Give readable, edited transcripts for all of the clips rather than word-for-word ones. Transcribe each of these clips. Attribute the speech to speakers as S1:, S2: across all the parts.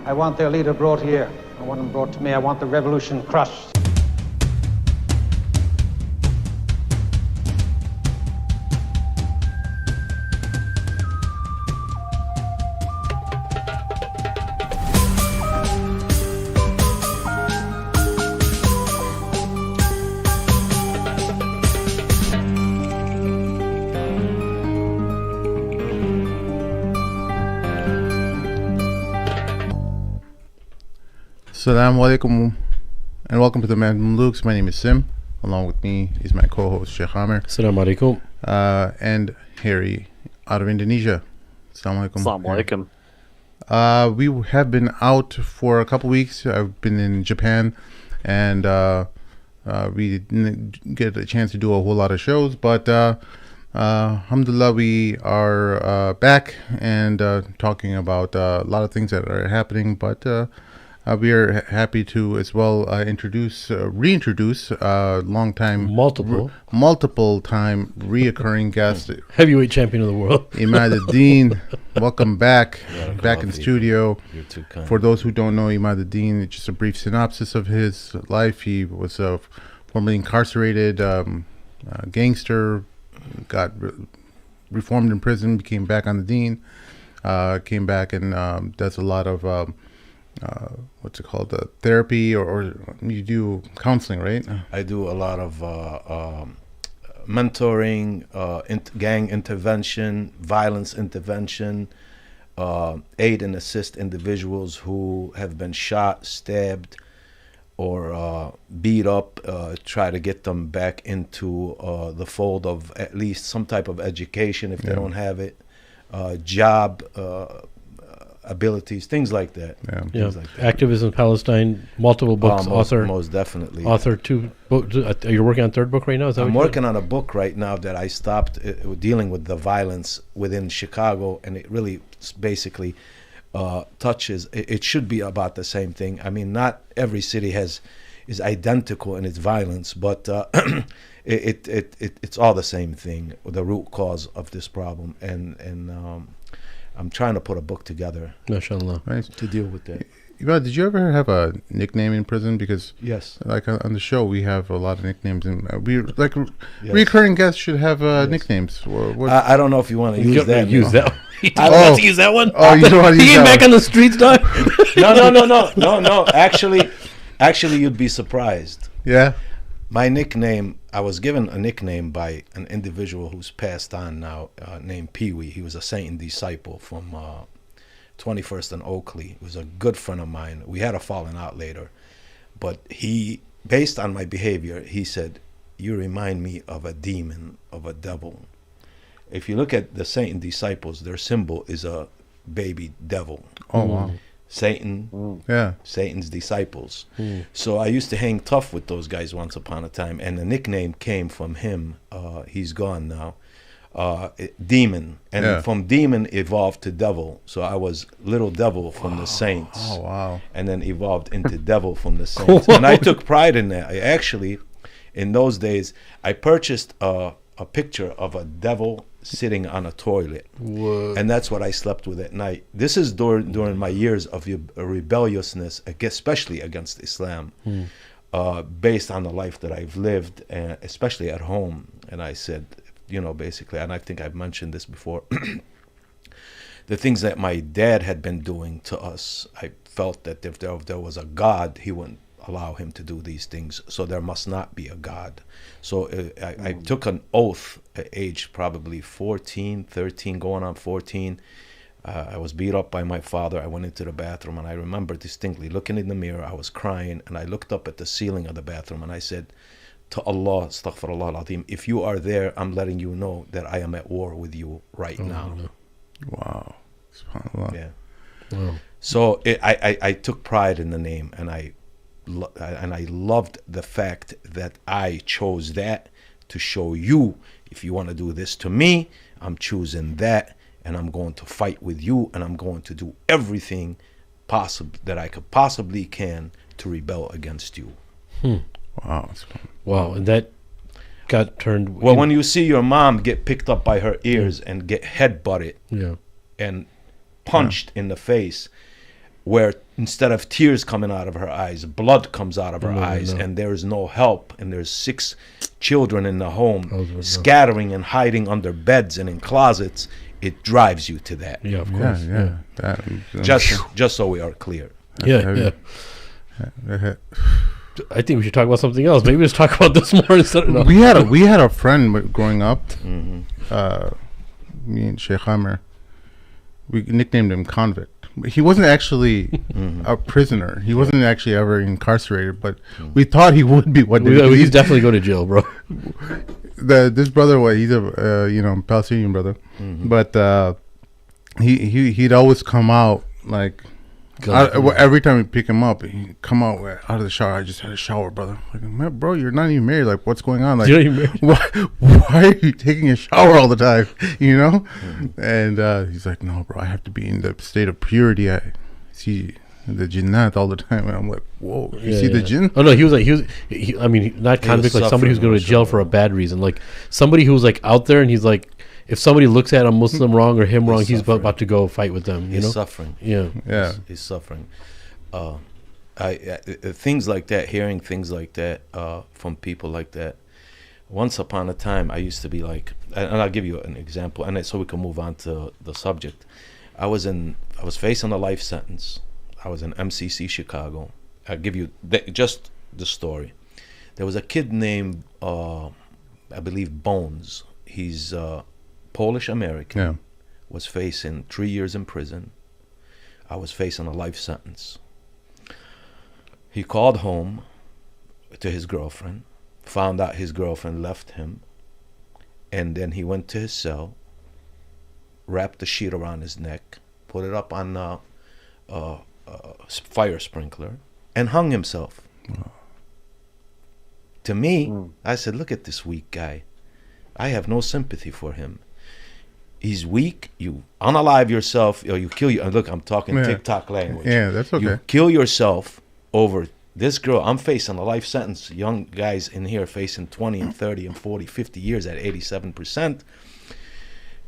S1: I want their leader brought here. I want him brought to me. I want the revolution crushed.
S2: Assalamu alaikum and welcome to the Mamluks. My name is Sim. Along with me is my co-host Sheikh Amir.
S3: Assalamu alaikum.
S2: And Harry out of Indonesia. Assalamu alaikum.
S4: Assalamu alaikum.
S2: We have been out for a couple weeks. I've been in Japan and we didn't get a chance to do a whole lot of shows, but alhamdulillah, we are back and talking about a lot of things that are happening, but we are happy to as well reintroduce long time multiple time reoccurring guest,
S3: heavyweight champion of the world,
S2: Emad Saadeh. Welcome back in studio.
S5: You're too kind.
S2: For those who don't know Emad Saadeh, just a brief synopsis of his life. He was formerly incarcerated gangster, got reformed in prison, became back on the deen, came back and does a lot of what's it called, therapy, or you do counseling, right?
S5: I do a lot of mentoring, gang intervention, violence intervention, aid and assist individuals who have been shot, stabbed, or beat up, try to get them back into the fold of at least some type of education if they don't have it, job abilities, things like that.
S3: Things like that. Activism, Palestine, multiple books,
S5: most definitely.
S3: Author two books. You're working on third book right now? Is that
S5: I'm working on a book right now that I stopped dealing with the violence within Chicago, and it really basically touches. It should be about the same thing. I mean, not every city is identical in its violence, but it's all the same thing. The root cause of this problem, and I'm trying to put a book together,
S3: mashallah,
S2: nice,
S5: to deal with that.
S2: Did you ever have a nickname in prison? Because
S5: yes,
S2: like on the show, we have a lot of nicknames, and recurring guests should have nicknames.
S5: I don't know if you want to use that.
S3: Use that.
S5: I
S3: want to use that one.
S2: Oh, you don't want to use
S3: that
S2: that
S3: back on the streets, dog.
S5: No. Actually, you'd be surprised.
S2: Yeah.
S5: My nickname, I was given a nickname by an individual who's passed on now, named Pee Wee. He was a Satan disciple from 21st and Oakley. He was a good friend of mine. We had a falling out later. But he, based on my behavior, he said, "You remind me of a demon, of a devil." If you look at the Satan disciples, their symbol is a baby devil.
S2: Oh, wow.
S5: Satan, Satan's disciples. So I used to hang tough with those guys once upon a time, and the nickname came from him. He's gone now. Demon, and from demon evolved to devil. So I was little devil from the saints.
S2: Oh, wow.
S5: And then evolved into devil from the saints. And I took pride in that. I actually, in those days, I purchased a picture of a devil sitting on a toilet.
S3: Whoa.
S5: And that's what I slept with at night. This is during my years of rebelliousness, especially against Islam, based on the life that I've lived, especially at home. And I said, basically, and I think I've mentioned this before, the things that my dad had been doing to us, I felt that if there was a God, he wouldn't allow him to do these things, so there must not be a God. So I took an oath at age probably 13 going on 14. I was beat up by my father. I went into the bathroom, and I remember distinctly looking in the mirror. I was crying, and I looked up at the ceiling of the bathroom, and I said to Allah, astaghfirullah al-azim, if you are there, I'm letting you know that I am at war with you right now.
S3: No.
S2: Wow. SubhanAllah.
S5: Yeah.
S3: Wow.
S5: So I took pride in the name, and I loved the fact that I chose that to show you, if you want to do this to me, I'm choosing that, and I'm going to fight with you, and I'm going to do everything possible that I could possibly can to rebel against you.
S3: Wow. And that got turned.
S5: Well, when you see your mom get picked up by her ears and get headbutted and punched in the face, where instead of tears coming out of her eyes, blood comes out of her eyes, and there is no help, and there's 6 children in the home scattering and hiding under beds and in closets, it drives you to that.
S3: Yeah, of course.
S2: Yeah. That,
S5: Just so we are clear.
S3: Yeah. I think we should talk about something else. Maybe let's talk about this more instead of... No.
S2: we had a friend growing up. Me and Sheikh Amr, we nicknamed him Convict. He wasn't actually a prisoner. He wasn't actually ever incarcerated, but we thought he would be.
S3: He's definitely going to jail, bro.
S2: This brother, he's a Palestinian brother, but he'd always come out like every time we pick him up, he'd come out of the shower. I just had a shower, brother. Like, man, bro, you're not even married. Like, what's going on? Like, why are you taking a shower all the time? You know? And he's like, no, bro, I have to be in the state of purity. I see the jinnat all the time, and I'm like, whoa, you see the jinn?
S3: Oh no, he was I mean, not convict, like somebody who's going to jail for a bad reason, like somebody who's like out there, and he's like, if somebody looks at a Muslim wrong or him wrong, he's about to go fight with them. You know?
S5: Suffering.
S3: Yeah.
S5: He's suffering. Things like that, hearing things like that from people like that. Once upon a time, I used to be like, and I'll give you an example, and so we can move on to the subject. I was facing a life sentence. I was in MCC Chicago. I'll give you just the story. There was a kid named, I believe, Bones. He's Polish American, was facing 3 years in prison. I was facing a life sentence. He called home to his girlfriend, found out his girlfriend left him, and then he went to his cell, wrapped the sheet around his neck, put it up on a fire sprinkler, and hung himself. To me, I said, look at this weak guy. I have no sympathy for him. He's weak. You unalive yourself, or you kill you. Look, I'm talking TikTok language.
S2: Yeah, that's okay.
S5: You kill yourself over this girl. I'm facing a life sentence. Young guys in here facing 20 and 30 and 40, 50 years at 87%.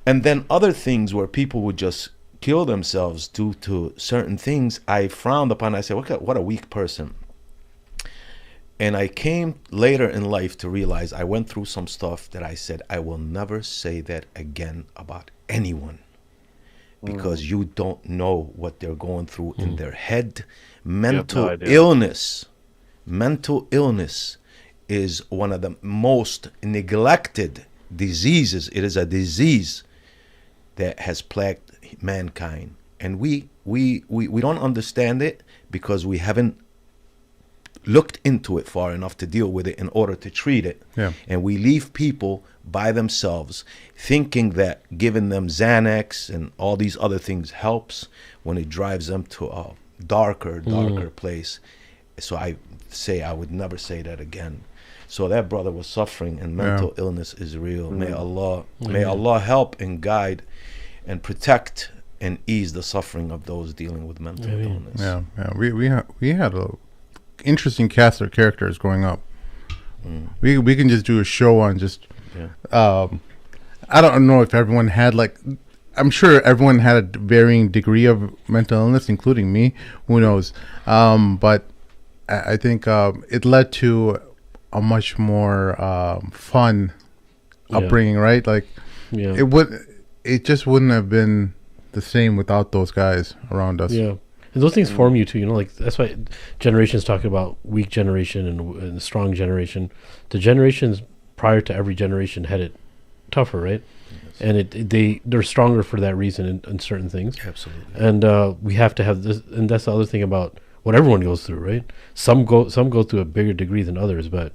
S5: And then other things where people would just kill themselves due to certain things, I frowned upon. I said, what a weak person. And I came later in life to realize I went through some stuff that I said, I will never say that again about anyone, because you don't know what they're going through in their head. Mental illness is one of the most neglected diseases. It is a disease that has plagued mankind, and we don't understand it because we haven't looked into it far enough to deal with it in order to treat it. And we leave people by themselves thinking that giving them Xanax and all these other things helps, when it drives them to a darker place. So I say I would never say that again. So that brother was suffering, and mental illness is real. May Allah help and guide and protect and ease the suffering of those dealing with mental illness.
S2: We had a interesting cast of characters growing up. We can just do a show on just I don't know if everyone had, like, I'm sure everyone had a varying degree of mental illness, including me, who knows, but I think it led to a much more fun upbringing, right? Like it just wouldn't have been the same without those guys around us.
S3: And those things form you too, you know, like that's why generations talk about weak generation and strong generation. The generations prior to every generation had it tougher, right? And they're stronger for that reason in certain things.
S5: Absolutely.
S3: And we have to have this, and that's the other thing about what everyone goes through, right? Some go through a bigger degree than others, but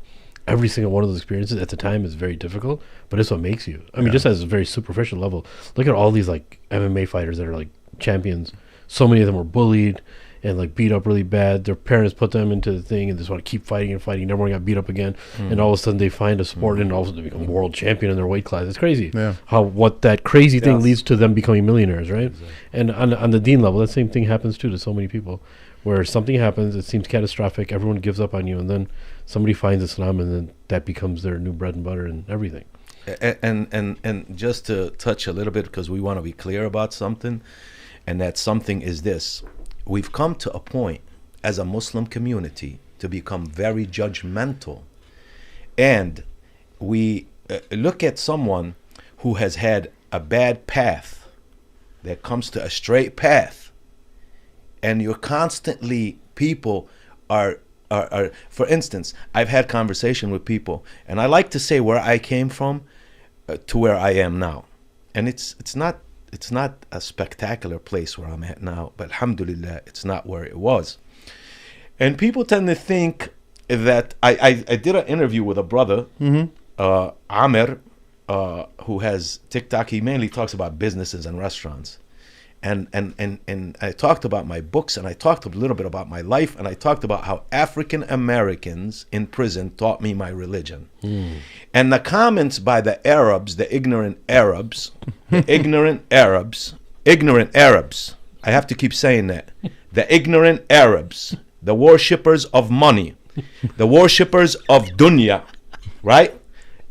S3: every single one of those experiences at the time is very difficult, but it's what makes you. I mean, just as a very superficial level, look at all these like MMA fighters that are like champions. So many of them were bullied and like beat up really bad. Their parents put them into the thing and just want to keep fighting and fighting. Never got beat up again. And all of a sudden they find a sport and all of a sudden they become world champion in their weight class. It's crazy what that crazy thing leads to them becoming millionaires, right? Exactly. And on the deen level, that same thing happens too to so many people, where something happens, it seems catastrophic, everyone gives up on you, and then somebody finds Islam, and then that becomes their new bread and butter and everything.
S5: And just to touch a little bit, because we want to be clear about something, and that something is this: we've come to a point as a Muslim community to become very judgmental. And we look at someone who has had a bad path that comes to a straight path, and you're constantly, people are for instance, I've had conversation with people, and I like to say where I came from to where I am now, and it's not a spectacular place where I'm at now, but alhamdulillah, it's not where it was. And people tend to think that I did an interview with a brother, Amir, who has TikTok. He mainly talks about businesses and restaurants. And I talked about my books, and I talked a little bit about my life, and I talked about how African Americans in prison taught me my religion. And the comments by the Arabs, the ignorant Arabs, ignorant Arabs, I have to keep saying that, the ignorant Arabs, the worshippers of money, the worshippers of dunya, right?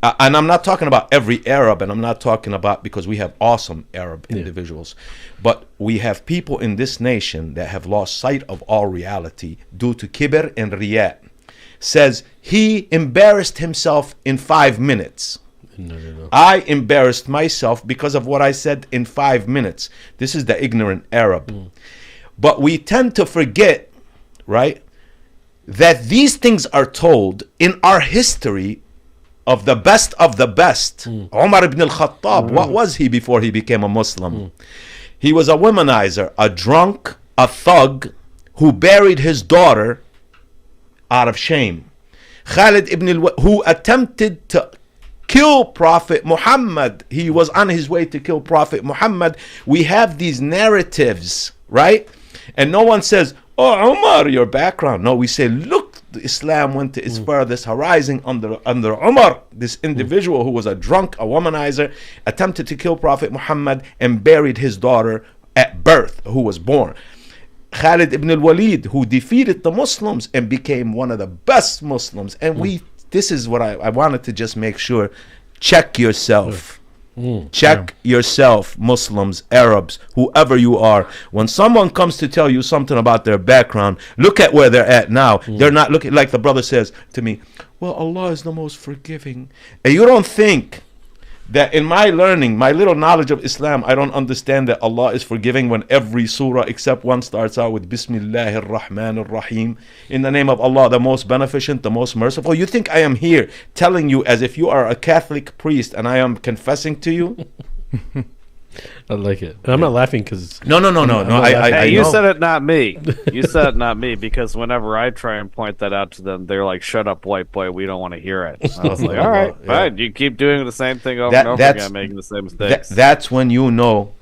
S5: And I'm not talking about every Arab, and I'm not talking about, because we have awesome Arab individuals, but we have people in this nation that have lost sight of all reality due to kibr and riyat. Says he embarrassed himself in 5 minutes. No. I embarrassed myself because of what I said in 5 minutes. This is the ignorant Arab. But we tend to forget, right, that these things are told in our history of the best of the best. Umar ibn al-Khattab, what was he before he became a Muslim? He was a womanizer, a drunk, a thug who buried his daughter out of shame. Khalid ibn who attempted to kill Prophet Muhammad. He was on his way to kill Prophet Muhammad. We have these narratives, right? And no one says, oh, Umar, your background. No, we say, look, Islam went to its furthest horizon under Umar, this individual who was a drunk, a womanizer, attempted to kill Prophet Muhammad and buried his daughter at birth, who was born. Khalid ibn al-Walid, who defeated the Muslims and became one of the best Muslims. And this is what I wanted to just make sure, check yourself. Check yourself, Muslims, Arabs, whoever you are. When someone comes to tell you something about their background, look at where they're at now. They're not looking, like the brother says to me, well, Allah is the most forgiving. And you don't think that in my learning, my little knowledge of Islam, I don't understand that Allah is forgiving when every surah except one starts out with Bismillahir Rahmanir Rahim, in the name of Allah, the most beneficent, the most merciful. You think I am here telling you as if you are a Catholic priest and I am confessing to you?
S3: I like it. I'm not laughing because
S5: No.
S4: Hey, you
S5: know.
S4: said it, not me. You said it, not me, because whenever I try and point that out to them, they're like, shut up, white boy, we don't want to hear it. I was like, all right, fine. You keep doing the same thing over and over again, making the same mistakes.
S5: That's when you know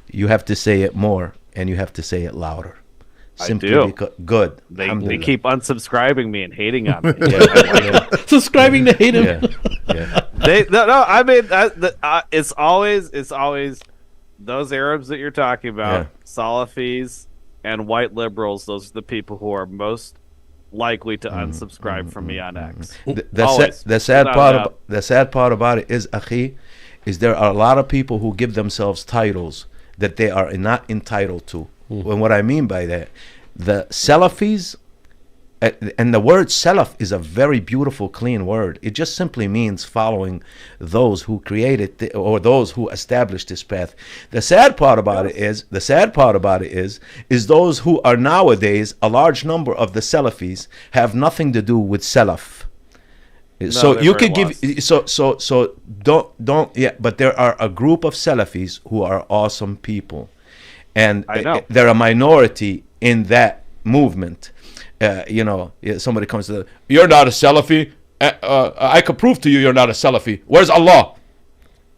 S5: you have to say it more and you have to say it louder. Simply
S4: I do.
S5: Because, good.
S4: They keep unsubscribing me and hating on me.
S3: subscribing to hate him.
S4: It's always those Arabs that you're talking about, Salafis and white liberals. Those are the people who are most likely to unsubscribe from me on X.
S5: The sad part about it is, Akhi, is there are a lot of people who give themselves titles that they are not entitled to. And what I mean by that, the Salafis, and the word Salaf is a very beautiful, clean word. It just simply means following those who created or those who established this path. The sad part about it is those who are nowadays, a large number of the Salafis have nothing to do with Salaf. So you could give but there are a group of Salafis who are awesome people, and they're a minority in that movement. Somebody comes to them, you're not a Salafi. I could prove to you you're not a Salafi. Where's Allah?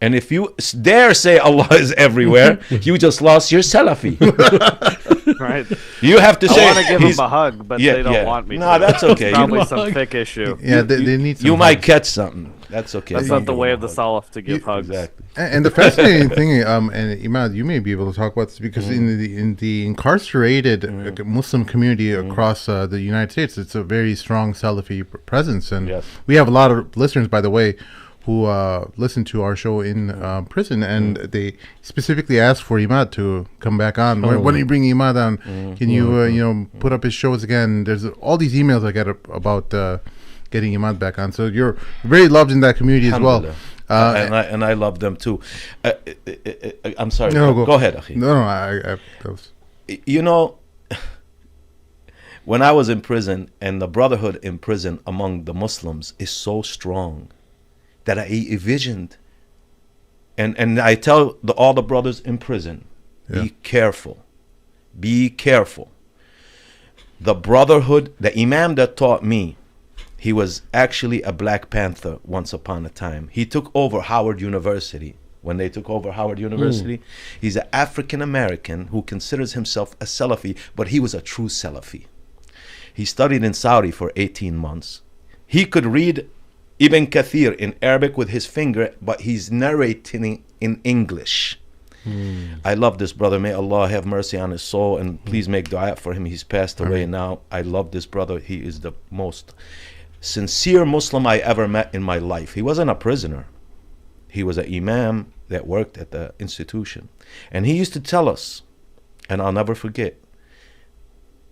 S5: And if you dare say Allah is everywhere, you just lost your Salafi.
S4: Right.
S5: You have to say,
S4: I want to give them a hug, but they don't want me to.
S5: No, that's okay.
S4: Probably some thick issue.
S2: Yeah, they need some
S5: You
S2: hugs.
S5: might catch something. That's okay.
S4: That's not the way of the Salaf to give hugs.
S5: Exactly.
S2: And the fascinating thing, and Emad, you may be able to talk about this, because in the incarcerated Muslim community across the United States, it's a very strong Salafi presence, and we have a lot of listeners, by the way, who listened to our show in prison, and they specifically asked for Emad to come back on. When are you bringing Emad on? Can you put up his shows again? There's all these emails I get about getting Emad back on. So you're very loved in that community as well.
S5: And I love them too. I'm sorry.
S2: No,
S5: go ahead, Akhi.
S2: No, that was...
S5: You know, when I was in prison, and the brotherhood in prison among the Muslims is so strong that I envisioned, and I tell all the brothers in prison, be careful. Be careful. The brotherhood, the imam that taught me, he was actually a Black Panther once upon a time. He took over Howard University. When they took over Howard University, he's an African American who considers himself a Salafi, but he was a true Salafi. He studied in Saudi for 18 months. He could read Ibn Kathir in Arabic with his finger, but he's narrating in English. I love this brother. May Allah have mercy on his soul, and please make dua for him. He's passed away now. I love this brother. He is the most sincere Muslim I ever met in my life. He wasn't a prisoner. He was an imam that worked at the institution. And he used to tell us, and I'll never forget,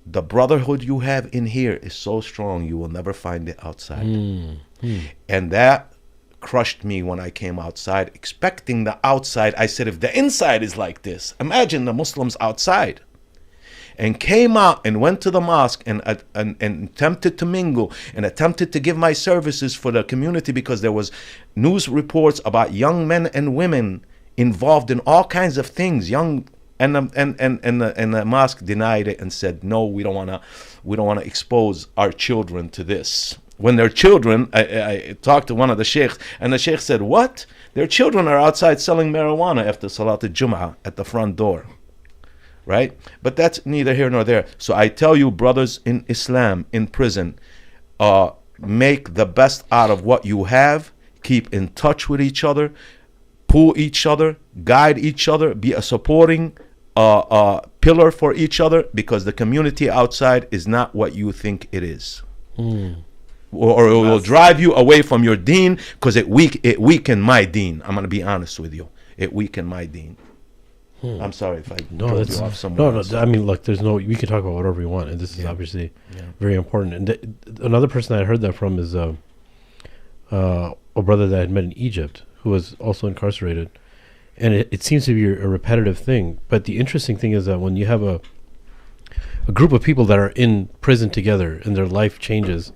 S5: the brotherhood you have in here is so strong, you will never find it outside. And that crushed me when I came outside, expecting the outside. I said, if the inside is like this, imagine the Muslims outside. And came out and went to the mosque and attempted to mingle and attempted to give my services for the community, because there was news reports about young men and women involved in all kinds of things. And the mosque denied it and said, no, we don't want to expose our children to this. When their children, I talked to one of the sheikhs, and the sheikh said, what? Their children are outside selling marijuana after Salat al-Jum'ah at the front door. Right? But that's neither here nor there. So I tell you, brothers in Islam, in prison, make the best out of what you have. Keep in touch with each other. Pull each other. Guide each other. Be a supporting pillar for each other, because the community outside is not what you think it is. Or it will drive you away from your deen, because it weakened my deen. I'm going to be honest with you. It weakened my deen. I'm sorry if I drove you off somewhere.
S3: No, I mean, look, we can talk about whatever we want, and this is obviously very important. And another person I heard that from is a brother that I had met in Egypt, who was also incarcerated. And it seems to be a repetitive thing. But the interesting thing is that when you have a group of people that are in prison together, and their life changes,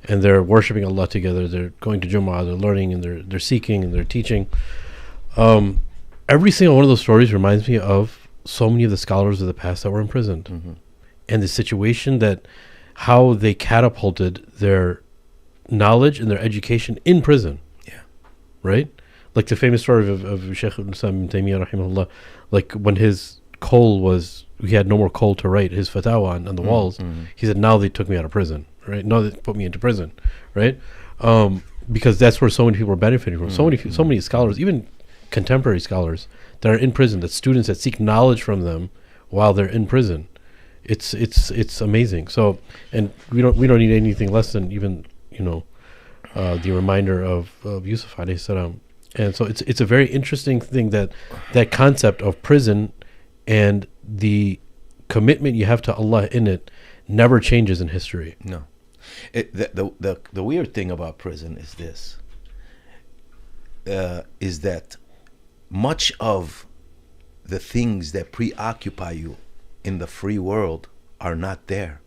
S3: and they're worshiping Allah together, they're going to Jummah, they're learning, and they're seeking, and they're teaching, every single one of those stories reminds me of so many of the scholars of the past that were imprisoned, and the situation that how they catapulted their knowledge and their education in prison. Right? Like the famous story of Shaykh Islam ibn Taymiyyah rahimahullah, like when his he had no more coal to write his fatwa on the walls. He said, now they took me out of prison, right? Now they put me into prison, right? Because that's where so many people are benefiting from. So many scholars, even contemporary scholars that are in prison, that students that seek knowledge from them while they're in prison. It's amazing. So, and we don't need anything less than even the reminder of Yusuf alayhi salam. And so it's a very interesting thing that concept of prison and the commitment you have to Allah in it never changes in history.
S5: No, the weird thing about prison is this: is that much of the things that preoccupy you in the free world are not there.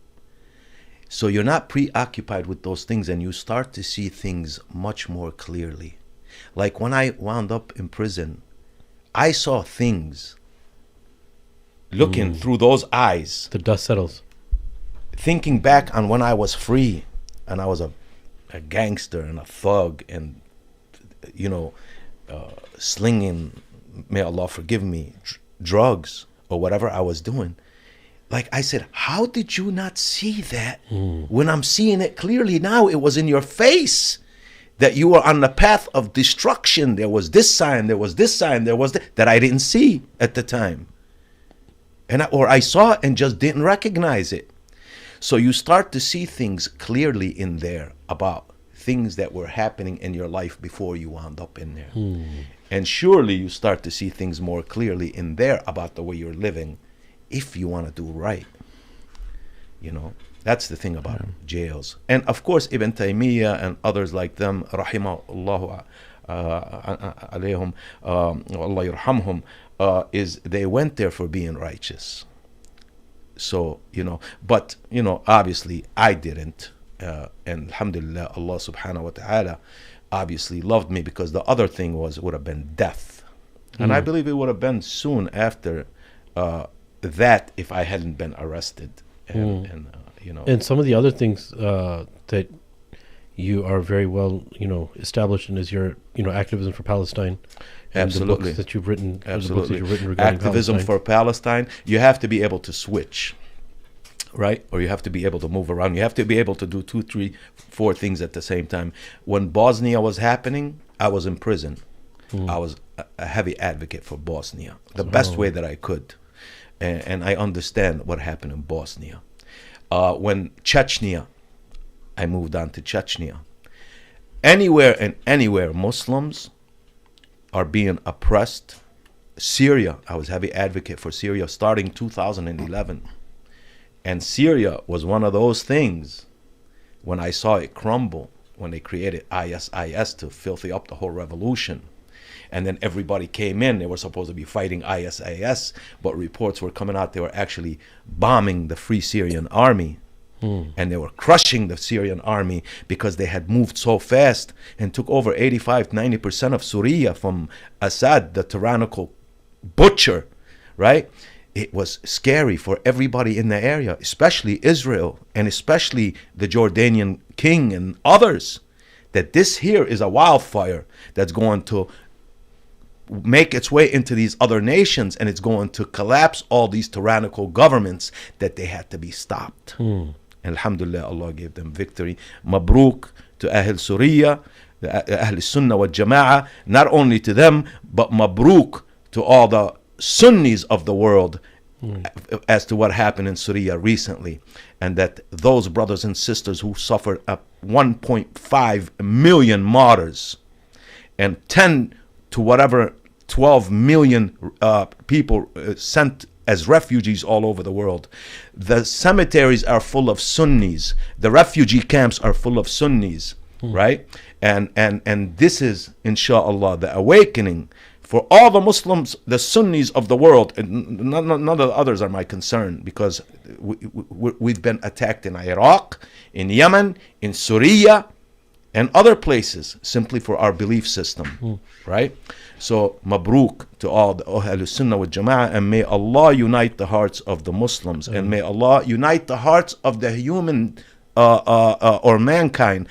S5: So you're not preoccupied with those things, and you start to see things much more clearly. Like when I wound up in prison, I saw things looking through those eyes.
S3: The dust settles.
S5: Thinking back on when I was free and I was a gangster and a thug and, slinging, may Allah forgive me, drugs or whatever I was doing. Like I said, how did you not see that when I'm seeing it clearly now? It was in your face that you were on the path of destruction. There was this sign, there was this sign, there was that I didn't see at the time. Or I saw it and just didn't recognize it. So you start to see things clearly in there about things that were happening in your life before you wound up in there. And surely you start to see things more clearly in there about the way you're living if you want to do right. You know, that's the thing about jails. And of course, Ibn Taymiyyah and others like them, rahimahullah alayhum, Allah yarhamhum, is they went there for being righteous. So, you know, but, you know, obviously I didn't. And alhamdulillah, Allah subhanahu wa ta'ala obviously loved me, because the other thing would have been death. And I believe it would have been soon after that if I hadn't been arrested. And you know.
S3: And some of the other things that you are very well, you know, established in is your, you know, activism for Palestine. And
S5: Absolutely.
S3: the books that you've written.
S5: Absolutely.
S3: The books that you've written regarding
S5: Activism
S3: Palestine.
S5: for Palestine, you have to be able to switch, right? Or you have to be able to move around. You have to be able to do 2, 3, 4 things at the same time. When Bosnia was happening, I was in prison. I was a heavy advocate for Bosnia, the best way that I could. And I understand what happened in Bosnia. When Chechnya, I moved on to Chechnya. Anywhere Muslims are being oppressed. Syria, I was heavy advocate for Syria starting 2011. And Syria was one of those things when I saw it crumble, when they created ISIS to filthy up the whole revolution. And then everybody came in. They were supposed to be fighting ISIS, but reports were coming out they were actually bombing the Free Syrian Army. And they were crushing the Syrian army because they had moved so fast and took over 85-90% of Syria from Assad, the tyrannical butcher, right? It was scary for everybody in the area, especially Israel and especially the Jordanian king and others, that this here is a wildfire that's going to make its way into these other nations, and it's going to collapse all these tyrannical governments, that they had to be stopped. Alhamdulillah, Allah gave them victory. Mabruk to Ahl Surya, the Ahl Sunnah wal Jama'ah, not only to them, but Mabruk to all the Sunnis of the world as to what happened in Syria recently. And that those brothers and sisters who suffered 1.5 million martyrs and 10 to whatever 12 million people sent as refugees all over the world. The cemeteries are full of Sunnis. The refugee camps are full of Sunnis, right? And this is, inshallah, the awakening for all the Muslims, the Sunnis of the world. And none of the others are my concern, because we've been attacked in Iraq, in Yemen, in Syria, and other places simply for our belief system, right? So, mabruk to all the Ahl Sunnah wal Jama'ah, and may Allah unite the hearts of the Muslims, and may Allah unite the hearts of the human or mankind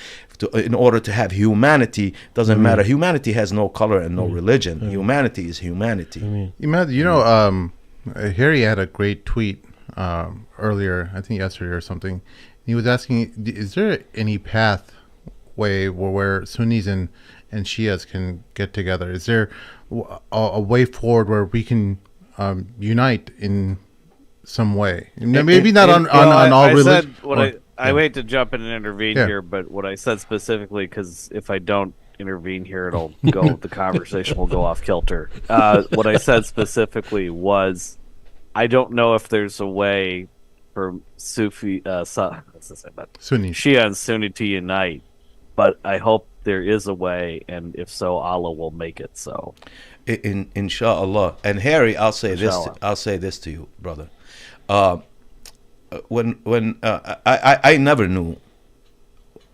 S5: in order to have humanity. Doesn't matter. Humanity has no color and no religion. Humanity is humanity.
S2: Emad, you know, Harry had a great tweet earlier, I think yesterday or something. He was asking, is there any pathway where Sunnis and Shias can get together? Is there a way forward where we can unite in some way? Maybe not on all religion.
S4: I wait to jump in and intervene here, but what I said specifically, because if I don't intervene here, it'll go. The conversation will go off kilter. What I said specifically was, I don't know if there's a way for Sunni, Shia and Sunni to unite, but I hope there is a way, and if so, Allah will make it so.
S5: Inshallah. And Harry, I'll say this to you, brother. When I never knew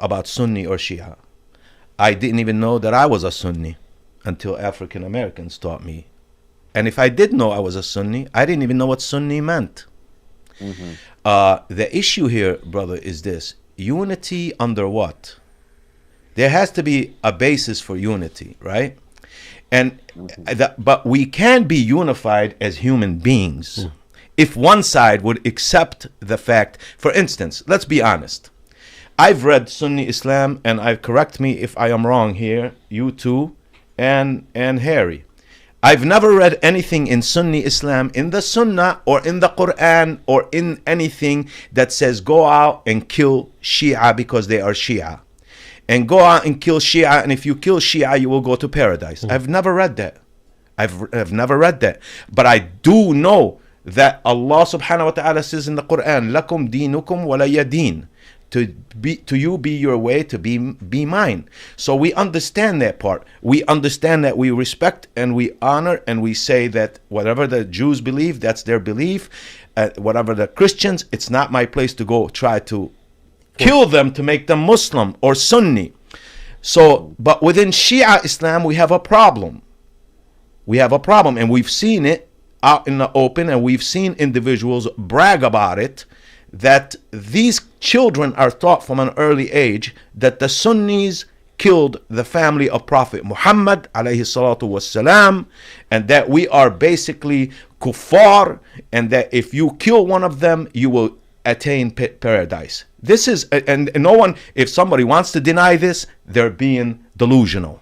S5: about Sunni or Shia. I didn't even know that I was a Sunni until African Americans taught me. And if I did know I was a Sunni, I didn't even know what Sunni meant. The issue here, brother, is this: unity under what? There has to be a basis for unity, right? And but we can be unified as human beings if one side would accept the fact. For instance, let's be honest. I've read Sunni Islam, and correct me if I am wrong here, you too, and Harry. I've never read anything in Sunni Islam, in the Sunnah or in the Quran or in anything that says go out and kill Shia because they are Shia. and go out and kill Shia, and if you kill Shia, you will go to paradise. I've never read that. I've never read that. But I do know that Allah subhanahu wa ta'ala says in the Quran, lakum dinukum walaya din. To you be your way, to be mine. So we understand that part. We understand that we respect and we honor and we say that whatever the Jews believe, that's their belief. Whatever the Christians, it's not my place to go try to kill them to make them Muslim or Sunni. So, but within Shia Islam, we have a problem. We have a problem, and we've seen it out in the open, and we've seen individuals brag about it, that these children are taught from an early age that the Sunnis killed the family of Prophet Muhammad alayhi salatu wassalam, and that we are basically kuffar, and that if you kill one of them, you will attain paradise. This is, and no one, if somebody wants to deny this, they're being delusional.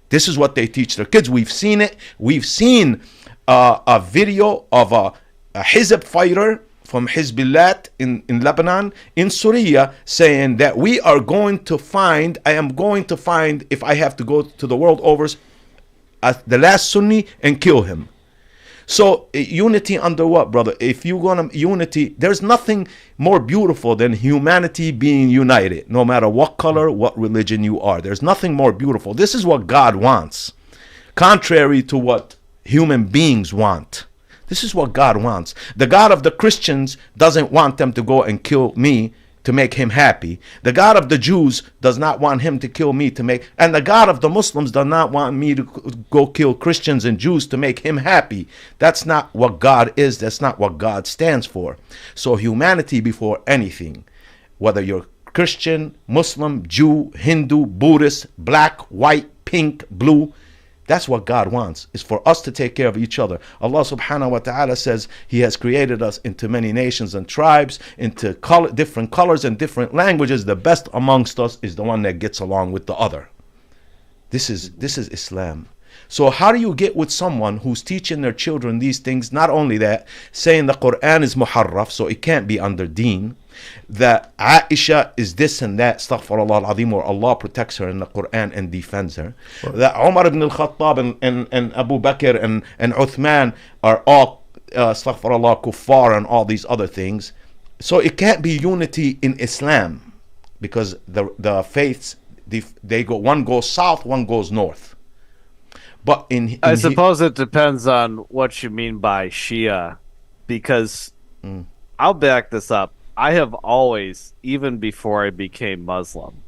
S5: This is what they teach their kids. We've seen it. We've seen a video of a Hizb fighter from Hizbillah in Lebanon, in Syria, saying that I am going to find, if I have to go to the world over, the last Sunni and kill him. So unity under what, brother? If you're gonna unity, there's nothing more beautiful than humanity being united, no matter what color, what religion you are. There's nothing more beautiful. This is what God wants, contrary to what human beings want. This is what God wants. The God of the Christians doesn't want them to go and kill me to make him happy. The God of the Jews does not want him to kill me to make, and the God of the Muslims does not want me to go kill Christians and Jews to make him happy. That's not what God is. That's not what God stands for. So humanity before anything, whether you're Christian, Muslim, Jew, Hindu, Buddhist, black, white, pink, blue, that's what God wants, is for us to take care of each other. Allah subhanahu wa ta'ala says he has created us into many nations and tribes, into different colors and different languages. The best amongst us is the one that gets along with the other. This is Islam. So how do you get with someone who's teaching their children these things? Not only that, saying the Quran is muharraf, so it can't be under deen. That Aisha is this and that, astaghfirullah al-azim, or Allah protects her in the Quran and defends her. Right. That Umar ibn al-Khattab and Abu Bakr and Uthman are all, astaghfirullah, kuffar and all these other things. So it can't be unity in Islam, because the faiths, they go, one goes south, one goes north. But I
S4: suppose it depends on what you mean by Shia, because I'll back this up. I have always, even before I became Muslim,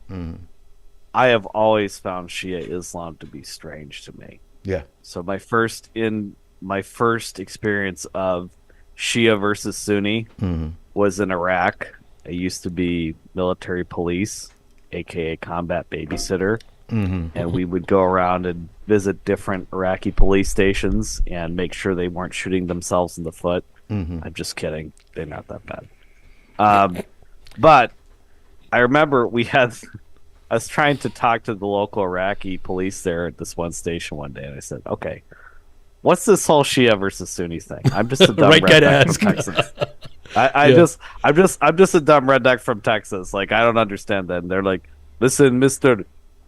S4: I have always found Shia Islam to be strange to me.
S5: Yeah.
S4: So my first experience of Shia versus Sunni was in Iraq. I used to be military police, aka combat babysitter. And we would go around and visit different Iraqi police stations and make sure they weren't shooting themselves in the foot. I'm just kidding. They're not that bad. But I remember I was trying to talk to the local Iraqi police there at this one station one day, and I said, okay, what's this whole Shia versus Sunni thing? I'm just a dumb redneck from Texas. I'm just a dumb redneck from Texas. Like, I don't understand that. And they're like, listen, mister,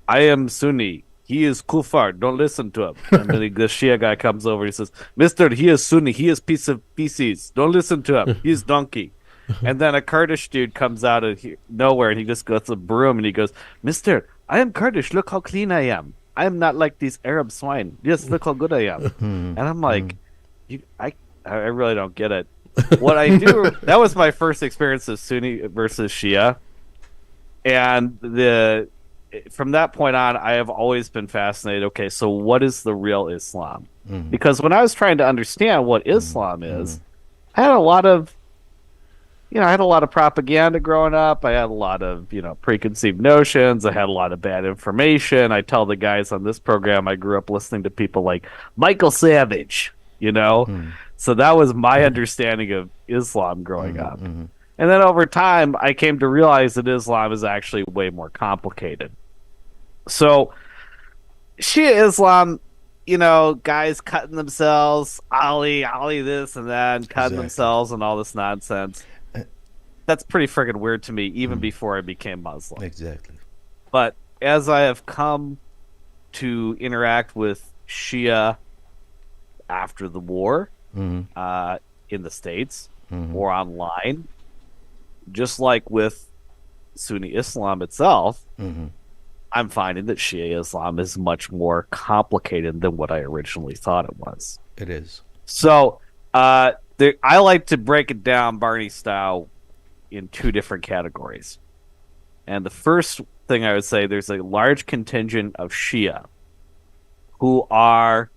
S4: I am Sunni. He is kuffar. Don't listen to him. And then the Shia guy comes over. He says, mister, he is Sunni. He is piece of feces. Don't listen to him. He is donkey. And then a Kurdish dude comes out of nowhere, and he just goes to a broom, and he goes, mister, I am Kurdish. Look how clean I am. I am not like these Arab swine. Yes, look how good I am. And I'm like, I really don't get it. What I do, that was my first experience of Sunni versus Shia. And from that point on, I have always been fascinated. Okay, so what is the real Islam? Because when I was trying to understand what Islam is, I had a lot of propaganda growing up. I had a lot of, preconceived notions. I had a lot of bad information. I tell the guys on this program, I grew up listening to people like Michael Savage, So that was my understanding of Islam growing up. And then over time, I came to realize that Islam is actually way more complicated. So Shia Islam, guys cutting themselves, Ali this and that, and cutting themselves and all this nonsense. That's pretty friggin' weird to me, even before I became Muslim.
S5: Exactly.
S4: But as I have come to interact with Shia after the war, in the States or online, just like with Sunni Islam itself, I'm finding that Shia Islam is much more complicated than what I originally thought it was.
S5: It is.
S4: So I like to break it down, Barney style, in two different categories. And the first thing I would say, there's a large contingent of Shia who are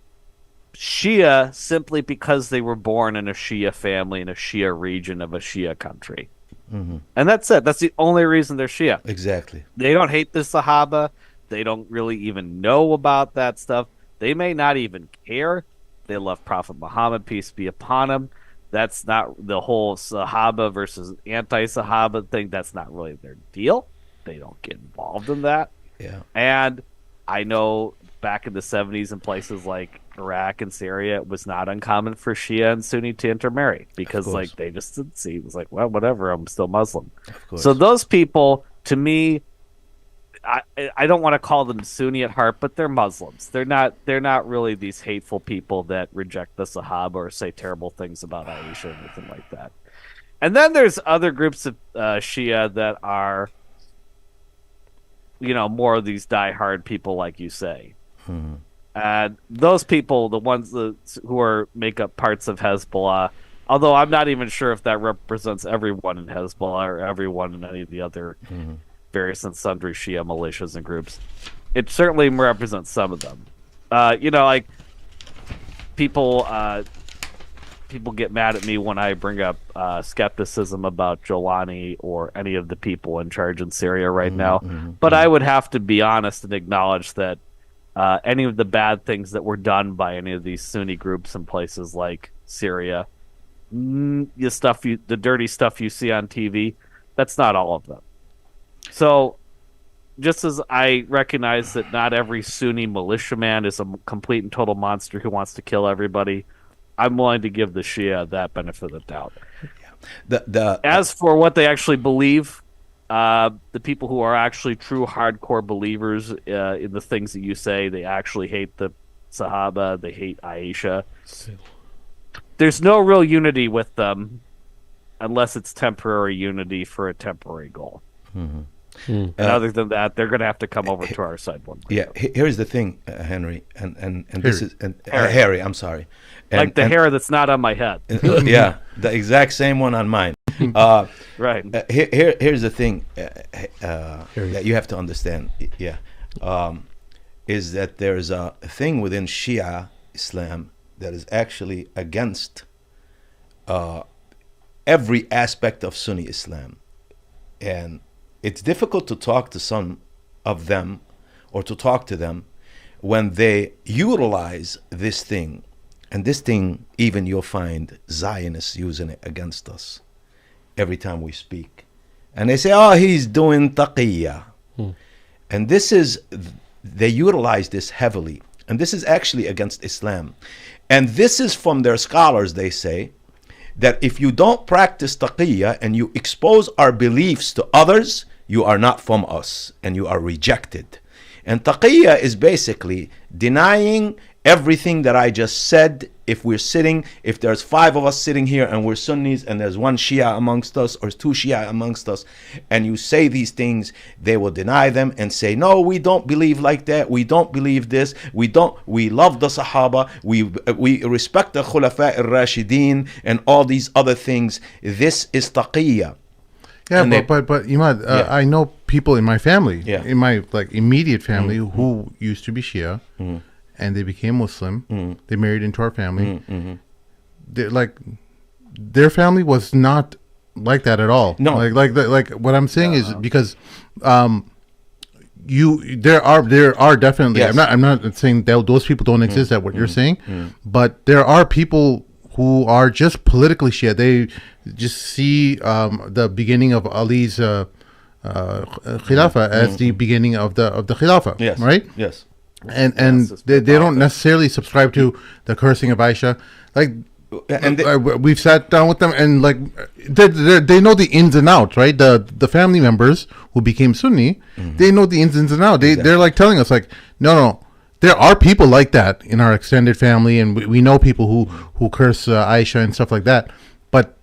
S4: Shia simply because they were born in a Shia family in a Shia region of a Shia country. And that's it. That's the only reason they're Shia.
S5: Exactly.
S4: They don't hate the Sahaba. They don't really even know about that stuff. They may not even care. They love Prophet Muhammad, peace be upon him. That's not the whole Sahaba versus anti-Sahaba thing. That's not really their deal. They don't get involved in that.
S5: Yeah.
S4: And I know back in the 70s in places like Iraq and Syria, it was not uncommon for Shia and Sunni to intermarry because like they just didn't see. It was like, well, whatever, I'm still Muslim.
S5: Of course.
S4: So those people, to me, I don't want to call them Sunni at heart, but they're Muslims. They're not really these hateful people that reject the Sahaba or say terrible things about Aisha or anything like that. And then there's other groups of Shia that are, more of these diehard people, like you say. And those people, the ones who make up parts of Hezbollah, although I'm not even sure if that represents everyone in Hezbollah or everyone in any of the other various and sundry Shia militias and groups, it certainly represents some of them. Like people get mad at me when I bring up skepticism about Jolani or any of the people in charge in Syria right now. But I would have to be honest and acknowledge that any of the bad things that were done by any of these Sunni groups in places like Syria, the dirty stuff you see on TV, that's not all of them. So just as I recognize that not every Sunni militiaman is a complete and total monster who wants to kill everybody, I'm willing to give the Shia that benefit of the doubt. As for what they actually believe, the people who are actually true hardcore believers in the things that you say, they actually hate the Sahaba, they hate Aisha. There's no real unity with them unless it's temporary unity for a temporary goal. And other than that, they're going to have to come over to our side one way.
S5: Yeah, here's the thing, Henry, and this is Harry. I'm sorry,
S4: like the hair that's not on my head.
S5: Yeah, the exact same one on mine.
S4: Right.
S5: Here's the thing that you have to understand. Yeah, is that there's a thing within Shia Islam that is actually against every aspect of Sunni Islam, and it's difficult to talk to some of them or to talk to them when they utilize this thing. And this thing, even you'll find Zionists using it against us every time we speak. And they say, oh, he's doing taqiyya. And they utilize this heavily. And this is actually against Islam. And this is from their scholars, they say, that if you don't practice taqiyya and you expose our beliefs to others, you are not from us and you are rejected. And taqiyya is basically denying everything that I just said. If there's 5 of us sitting here and we're Sunnis and there's 1 Shia amongst us or 2 Shia amongst us, and you say these things, they will deny them and say, no, we don't believe like that. We don't believe this. We love the Sahaba. We respect the Khulafa al-Rashideen and all these other things. This is taqiyya.
S2: Yeah, but Emad, I know people in my family, in my immediate family, who used to be Shia, and they became Muslim. They married into our family. Their family was not like that at all. No, like what I'm saying is because there are definitely. Yes. I'm not saying that those people don't exist. That what you're saying, but there are people who are just politically Shia. They just see the beginning of Ali's Khilafah as the beginning of the Khilafah,
S5: yes.
S2: Right?
S5: Yes.
S2: And they don't necessarily subscribe to the cursing of Aisha. Like
S5: And
S2: we've sat down with them, and like they know the ins and outs, right? The family members who became Sunni, they know the ins and outs. They're like telling us, like, no, there are people like that in our extended family, and we know people who curse Aisha and stuff like that, but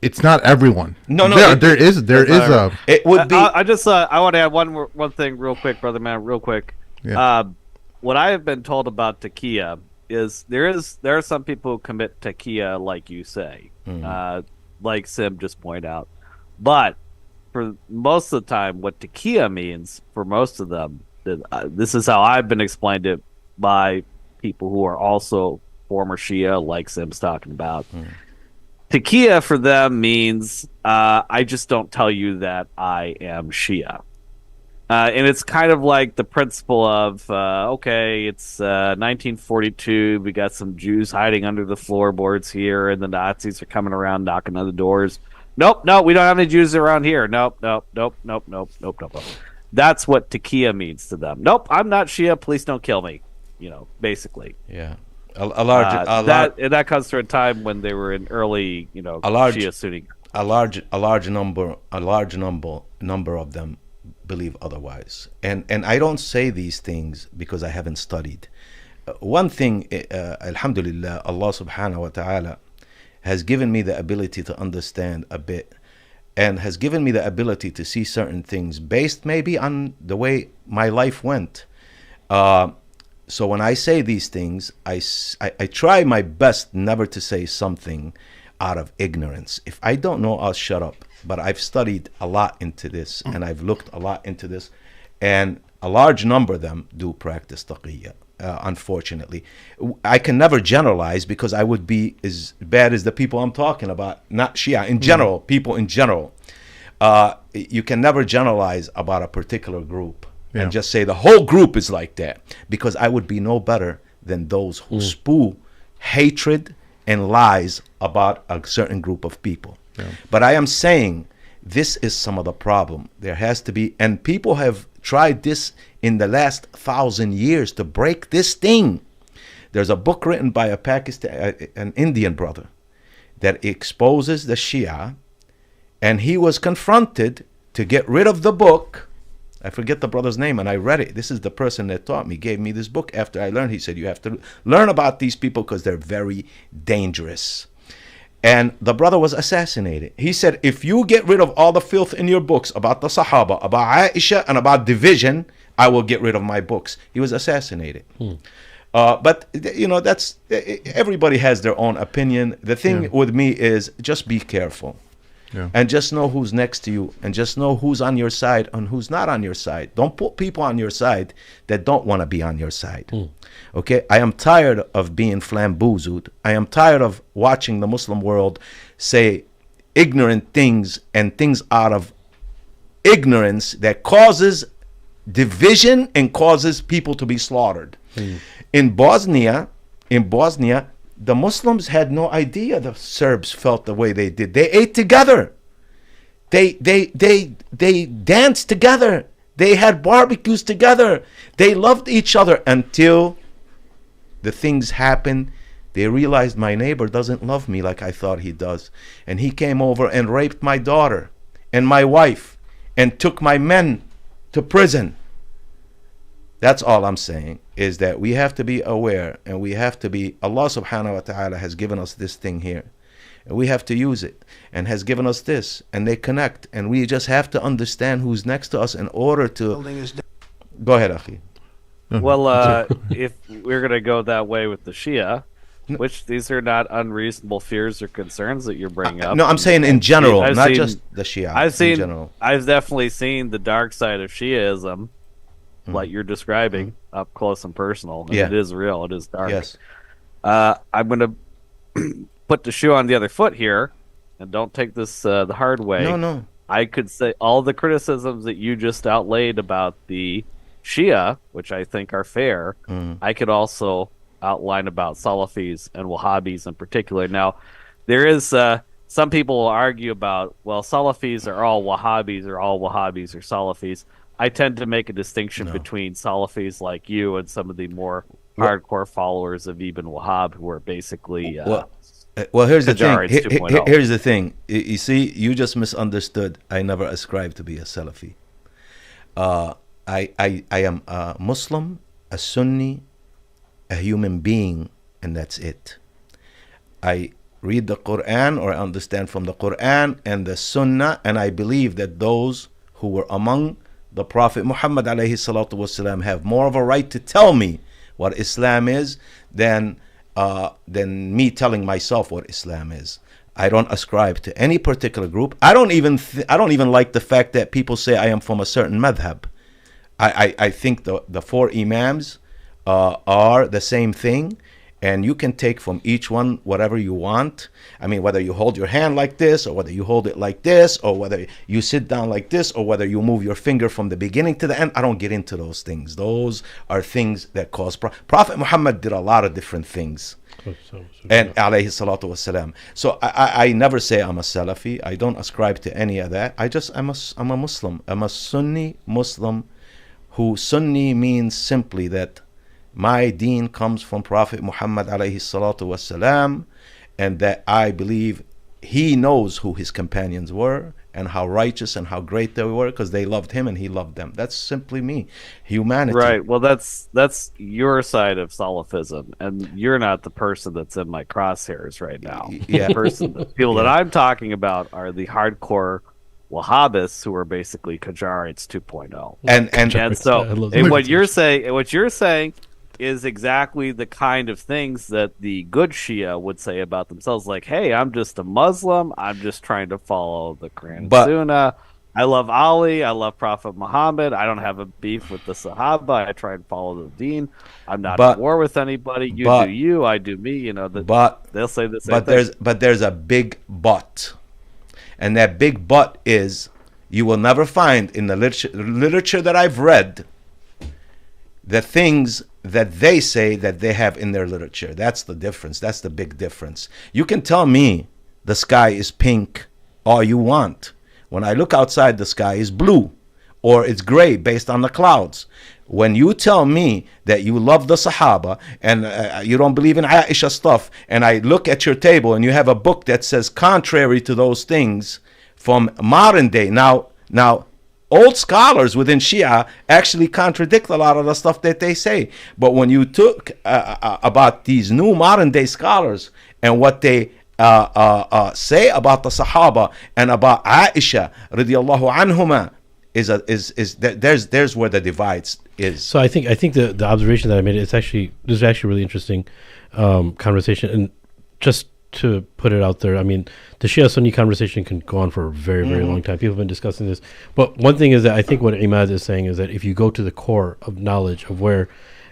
S2: it's not everyone.
S5: No,
S2: there is a.
S5: It would be.
S4: I want to add one thing real quick, brother man, real quick.
S2: Yeah.
S4: What I have been told about taqiyya is there are some people who commit taqiyya like you say, like Sim just pointed out, but for most of the time, what taqiyya means for most of them, this is how I've been explained it by people who are also former Shia, like Sim's talking about. Taqiyya for them means I just don't tell you that I am Shia. And it's kind of like the principle of, okay, it's 1942, we got some Jews hiding under the floorboards here, and the Nazis are coming around knocking on the doors. Nope, we don't have any Jews around here. Nope. That's what taqiyya means to them. Nope, I'm not Shia, please don't kill me. Basically.
S5: Yeah. A large
S4: comes to a time when they were in early, Shia Sunni.
S5: A large number of them believe otherwise, and I don't say these things because I haven't studied. One thing, alhamdulillah, Allah subhanahu wa ta'ala has given me the ability to understand a bit, and has given me the ability to see certain things based maybe on the way my life went. So when I say these things, I try my best never to say something out of ignorance. If I don't know, I'll shut up. But I've studied a lot into this, and I've looked a lot into this, and a large number of them do practice taqiyya. Unfortunately, I can never generalize because I would be as bad as the people I'm talking about, not Shia in general, people in general. You can never generalize about a particular group and just say the whole group is like that, because I would be no better than those who spew hatred and lies about a certain group of people. But I am saying this is some of the problem. There has to be, and people have tried this in the last 1,000 years to break this thing. There's a book written by an Indian brother that exposes the Shia, and he was confronted to get rid of the book. I forget the brother's name, and I read it. This is the person that taught me, gave me this book after I learned. He said, you have to learn about these people because they're very dangerous. And the brother was assassinated. He said, if you get rid of all the filth in your books about the Sahaba, about Aisha, and about division, I will get rid of my books. He was assassinated. But, that's, everybody has their own opinion. The thing with me is just be careful. And just know who's next to you, and just know who's on your side and who's not on your side. Don't put people on your side that don't want to be on your side. Okay? I am tired of being flamboozled. I am tired of watching the Muslim world say ignorant things and things out of ignorance that causes division and causes people to be slaughtered. In Bosnia, the Muslims had no idea the Serbs felt the way they did. They ate together. They danced together. They had barbecues together. They loved each other until the things happened. They realized my neighbor doesn't love me like I thought he does. And he came over and raped my daughter and my wife and took my men to prison. That's all I'm saying, is that we have to be aware, and we have to be, Allah subhanahu wa ta'ala has given us this thing here, and we have to use it, and has given us this, and they connect, and we just have to understand who's next to us in order to... Go ahead, Akhi.
S4: Well, if we're going to go that way with the Shia, which these are not unreasonable fears or concerns that you're bringing up.
S5: No, I'm saying in general, not just the Shia. In general.
S4: I've definitely seen the dark side of Shiaism, like you're describing, up close and personal. And it is real. It is dark.
S5: Yes.
S4: I'm going to put the shoe on the other foot here, and don't take this the hard way.
S5: No.
S4: I could say all the criticisms that you just outlaid about the Shia, which I think are fair, I could also outline about Salafis and Wahhabis in particular. Now, there is some people will argue about, well, Salafis are all Wahhabis, or all Wahhabis are Salafis. I tend to make a distinction between Salafis like you and some of the more hardcore followers of Ibn Wahhab, who are basically
S5: Well, here's the thing.
S4: Qajarites 2.0.
S5: Here's the thing. You see, you just misunderstood. I never ascribed to be a Salafi. I am a Muslim, a Sunni, a human being, and that's it. I read the Quran, or I understand from the Quran and the Sunnah, and I believe that those who were among the Prophet Muhammad alayhi salatu wasalam have more of a right to tell me what Islam is than me telling myself what Islam is. I don't ascribe to any particular group. I don't even like the fact that people say I am from a certain madhab. I think the four imams are the same thing, and you can take from each one whatever you want. I mean, whether you hold your hand like this, or whether you hold it like this, or whether you sit down like this, or whether you move your finger from the beginning to the end. I don't get into those things. Those are things that cause Prophet Muhammad did a lot of different things. And alayhi salatu wasalam. So I never say I'm a Salafi. I don't ascribe to any of that. I'm a Muslim. I'm a Sunni Muslim, who Sunni means simply that my deen comes from Prophet Muhammad alayhi salatu wasalam, and that I believe he knows who his companions were and how righteous and how great they were, because they loved him and he loved them. That's simply me. Humanity.
S4: Right. Well, that's your side of Salafism, and you're not the person that's in my crosshairs right now.
S5: Yeah.
S4: The people that I'm talking about are the hardcore Wahhabists, who are basically Qajarites 2.0. And so, and what you're saying is exactly the kind of things that the good Shia would say about themselves. Like, hey, I'm just a Muslim. I'm just trying to follow the Quran and Sunnah. I love Ali. I love Prophet Muhammad. I don't have a beef with the Sahaba. I try and follow the deen. I'm not at war with anybody. You do you. I do me. You know, they'll say the same thing.
S5: But there's a big but. And that big but is, you will never find in the literature that I've read the things that they say that they have in their literature. That's the difference. That's the big difference. You can tell me the sky is pink all you want. When I look outside, the sky is blue, or it's gray based on the clouds. When you tell me that you love the Sahaba and you don't believe in Aisha stuff, and I look at your table and you have a book that says contrary to those things from modern day. Now, old scholars within Shia actually contradict a lot of the stuff that they say. But when you took about these new modern day scholars and what they say about the Sahaba and about Aisha radiallahu anhuma, there's where the divides is.
S3: So I think the observation that I made, this is actually really interesting conversation, and just to put it out there, I mean, the Shia Sunni conversation can go on for a very, very long time. People have been discussing this. But one thing is that I think what Emad is saying is that if you go to the core of knowledge of where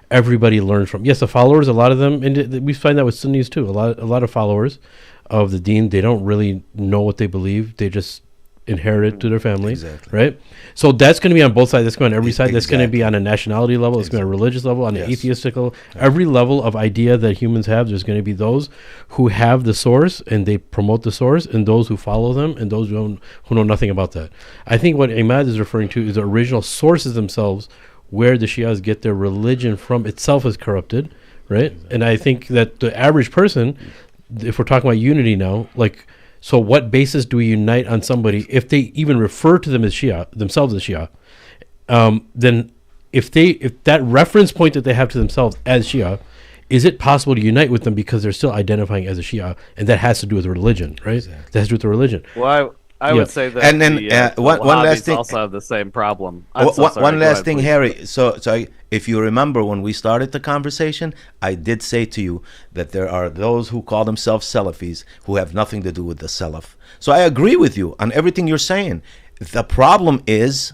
S3: everybody learns from, yes, the followers, a lot of them, and we find that with Sunnis too, a lot of followers of the deen, they don't really know what they believe. They just inherit it to their family,
S5: exactly.
S3: Right? So that's going to be on both sides. That's going on every side. That's going to be on a nationality level. It's going to be on a religious level, on an atheistic level. Every level of idea that humans have, there's going to be those who have the source and they promote the source, and those who follow them, and those who know nothing about that. I think what Emad is referring to is the original sources themselves, where the Shias get their religion from itself is corrupted, right? And I think that the average person, if we're talking about unity now, like, so what basis do we unite on somebody if they even refer to themselves as Shia? Then if that reference point that they have to themselves as Shia, is it possible to unite with them because they're still identifying as a Shia, and that has to do with religion, right? Exactly. That has to do with the religion.
S4: Well, I would say that,
S5: and then one last thing,
S4: also have the same problem.
S5: One last thing, Harry. So if you remember when we started the conversation, I did say to you that there are those who call themselves Salafis who have nothing to do with the Salaf. So I agree with you on everything you're saying. The problem is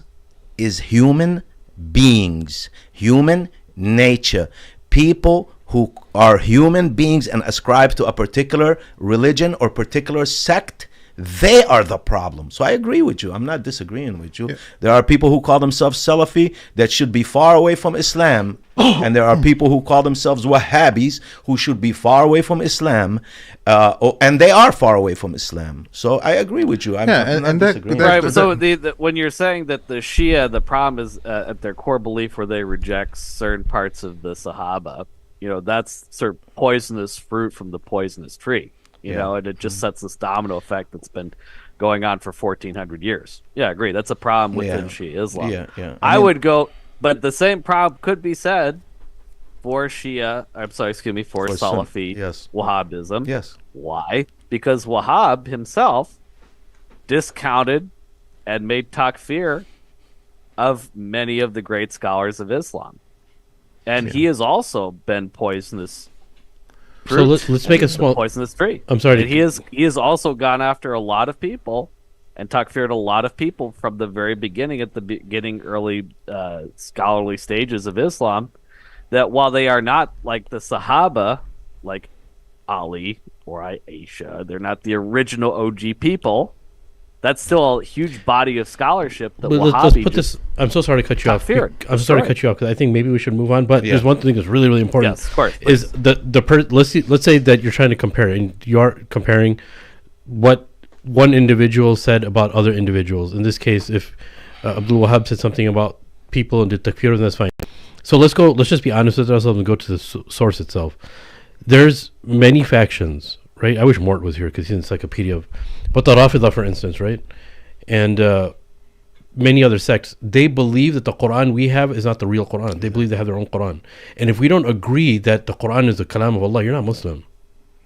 S5: human beings, human nature, people who are human beings and ascribe to a particular religion or particular sect. They are the problem. So I agree with you. I'm not disagreeing with you. Yeah. There are people who call themselves Salafi that should be far away from Islam. And there are people who call themselves Wahhabis who should be far away from Islam. And they are far away from Islam. So I agree with you. I'm not disagreeing.
S4: Right. So when you're saying that the Shia, the problem is at their core belief where they reject certain parts of the Sahaba, that's sort of poisonous fruit from the poisonous tree. you know, and it just sets this domino effect that's been going on for 1400 years. Yeah, I agree. That's a problem within Shia Islam.
S5: Yeah.
S4: I would go, but the same problem could be said for Shia, for Salafi Wahhabism.
S5: Yes.
S4: Why? Because Wahhab himself discounted and made takfir of many of the great scholars of Islam. And he has also been poisonous.
S3: So let's make a small
S4: poisonous tree.
S3: I'm sorry.
S4: And he has also gone after a lot of people and takfired a lot of people from the very beginning, at the beginning, early scholarly stages of Islam, that while they are not like the Sahaba, like Ali or Aisha, they're not the original OG people. That's still a huge body of scholarship that
S3: let's put this. I'm so sorry to cut you off. I'm sorry to cut you off because I think maybe we should move on. But there's one thing that's really, really important.
S4: Yes, of course.
S3: Is let's say that you're trying to compare, and you are comparing what one individual said about other individuals. In this case, if Abdul Wahab said something about people and did takfir, then that's fine. So let's just be honest with ourselves and go to the source itself. There's many factions, right? I wish Mort was here because he's an encyclopedia of, but the Rafidah, for instance, right? And many other sects, they believe that the Quran we have is not the real Quran. They believe they have their own Quran. And if we don't agree that the Quran is the kalam of Allah, you're not Muslim.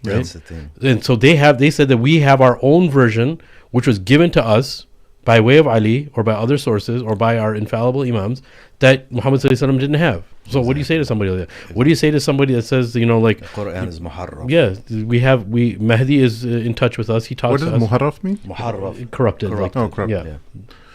S3: Right?
S5: That's the thing.
S3: And so they said that we have our own version, which was given to us by way of Ali or by other sources or by our infallible imams, that Muhammad didn't have. So what do you say to somebody like that? What do you say to somebody that says, you know, like,
S5: the Quran is muharraf?
S3: Yeah, Mahdi is in touch with us. He talks to us.
S2: What does muharraf mean?
S5: Muharraf.
S3: Corrupted.
S2: Corrupted.
S3: Yeah.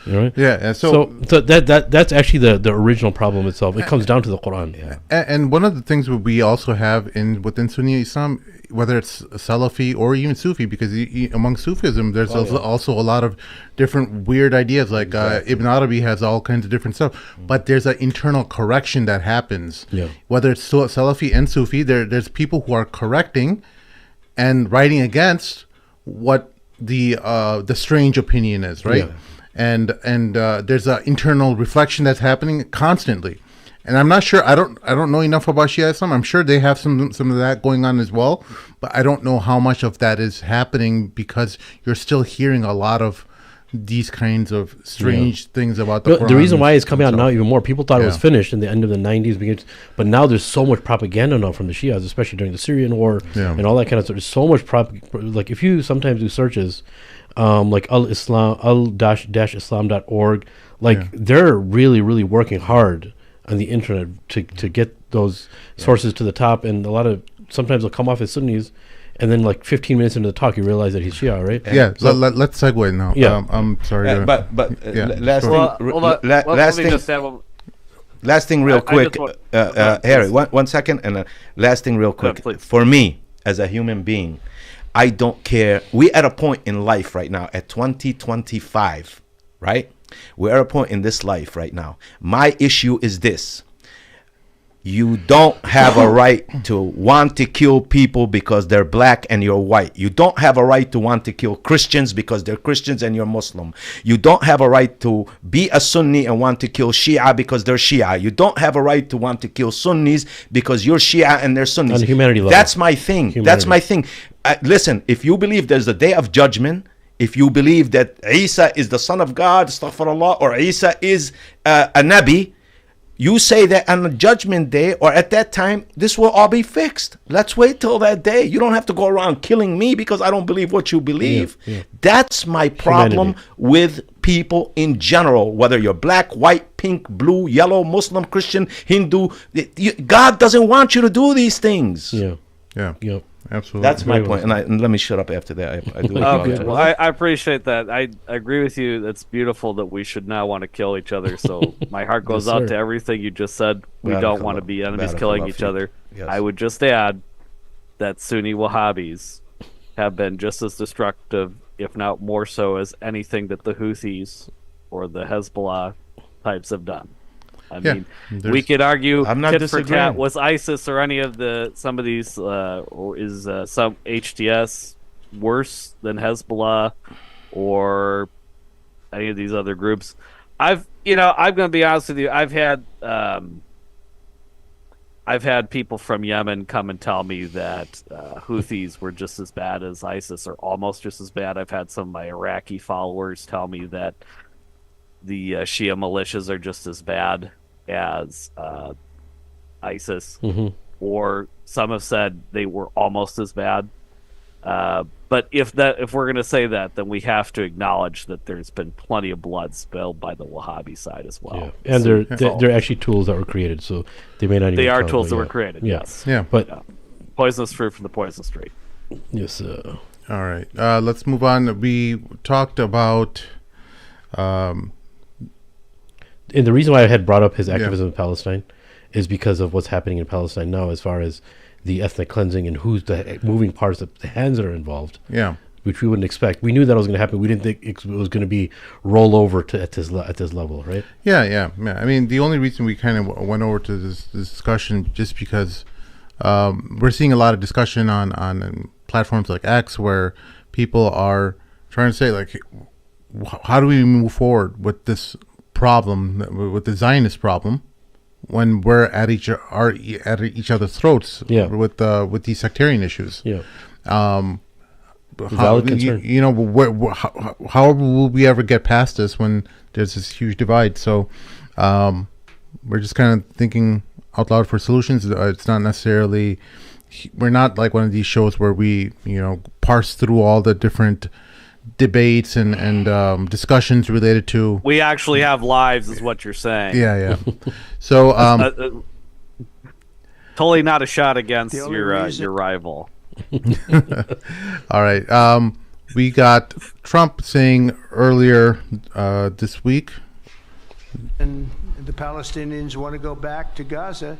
S3: You know?
S2: Yeah.
S3: So that's actually the original problem itself. It comes down to the Quran.
S5: Yeah.
S2: And one of the things we also have within Sunni Islam, whether it's Salafi or even Sufi, because among Sufism, there's also a lot of different weird ideas. Like Ibn Arabi has all kinds of different stuff, but there's an internal correction that happens.
S3: Yeah.
S2: Whether it's Salafi and Sufi, there's people who are correcting and writing against what the strange opinion is, right?
S3: Yeah.
S2: And there's an internal reflection that's happening constantly. And I'm not sure. I don't know enough about Shia Islam. I'm sure they have some of that going on as well, but I don't know how much of that is happening because you're still hearing a lot of these kinds of strange things about the Quran.
S3: The reason why it's coming out now even more, people thought it was finished in the end of the 90s, but now there's so much propaganda now from the Shias, especially during the Syrian war and all that kind of stuff. There's so much like if you sometimes do searches, like al-islam.org, they're really, really working hard on the internet to get those sources to the top, and sometimes they'll come off as Sunnis, and then like 15 minutes into the talk you realize that he's Shia, right?
S2: Yeah. So let's segue now.
S3: Yeah.
S2: I'm sorry.
S5: Last thing real quick, Harry, one second, and last thing real quick. For me, as a human being, I don't care. We're at a point in life right now, at 2025, right? We're at a point in this life right now. My issue is this. You don't have a right to want to kill people because they're black and you're white. You don't have a right to want to kill Christians because they're Christians and you're Muslim. You don't have a right to be a Sunni and want to kill Shia because they're Shia. You don't have a right to want to kill Sunnis because you're Shia and they're Sunnis.
S3: On a humanity level.
S5: That's my thing. That's my thing. Listen, if you believe there's a day of judgment, if you believe that Isa is the son of God, astaghfirullah, or Isa is a Nabi, you say that on the judgment day or at that time, this will all be fixed. Let's wait till that day. You don't have to go around killing me because I don't believe what you believe. That's my problem with people in general, whether you're black, white, pink, blue, yellow, Muslim, Christian, Hindu. God doesn't want you to do these things.
S2: Yeah. Absolutely.
S5: That's my point. And let me shut up after that. I do
S4: okay. Well, I appreciate that. I agree with you. It's beautiful that we should not want to kill each other. So my heart goes out to everything you just said. We don't want to be enemies killing each other. Yes. I would just add that Sunni Wahhabis have been just as destructive, if not more so, as anything that the Houthis or the Hezbollah types have done. I mean, we could argue tit for tat was ISIS or any of some of these, or is some HTS worse than Hezbollah or any of these other groups? I'm going to be honest with you. I've I've had people from Yemen come and tell me that Houthis were just as bad as ISIS, or almost just as bad. I've had some of my Iraqi followers tell me that the Shia militias are just as bad as ISIS, or some have said they were almost as bad. But if we're going to say that, then we have to acknowledge that there's been plenty of blood spilled by the Wahhabi side as well.
S3: Yeah. And they're actually tools that were created, so they may not even.
S4: They are
S3: tell,
S4: tools that
S3: yeah.
S4: were created.
S3: Yeah.
S4: Yes.
S2: Yeah.
S3: But
S4: Poisonous fruit from the poisonous tree.
S3: yes.
S2: All right. Let's move on. We talked about.
S3: And the reason why I had brought up his activism in Palestine is because of what's happening in Palestine now, as far as the ethnic cleansing and who's the moving parts, the hands that are involved.
S2: Yeah.
S3: Which we wouldn't expect. We knew that was going to happen. We didn't think it was going to be rollover at this level, right?
S2: Yeah. I mean, the only reason we kind of went over to this discussion just because we're seeing a lot of discussion on platforms like X where people are trying to say, like, how do we move forward with this problem, with the Zionist problem, when we're at each other's throats with these sectarian issues.
S3: Yeah.
S2: How will we ever get past this when there's this huge divide? So we're just kind of thinking out loud for solutions. It's not necessarily, we're not like one of these shows where we parse through all the different debates and discussions related to.
S4: We actually have lives, is what you're saying.
S2: Yeah. So
S4: totally not a shot against your rival.
S2: All right. We got Trump saying earlier this week,
S6: and the Palestinians want to go back to Gaza,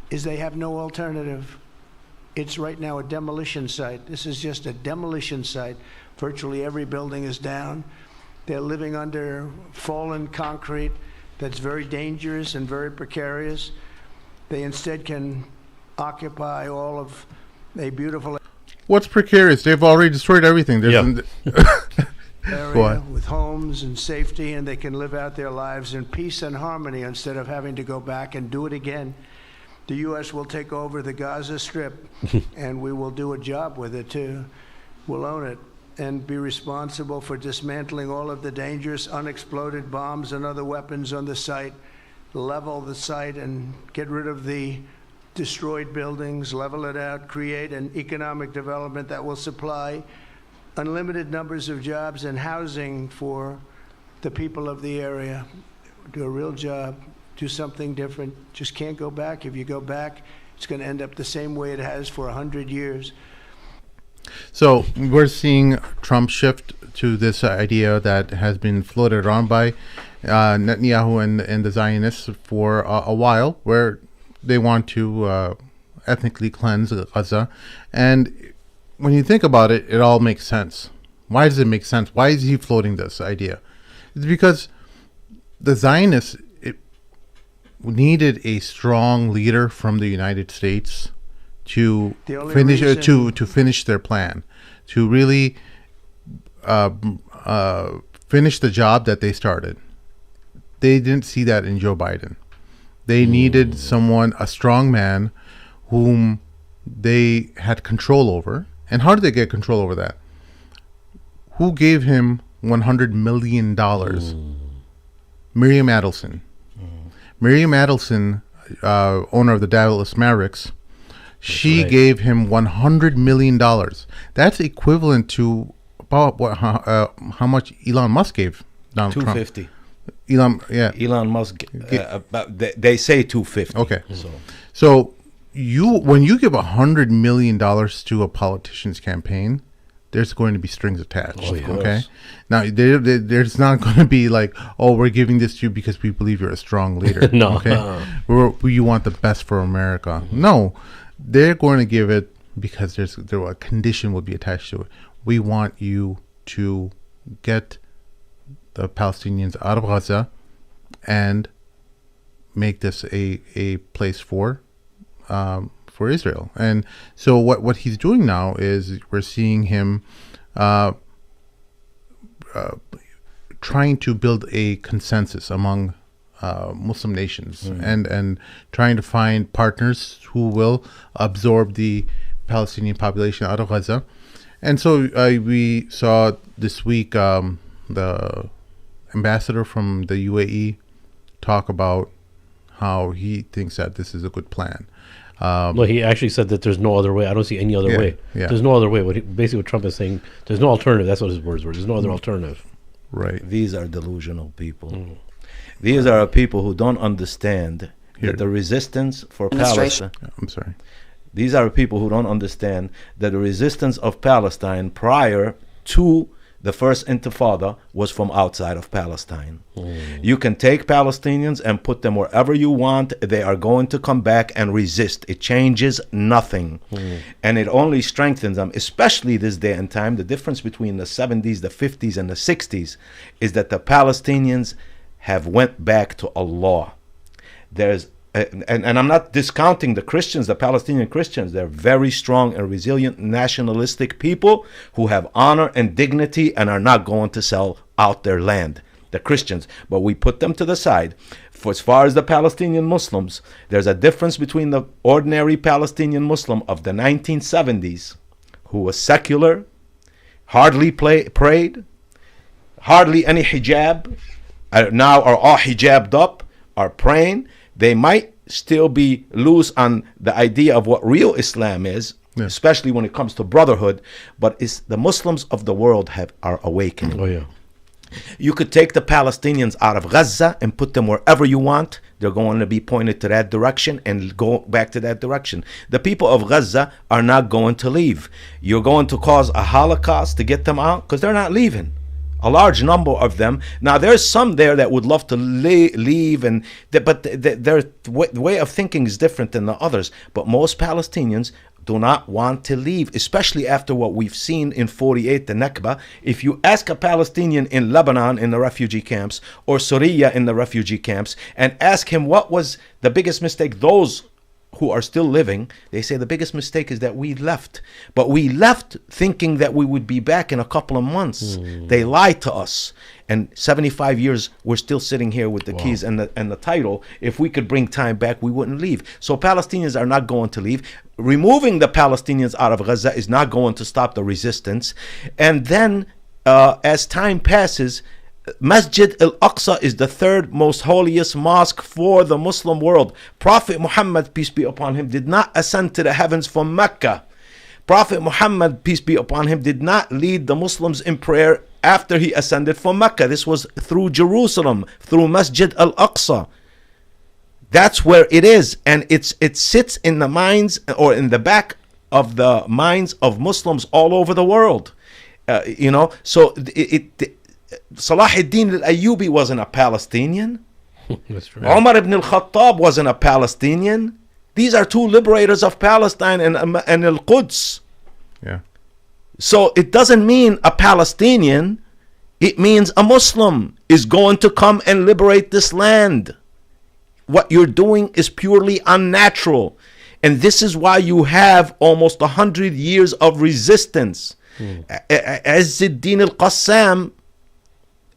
S6: is they have no alternative. It's right now a demolition site. This is just a demolition site. Virtually every building is down. They're living under fallen concrete that's very dangerous and very precarious. They instead can occupy all of a beautiful
S2: what's precarious? They've already destroyed everything. There's
S6: area with homes and safety, and they can live out their lives in peace and harmony instead of having to go back and do it again. The U.S. will take over the Gaza Strip, and we will do a job with it too. We'll own it and be responsible for dismantling all of the dangerous unexploded bombs and other weapons on the site, level the site and get rid of the destroyed buildings, level it out, create an economic development that will supply unlimited numbers of jobs and housing for the people of the area. Do a real job, do something different. Just can't go back. If you go back, it's going to end up the same way it has for 100 years.
S2: So we're seeing Trump shift to this idea that has been floated around by Netanyahu and the Zionists for a while, where they want to ethnically cleanse Gaza. And when you think about it, it all makes sense. Why does it make sense? Why is he floating this idea? It's because the Zionists needed a strong leader from the United States to finish their plan, to really finish the job that they started. They didn't see that in Joe Biden. They needed someone, a strong man, whom they had control over. And how did they get control over that? Who gave him $100 million? Miriam Adelson. Miriam Adelson, owner of the Dallas Mavericks, she gave him $100 million. That's equivalent to about how much Elon Musk gave Donald Trump.
S5: 250.
S2: Elon
S5: Musk. They say 250.
S2: Okay. So when you give $100 million to a politician's campaign, there's going to be strings attached. Okay. Now there's not going to be like, oh, we're giving this to you because we believe you're a strong leader.
S3: No.
S2: Okay. You want the best for America. No, they're going to give it because a condition will be attached to it. We want you to get the Palestinians out of Gaza and make this a place for Israel. And so what he's doing now is we're seeing him trying to build a consensus among Muslim nations and trying to find partners who will absorb the Palestinian population out of Gaza. And so we saw this week the ambassador from the UAE talk about how he thinks that this is a good plan.
S3: No, he actually said that there's no other way. I don't see any other way.
S2: Yeah.
S3: There's no other way. Basically what Trump is saying, there's no alternative. That's what his words were. There's no other alternative.
S2: Right.
S5: These are delusional people. These are people who don't understand that the resistance for Palestine.
S2: I'm sorry.
S5: These are people who don't understand that the resistance of Palestine prior to the first intifada was from outside of Palestine. You can take Palestinians and put them wherever you want. They are going to come back and resist. It changes nothing. And it only strengthens them, especially this day and time. The difference between the 70s, the 50s, and the 60s is that the Palestinians have went back to Allah. There's and I'm not discounting the Christians, the Palestinian Christians. They're very strong and resilient nationalistic people who have honor and dignity and are not going to sell out their land, the Christians. But we put them to the side. For as far as the Palestinian Muslims, there's a difference between the ordinary Palestinian Muslim of the 1970s, who was secular, hardly prayed, hardly any hijab, now are all hijabbed up, are praying. They might still be loose on the idea of what real Islam is, especially when it comes to brotherhood, but it's the Muslims of the world are awakening.
S3: Oh, yeah.
S5: You could take the Palestinians out of Gaza and put them wherever you want. They're going to be pointed to that direction and go back to that direction. The people of Gaza are not going to leave. You're going to cause a Holocaust to get them out because they're not leaving. A large number of them. Now, there's some there that would love to leave, but their way of thinking is different than the others. But most Palestinians do not want to leave, especially after what we've seen in 48, the Nakba. If you ask a Palestinian in Lebanon in the refugee camps or Syria in the refugee camps and ask him what was the biggest mistake, those who are still living, they say the biggest mistake is that we left. But we left thinking that we would be back in a couple of months. They lied to us. And 75 years, we're still sitting here with the keys and the title. If we could bring time back, we wouldn't leave. So Palestinians are not going to leave. Removing the Palestinians out of Gaza is not going to stop the resistance. And then, as time passes, Masjid al-Aqsa is the third most holiest mosque for the Muslim world. Prophet Muhammad, peace be upon him, did not ascend to the heavens from Mecca. Prophet Muhammad, peace be upon him, did not lead the Muslims in prayer after he ascended from Mecca. This was through Jerusalem, through Masjid al-Aqsa. That's where it is, and it sits in the minds or in the back of the minds of Muslims all over the world. So Salah ad-Din al-Ayyubi wasn't a Palestinian.
S3: That's right.
S5: Umar ibn al-Khattab wasn't a Palestinian. These are two liberators of Palestine and al-Quds.
S2: Yeah.
S5: So it doesn't mean a Palestinian. It means a Muslim is going to come and liberate this land. What you're doing is purely unnatural. And this is why you have almost 100 years of resistance. Izz-ad-Din al-Qassam,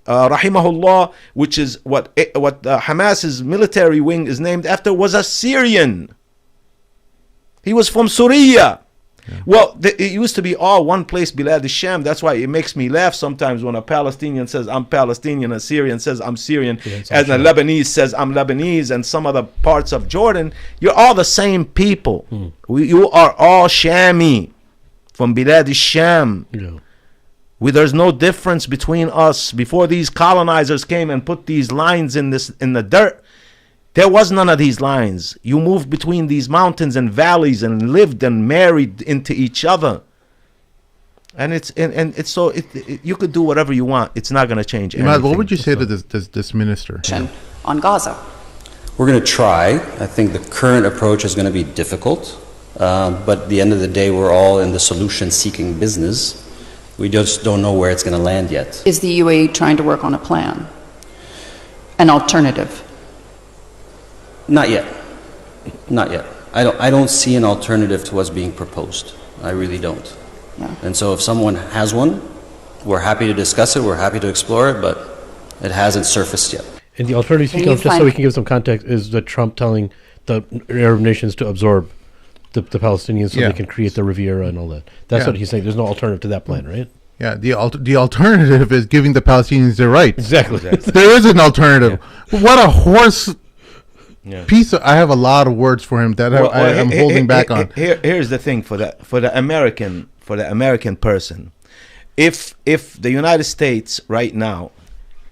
S5: rahimahullah, which is what Hamas's military wing is named after, was a Syrian. He was from Syria. Well, it used to be all one place, Bilad al-Sham. That's why it makes me laugh sometimes when a Palestinian says, I'm Palestinian, a Syrian says, I'm Syrian, and a Lebanese says, I'm Lebanese, and some other parts of Jordan. You're all the same people. You are all Shami from Bilad al-Sham.
S3: Yeah.
S5: There's no difference between us. Before these colonizers came and put these lines in the dirt, there was none of these lines. You moved between these mountains and valleys and lived and married into each other. And you could do whatever you want. It's not going to change anything.
S2: Emad, what would you say to this minister?
S7: On Gaza. We're going to try. I think the current approach is going to be difficult. But at the end of the day, we're all in the solution-seeking business. We just don't know where it's going to land yet.
S8: Is the UAE trying to work on a plan? An alternative?
S7: Not yet. Not yet. I don't see an alternative to what's being proposed. I really don't.
S8: Yeah.
S7: And so if someone has one, we're happy to discuss it, we're happy to explore it, but it hasn't surfaced yet.
S3: And the alternative,
S8: Can you
S3: just so
S8: find-
S3: we can give some context, is that Trump telling the Arab nations to absorb the Palestinians so
S2: Yeah.
S3: they can create the Riviera and all that. That's
S2: Yeah.
S3: what he's saying. There's no alternative to that plan, right?
S2: Yeah, the alternative is giving the Palestinians their rights.
S3: Exactly.
S2: There is an alternative. What a horse
S5: Yeah.
S2: piece of, I have a lot of words for him that I'm holding back on.
S5: Here's the thing for the American person. If the United States right now,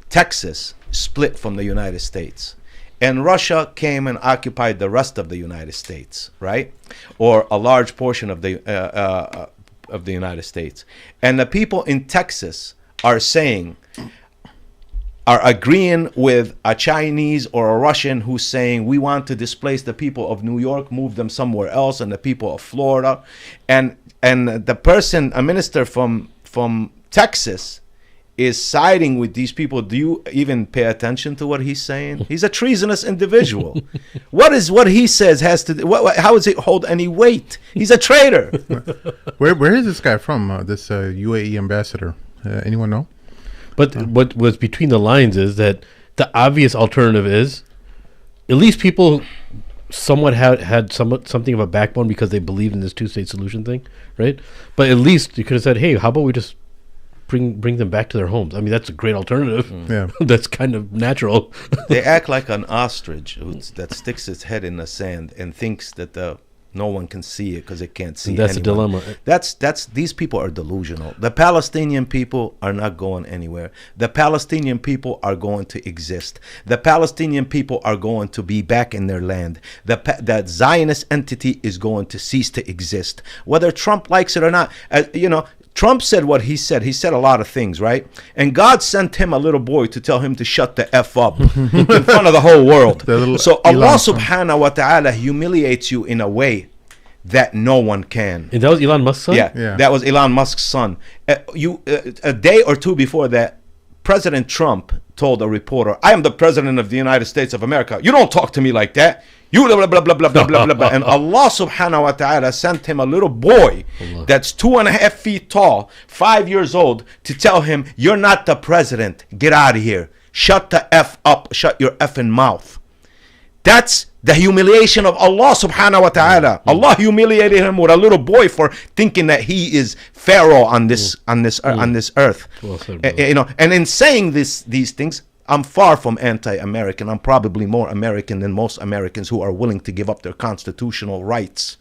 S5: Texas split from the United States, and Russia came and occupied the rest of the United States, right, or a large portion of the United States, and the people in Texas are agreeing with a Chinese or a Russian who's saying we want to displace the people of New York, move them somewhere else, and the people of Florida, and the person, a minister from Texas, is siding with these people. Do you even pay attention to what he's saying? He's a treasonous individual. What he says has to? How does it hold any weight? He's a traitor.
S2: Where is this guy from? This UAE ambassador? Anyone know?
S3: But what was between the lines is that the obvious alternative is at least people somewhat had something of a backbone because they believed in this two-state solution thing, right? But at least you could have said, hey, how about we just bring them back to their homes? I mean, that's a great alternative.
S2: Yeah.
S3: That's kind of natural.
S5: They act like an ostrich that sticks its head in the sand and thinks that no one can see it because it can't see.
S3: That's
S5: anyone.
S3: a dilemma.
S5: That's these people are delusional. The Palestinian people are not going anywhere. The Palestinian people are going to exist. The Palestinian people are going to be back in their land. That Zionist entity is going to cease to exist, whether Trump likes it or not. Trump said what he said. He said a lot of things, right? And God sent him a little boy to tell him to shut the F up in front of the whole world. So Allah subhanahu wa ta'ala humiliates you in a way that no one can.
S3: And that was Elon Musk's son?
S5: Yeah. That was Elon Musk's son. A day or two before that, President Trump told a reporter, I am the president of the United States of America. You don't talk to me like that. You blah, blah, blah, blah, blah, blah, blah, blah. And Allah subhanahu wa ta'ala sent him a little boy that's 2.5 feet tall, 5 years old, to tell him, you're not the president. Get out of here. Shut the F up. Shut your effing mouth. That's the humiliation of Allah subhanahu wa ta'ala. Allah humiliated him with a little boy for thinking that he is Pharaoh on this earth.
S3: Well said,
S5: and in saying these things, I'm far from anti-American. I'm probably more American than most Americans who are willing to give up their constitutional rights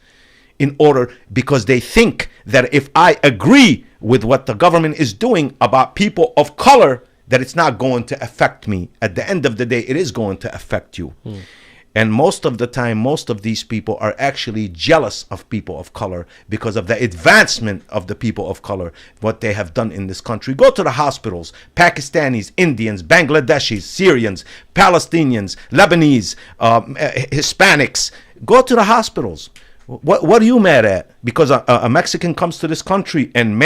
S5: because they think that if I agree with what the government is doing about people of color, that it's not going to affect me. At the end of the day, it is going to affect you. And most of the time, most of these people are actually jealous of people of color because of the advancement of the people of color, what they have done in this country. Go to the hospitals, Pakistanis, Indians, Bangladeshis, Syrians, Palestinians, Lebanese, Hispanics. Go to the hospitals. What are you mad at? Because a Mexican comes to this country and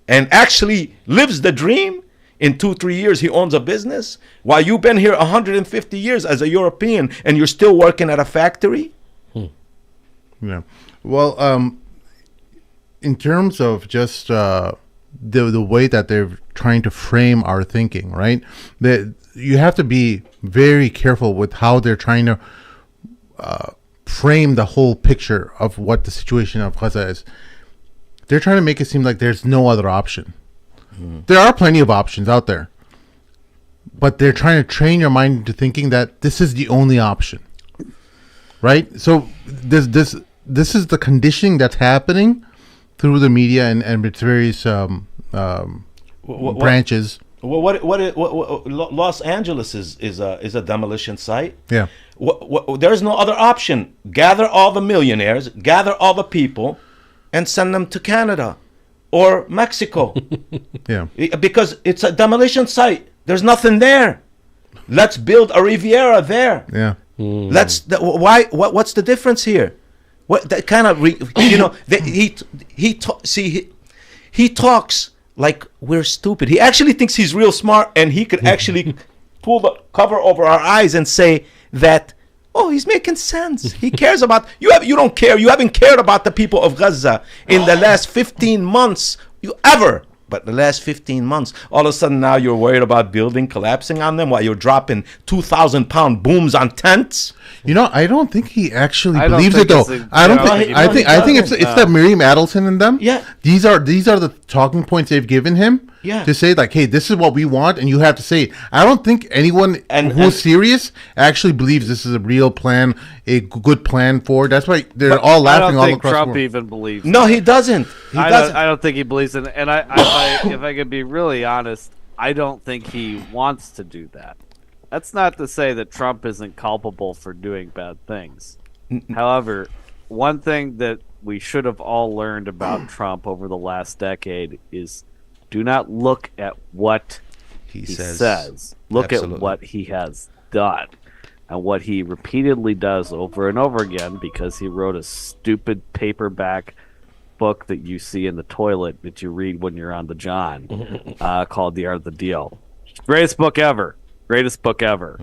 S5: actually lives the dream? In 2-3 years, he owns a business while you've been here 150 years as a European and you're still working at a factory.
S2: Yeah. Well, in terms of just the way that they're trying to frame our thinking, right? You have to be very careful with how they're trying to frame the whole picture of what the situation of Gaza is. They're trying to make it seem like there's no other option. There are plenty of options out there, but they're trying to train your mind into thinking that this is the only option, right? So this is the conditioning that's happening through the media and its various branches.
S5: What Los Angeles is a demolition site.
S2: Yeah.
S5: There's no other option. Gather all the millionaires, gather all the people, and send them to Canada. Or Mexico.
S2: Yeah.
S5: Because it's a demolition site. There's nothing there. Let's build a Riviera there.
S2: Yeah.
S5: What's the difference here? What that kind of he talks like we're stupid. He actually thinks he's real smart and he could actually pull the cover over our eyes and say that he's making sense. He cares about you. You don't care. You haven't cared about the people of Gaza in the last 15 months. But the last 15 months, all of a sudden now you're worried about building collapsing on them while you're dropping 2,000-pound booms on tents.
S2: You know, I don't think he actually
S4: I don't
S2: believes it
S4: think
S2: though.
S4: it's a-
S2: I don't
S4: no,
S2: think.
S4: he
S2: I think. I think
S4: doesn't.
S2: it's the Miriam Adelson in them.
S5: Yeah.
S2: These are the talking points they've given him.
S5: Yeah.
S2: To say like, hey, this is what we want, and you have to say it. I don't think anyone who's serious actually believes this is a real plan, a good plan for it. That's why they're all
S4: I
S2: laughing
S4: don't
S2: all
S4: think
S2: across
S4: Trump
S2: the world.
S4: even believes.
S5: No, he doesn't. He doesn't.
S4: I don't think he believes in it. And if I could be really honest, I don't think he wants to do that. That's not to say that Trump isn't culpable for doing bad things. However, one thing that we should have all learned about Trump over the last decade is do not look at what he says. Look
S5: Absolutely.
S4: at what he has done. And what he repeatedly does over and over again, because he wrote a stupid paperback book that you see in the toilet that you read when you're on the John, called The Art of the Deal. Greatest book ever. Greatest book ever.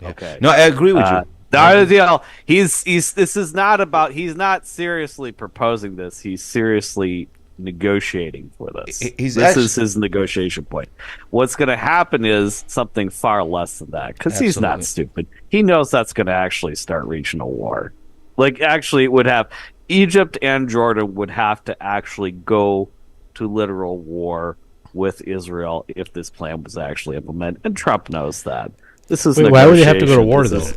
S5: Yeah.
S4: Okay.
S5: No, I agree with you.
S4: The Art of the Deal. This is not about. He's not seriously proposing this. He's seriously negotiating for this. This is his negotiation point. What's going to happen is something far less than that, because he's not stupid. He knows that's going to actually start regional war. Like, actually, it would have Egypt and Jordan would have to actually go to literal war with Israel if this plan was actually implemented, and Trump knows that. This is
S3: Wait, why would they have to go to war though?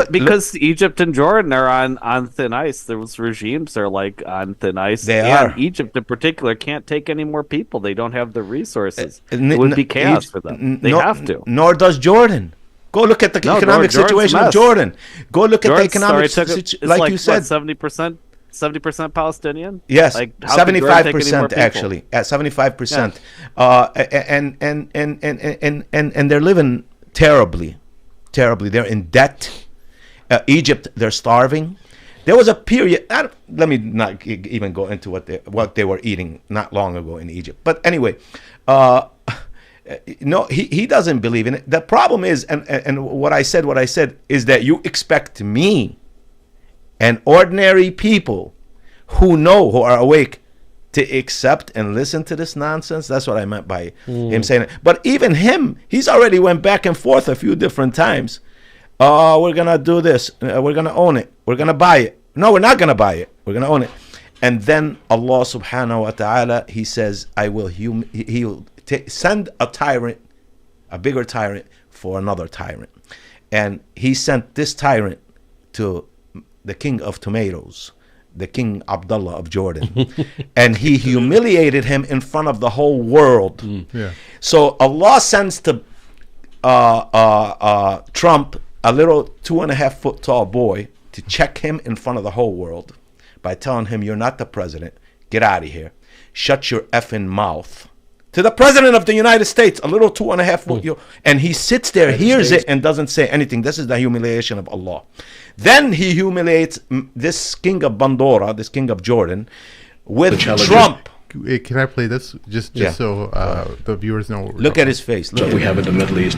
S4: Because Egypt and Jordan are on thin ice. Those regimes are like on thin ice.
S5: They
S4: and
S5: are.
S4: Egypt in particular can't take any more people. They don't have the resources. It would be chaos for them. They have to.
S5: Nor does Jordan. Go look at the economic
S4: Jordan's
S5: situation
S4: a
S5: of
S4: mess.
S5: Jordan. Go look at the
S4: Jordan's
S5: economic
S4: story
S5: situation,
S4: it's
S5: like you said.
S4: 70% Palestinian.
S5: Yes,
S4: like, how could Jordan take any more
S5: 75%
S4: people?
S5: actually. At 75%, and they're living terribly. They're in debt. Egypt, they're starving. There was a period. Let me not even go into what they were eating not long ago in Egypt. But anyway, no, he doesn't believe in it. The problem is, and what I said is that you expect me and ordinary people who are awake to accept and listen to this nonsense. That's what I meant by him saying it. But even him, he's already went back and forth a few different times. We're gonna do this. We're gonna own it. We're gonna buy it. No, we're not gonna buy it. We're gonna own it. And then Allah subhanahu wa ta'ala, he says, he'll send a tyrant, a bigger tyrant for another tyrant. And he sent this tyrant to the king of tomatoes, the King Abdullah of Jordan. And he humiliated him in front of the whole world.
S2: Yeah.
S5: So Allah sends to Trump a little 2.5 foot tall boy to check him in front of the whole world by telling him, you're not the president. Get out of here. Shut your effing mouth. To the president of the United States, a little 2.5 foot. And he sits there, hears it, and doesn't say anything. This is the humiliation of Allah. Then he humiliates this king of Bandora, this king of Jordan, with Trump.
S2: Hey, can I play this just so the viewers know? What we're
S5: Look at his face. Look
S9: that we have in the Middle East.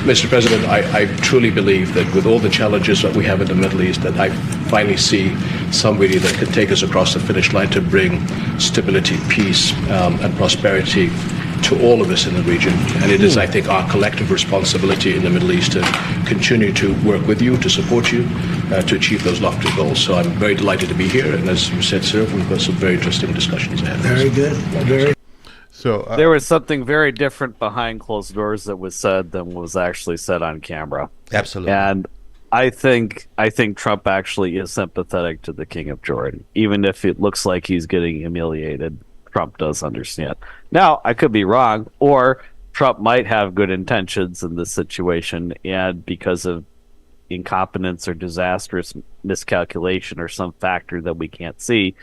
S9: Mr. President, I truly believe that with all the challenges that we have in the Middle East, that I finally see somebody that can take us across the finish line to bring stability, peace, and prosperity to all of us in the region. And it is, I think, our collective responsibility in the Middle East to continue to work with you, to support you, to achieve those lofty goals. So I'm very delighted to be here. And as you said, sir, we've got some very interesting discussions ahead.
S10: Very good. Very.
S2: So
S4: there was something very different behind closed doors that was said than was actually said on camera.
S5: Absolutely.
S4: And I think Trump actually is sympathetic to the King of Jordan, even if it looks like he's getting humiliated. Trump does understand. Now, I could be wrong, or Trump might have good intentions in this situation, and because of incompetence or disastrous miscalculation or some factor that we can't see,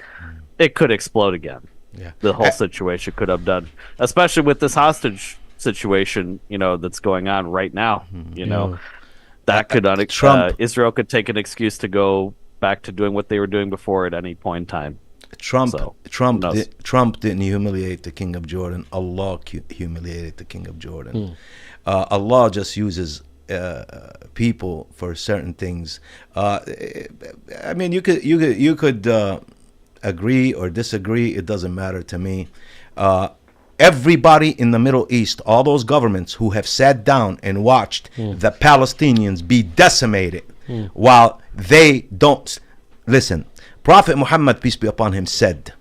S4: it could explode again.
S5: Yeah.
S4: The whole situation could have done, especially with this hostage situation, that's going on right now. That could Israel could take an excuse to go back to doing what they were doing before at any point in time.
S5: Trump didn't humiliate the King of Jordan. Allah humiliated the King of Jordan. Allah just uses people for certain things. I mean, you could agree or disagree, it doesn't matter to me. Everybody in the Middle East, all those governments who have sat down and watched the Palestinians be decimated while they don't listen. Prophet Muhammad, peace be upon him, said,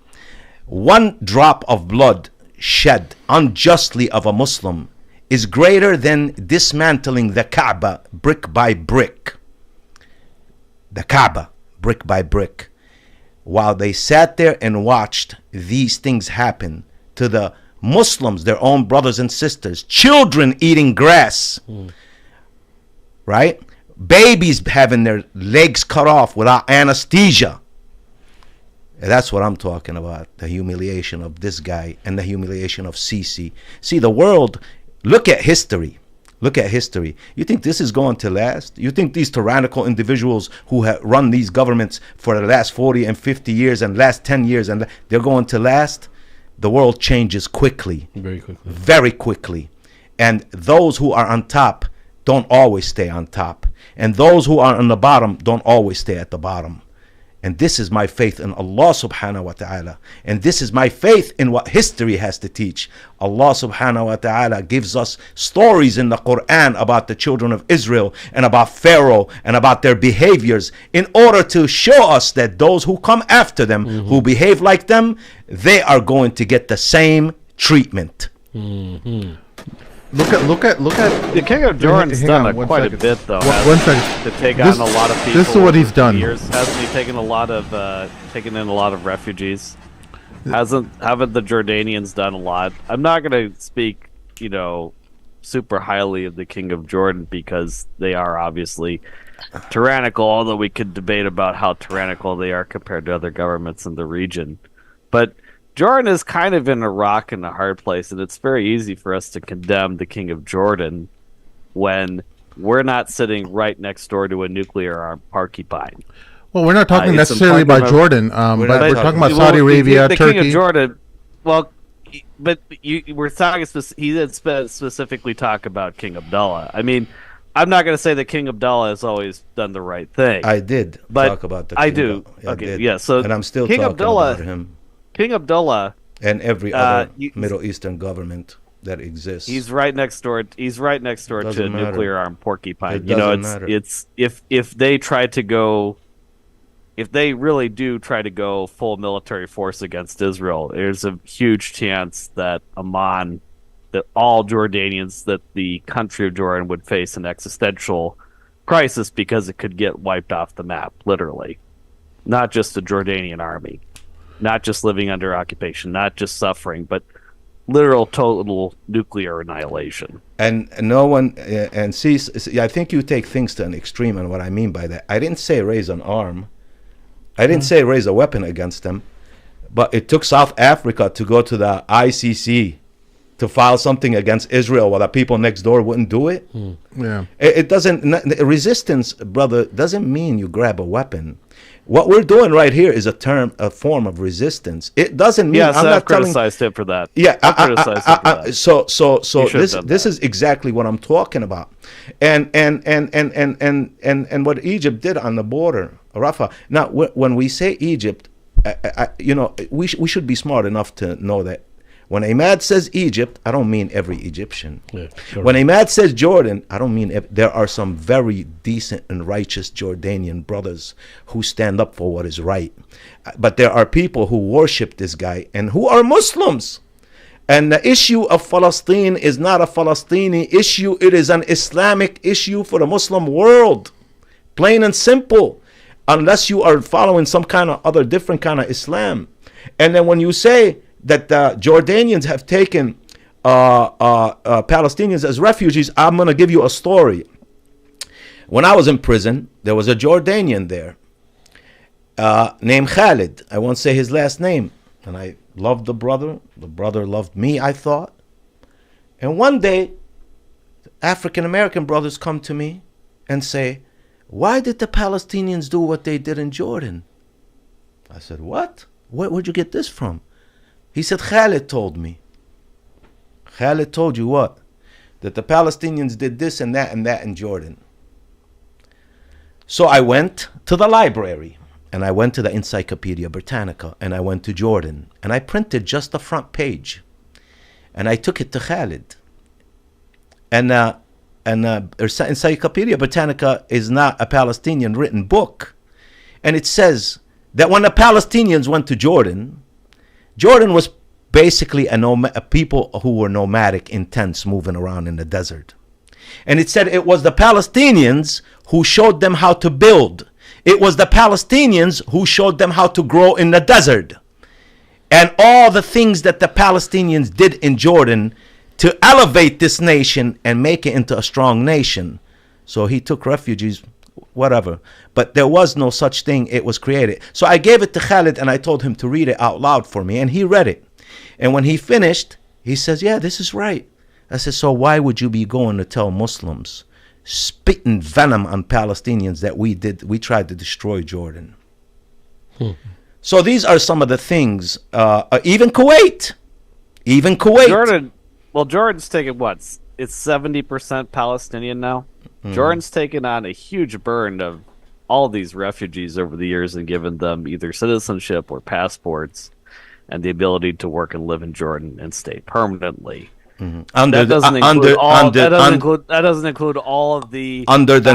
S5: one drop of blood shed unjustly of a Muslim is greater than dismantling the Kaaba brick by brick. The Kaaba brick by brick. While they sat there and watched these things happen to the Muslims, their own brothers and sisters, children eating grass, right? Babies having their legs cut off without anesthesia. That's what I'm talking about, the humiliation of this guy and the humiliation of Sisi. See, the world, look at history. Look at history. You think this is going to last? You think these tyrannical individuals who have run these governments for the last 40 and 50 years and last 10 years, and they're going to last? The world changes quickly.
S3: Very quickly.
S5: Very quickly. And those who are on top don't always stay on top. And those who are on the bottom don't always stay at the bottom. And this is my faith in Allah subhanahu wa ta'ala. And this is my faith in what history has to teach. Allah subhanahu wa ta'ala gives us stories in the Quran about the children of Israel and about Pharaoh and about their behaviors in order to show us that those who come after them, who behave like them, they are going to get the same treatment.
S2: Look at
S4: The King of Jordan's
S2: hang
S4: done
S2: on, one
S4: quite
S2: second.
S4: a bit, though.
S2: One second.
S4: To take
S2: This-
S4: on a lot of people.
S2: this is what he's
S4: over
S2: done.
S4: Years. Hasn't he taken a lot of taken in a lot of refugees? Haven't the Jordanians done a lot? I'm not going to speak, super highly of the King of Jordan because they are obviously tyrannical. Although we could debate about how tyrannical they are compared to other governments in the region, but Jordan is kind of in a rock and a hard place, and it's very easy for us to condemn the King of Jordan when we're not sitting right next door to a nuclear armed porcupine.
S2: Well, we're not talking
S4: It's
S2: necessarily about
S4: important
S2: Jordan, but we're talking about
S4: Well,
S2: Saudi Arabia,
S4: the
S2: Turkey.
S4: King of Jordan. Well, but we're talking. He did specifically talk about King Abdullah. I mean, I'm not going to say that King Abdullah has always done the right thing.
S5: I did
S4: but
S5: talk about the
S4: I
S5: King
S4: do.
S5: of- I
S4: Okay,
S5: did.
S4: yeah. So
S5: and I'm still
S4: King
S5: talking
S4: Abdullah,
S5: about him
S4: King Abdullah,
S5: and every other
S4: you-
S5: Middle Eastern government that exists.
S4: he's right next door. He's right next door to a
S5: Doesn't matter.
S4: nuclear armed porcupine.
S5: It doesn't matter.
S4: It's if they try to go, if they really do try to go full military force against Israel, there's a huge chance that Amman, that all Jordanians, that the country of Jordan would face an existential crisis because it could get wiped off the map, literally. Not just the Jordanian army, not just living under occupation, not just suffering, but literal total nuclear annihilation.
S5: And no one, and see, I think you take things to an extreme, and what I mean by that, I didn't say raise an arm. I didn't say raise a weapon against them, but it took South Africa to go to the ICC to file something against Israel while the people next door wouldn't do it.
S2: Yeah.
S5: It doesn't, resistance, brother, doesn't mean you grab a weapon. What we're doing right here is a form of resistance. It doesn't mean
S4: Yes,
S5: I'm
S4: I've
S5: not telling.
S4: criticized him for that.
S5: Yeah,
S4: I've criticized him for that.
S5: so
S4: He should have
S5: this
S4: done
S5: this
S4: that.
S5: is exactly what I'm talking about, and what Egypt did on the border, Rafah. Now, when we say Egypt, we should be smart enough to know that when Emad says Egypt, I don't mean every Egyptian.
S3: Yeah, sure.
S5: When Emad says Jordan, I don't mean there are some very decent and righteous Jordanian brothers who stand up for what is right. But there are people who worship this guy and who are Muslims. And the issue of Palestine is not a Palestinian issue. It is an Islamic issue for the Muslim world. Plain and simple. Unless you are following some kind of other different kind of Islam. And then when you say that the Jordanians have taken Palestinians as refugees, I'm going to give you a story. When I was in prison, there was a Jordanian there named Khalid. I won't say his last name. And I loved the brother. The brother loved me, I thought. And one day, African-American brothers come to me and say, why did the Palestinians do what they did in Jordan? I said, what? Where'd you get this from? He said, Khalid told me. Khalid told you what? That the Palestinians did this and that in Jordan. So I went to the library and I went to the Encyclopedia Britannica, and I went to Jordan, and I printed just the front page, and I took it to Khalid. And Encyclopedia Britannica is not a Palestinian written book, and it says that when the Palestinians went to Jordan, Jordan was basically a people who were nomadic in tents moving around in the desert. And it said it was the Palestinians who showed them how to build. It was the Palestinians who showed them how to grow in the desert. And all the things that the Palestinians did in Jordan to elevate this nation and make it into a strong nation. So he took refugees, whatever. But there was no such thing. It was created. So I gave it to Khalid and I told him to read it out loud for me. And he read it. And when he finished, he says, yeah, this is right. I said, so why would you be going to tell Muslims, spitting venom on Palestinians, that we tried to destroy Jordan? So these are some of the things, even Kuwait.
S4: Jordan's taken what? It's 70% Palestinian now. Jordan's taken on a huge burden of all these refugees over the years and given them either citizenship or passports and the ability to work and live in Jordan and stay permanently. That doesn't include all of the
S5: under the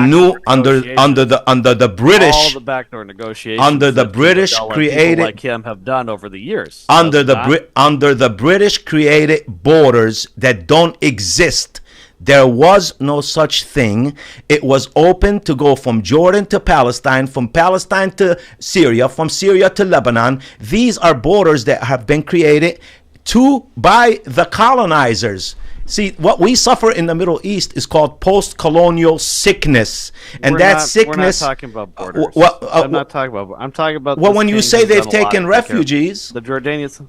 S5: British,
S4: all the backdoor negotiations
S5: under the British created
S4: like him have done over the years
S5: under the British created borders that don't exist. There was no such thing. It was open to go from Jordan to Palestine, from Palestine to Syria, from Syria to Lebanon. These are borders that have been created by the colonizers. See, what we suffer in the Middle East is called post-colonial sickness, and sickness.
S4: We're not talking about borders. I'm not talking about. I'm talking about.
S5: Well, when you say they've taken refugees,
S4: the Jordanians.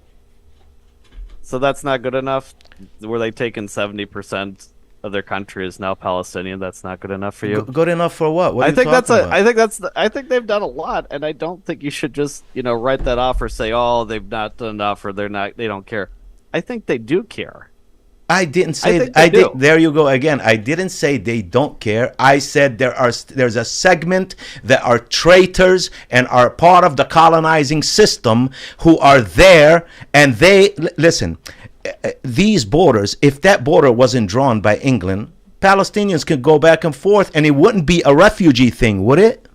S4: So that's not good enough. Were they taking 70% of their country is now Palestinian? That's not good enough for you.
S5: Good enough for what?
S4: I think they've done a lot, and I don't think you should just write that off or say, oh, they've not done enough or they don't care. I think they do care.
S5: I didn't say there you go again. I didn't say they don't care. I said there's a segment that are traitors and are part of the colonizing system who are there, and they listen. These borders, if that border wasn't drawn by England, Palestinians could go back and forth and it wouldn't be a refugee thing, would it?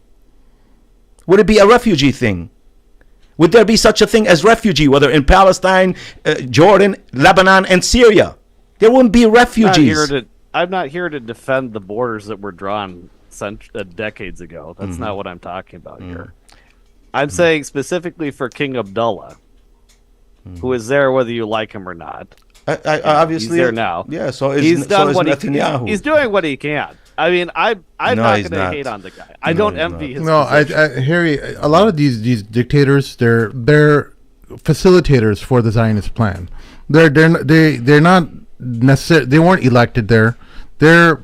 S5: Would it be a refugee thing? Would there be such a thing as refugee, whether in Palestine, Jordan, Lebanon, and Syria? There wouldn't be refugees.
S4: I'm not here to defend the borders that were drawn decades ago. That's not what I'm talking about here. I'm saying specifically for King Abdullah, who is there whether you like him or not.
S5: Obviously,
S4: he's there now.
S5: Yeah, so
S4: he's done what
S5: Netanyahu.
S4: He's doing what he can. I mean, I'm not going to hate on the guy. I don't envy his position.
S2: Harry, a lot of these dictators, they're facilitators for the Zionist plan. They're not necessarily, they weren't elected there. They're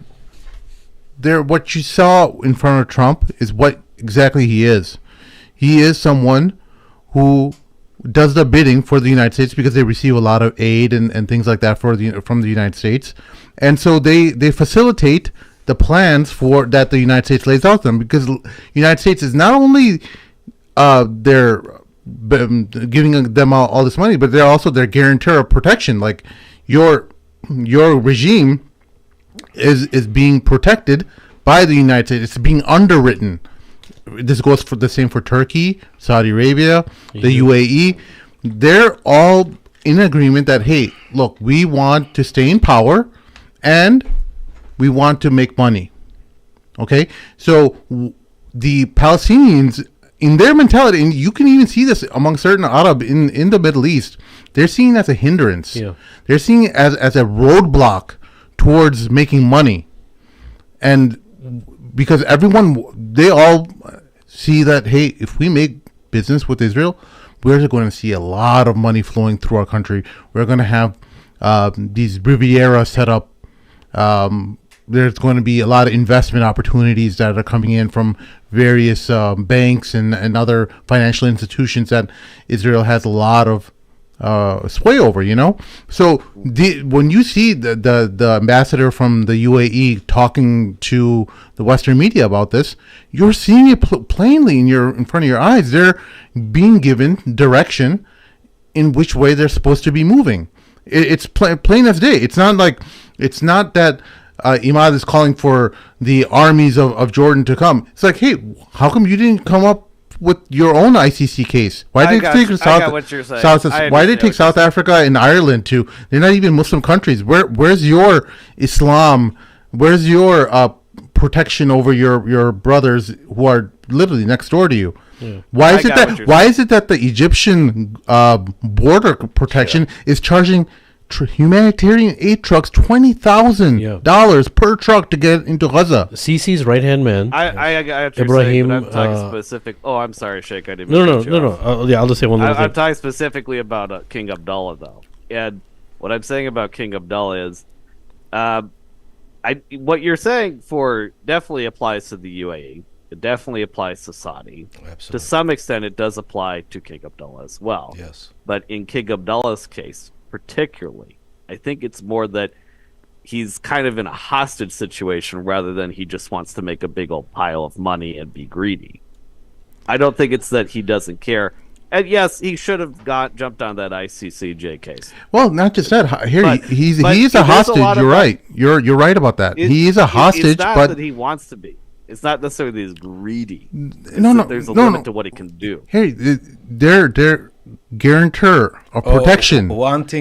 S2: what you saw in front of Trump is what exactly he is. He is someone who does the bidding for the United States because they receive a lot of aid and things like that from the United States, and so they facilitate the plans that the United States lays out to them, because the United States is not only they're giving them all this money, but they're also their guarantor of protection. Like your regime is being protected by the United States. It's being underwritten. This goes for the same for Turkey, Saudi Arabia, the UAE. They're all in agreement that, hey, look, we want to stay in power and we want to make money. Okay? So the Palestinians, in their mentality, and you can even see this among certain Arab in the Middle East, they're seeing it as a hindrance. Yeah. They're seeing it as a roadblock towards making money. And because they all see that, hey, if we make business with Israel, we're going to see a lot of money flowing through our country. We're going to have these Riviera set up. There's going to be a lot of investment opportunities that are coming in from various banks and other financial institutions that Israel has a lot of sway over, So when you see the ambassador from the UAE talking to the Western media about this, you're seeing it plainly in front of your eyes. They're being given direction in which way they're supposed to be moving. It's plain as day. It's not that Emad is calling for the armies of Jordan to come. It's like, hey, how come you didn't come up with your own ICC case? Why did they take South Africa and Ireland to? They're not even Muslim countries. Where's your Islam? Where's your protection over your brothers who are literally next door to you? Yeah. Why is it that the Egyptian border protection is charging humanitarian aid trucks $20,000 per truck to get into Gaza?
S3: Sisi's right hand man.
S4: I Ibrahim. I'm talking specific. Oh, I'm sorry, Sheikh. I didn't.
S3: No. Yeah, I'll just say one more thing.
S4: I'm talking specifically about King Abdullah, though, and what I'm saying about King Abdullah is, what you're saying for definitely applies to the UAE. It definitely applies to Saudi. Absolutely. To some extent, it does apply to King Abdullah as well.
S5: Yes.
S4: But in King Abdullah's case, particularly, I think it's more that he's kind of in a hostage situation rather than he just wants to make a big old pile of money and be greedy. I don't think it's that he doesn't care. And yes, he should have jumped on that ICCJ case.
S2: Well, not just that. He's a hostage. You're right. You're right about that. He is a hostage.
S4: It's not that he wants to be. It's not necessarily that he's greedy. There's a limit to what he can do.
S2: Hey, they're guarantor of protection.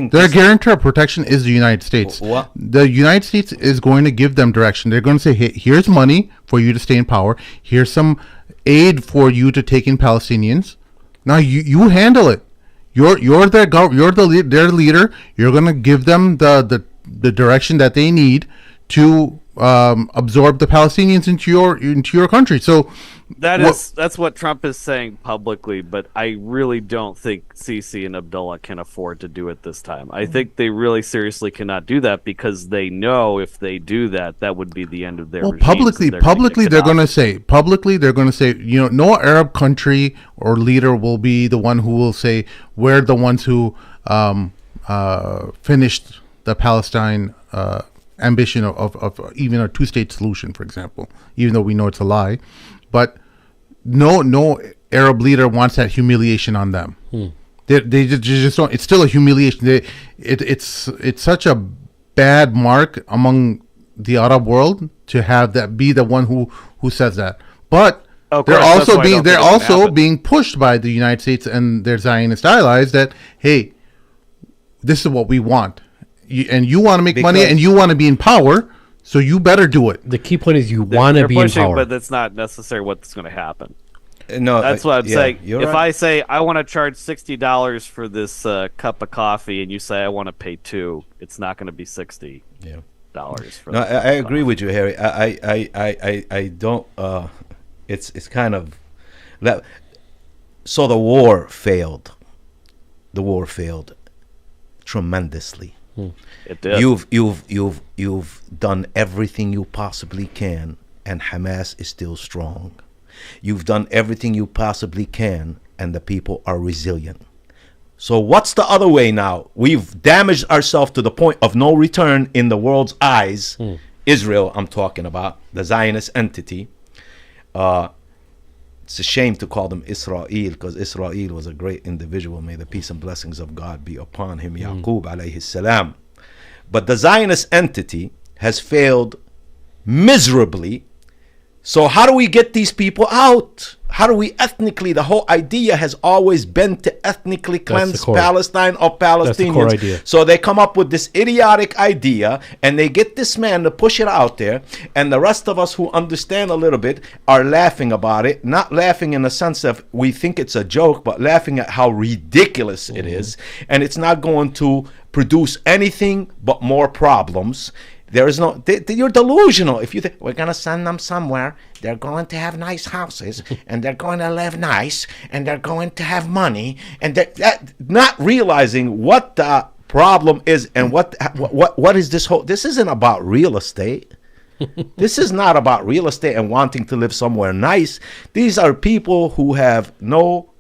S2: Their guarantor of protection is the United States. The United States is going to give them direction. They're going to say, hey, here's money for you to stay in power. Here's some aid for you to take in Palestinians. Now you handle it. You're their leader. You're going to give them the direction that they need to absorb the Palestinians into your country. So
S4: that's what Trump is saying publicly, but I really don't think Sisi and Abdullah can afford to do it this time. I think they really seriously cannot do that because they know if they do that, that would be the end of their regime.
S2: Publicly they're going to say, no Arab country or leader will be the one who will say we're the ones who finished the Palestine ambition of even a two-state solution, for example, even though we know it's a lie. But no Arab leader wants that humiliation on them. They just don't. It's still a humiliation. It's such a bad mark among the Arab world to have that be the one who says that. But they're also being pushed by the United States and their Zionist allies that, hey, this is what we want. You want to make money and you want to be in power, so you better do it.
S3: The key point is you want to be in power.
S4: But that's not necessarily what's going to happen. No, that's what I'm saying. If I say I want to charge $60 for this cup of coffee, and you say I want to pay $2, it's not going to be $60. For
S5: no, I agree with you, Harry. I don't. It's kind of that. So the war failed. The war failed tremendously.
S4: It did.
S5: You've done everything you possibly can, and Hamas is still strong. You've done everything you possibly can, and the people are resilient. So what's the other way now? We've damaged ourselves to the point of no return in the world's eyes. Israel, I'm talking about, the Zionist entity. It's a shame to call them Israel, because Israel was a great individual. May the peace and blessings of God be upon him, Yaqub alayhi salam. But the Zionist entity has failed miserably. So how do we get these people out? How do we ethnically? The whole idea has always been to ethnically cleanse Palestine of Palestinians. That's the core idea. So they come up with this idiotic idea, and they get this man to push it out there, and the rest of us who understand a little bit are laughing about it. Not laughing in the sense of we think it's a joke, but laughing at how ridiculous it is, and it's not going to produce anything but more problems. There is no, you're delusional. If you think we're going to send them somewhere, they're going to have nice houses, and they're going to live nice, and they're going to have money, and not realizing what the problem is and what is this whole. This isn't about real estate. This is not about real estate and wanting to live somewhere nice. These are people who have no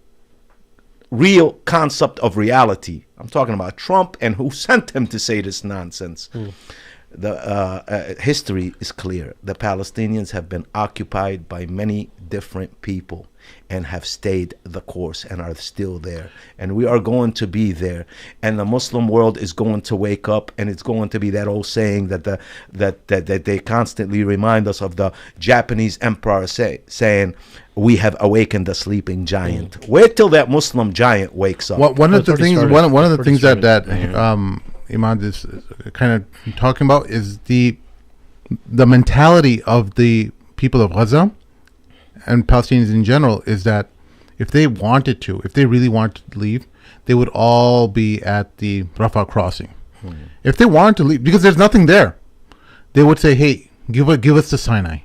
S5: real concept of reality. I'm talking about Trump and who sent him to say this nonsense. The history is clear. The Palestinians have been occupied by many different people and have stayed the course and are still there. And we are going to be there. And the Muslim world is going to wake up, and it's going to be that old saying that that they constantly remind us of, the Japanese emperor saying, "We have awakened the sleeping giant." Wait till that Muslim giant wakes up.
S2: One of the things that Emad is kind of talking about is the mentality of the people of Gaza and Palestinians in general, is that if they really wanted to leave, they would all be at the Rafah crossing. If they wanted to leave, because there's nothing there, they would say, "Hey, give us the Sinai.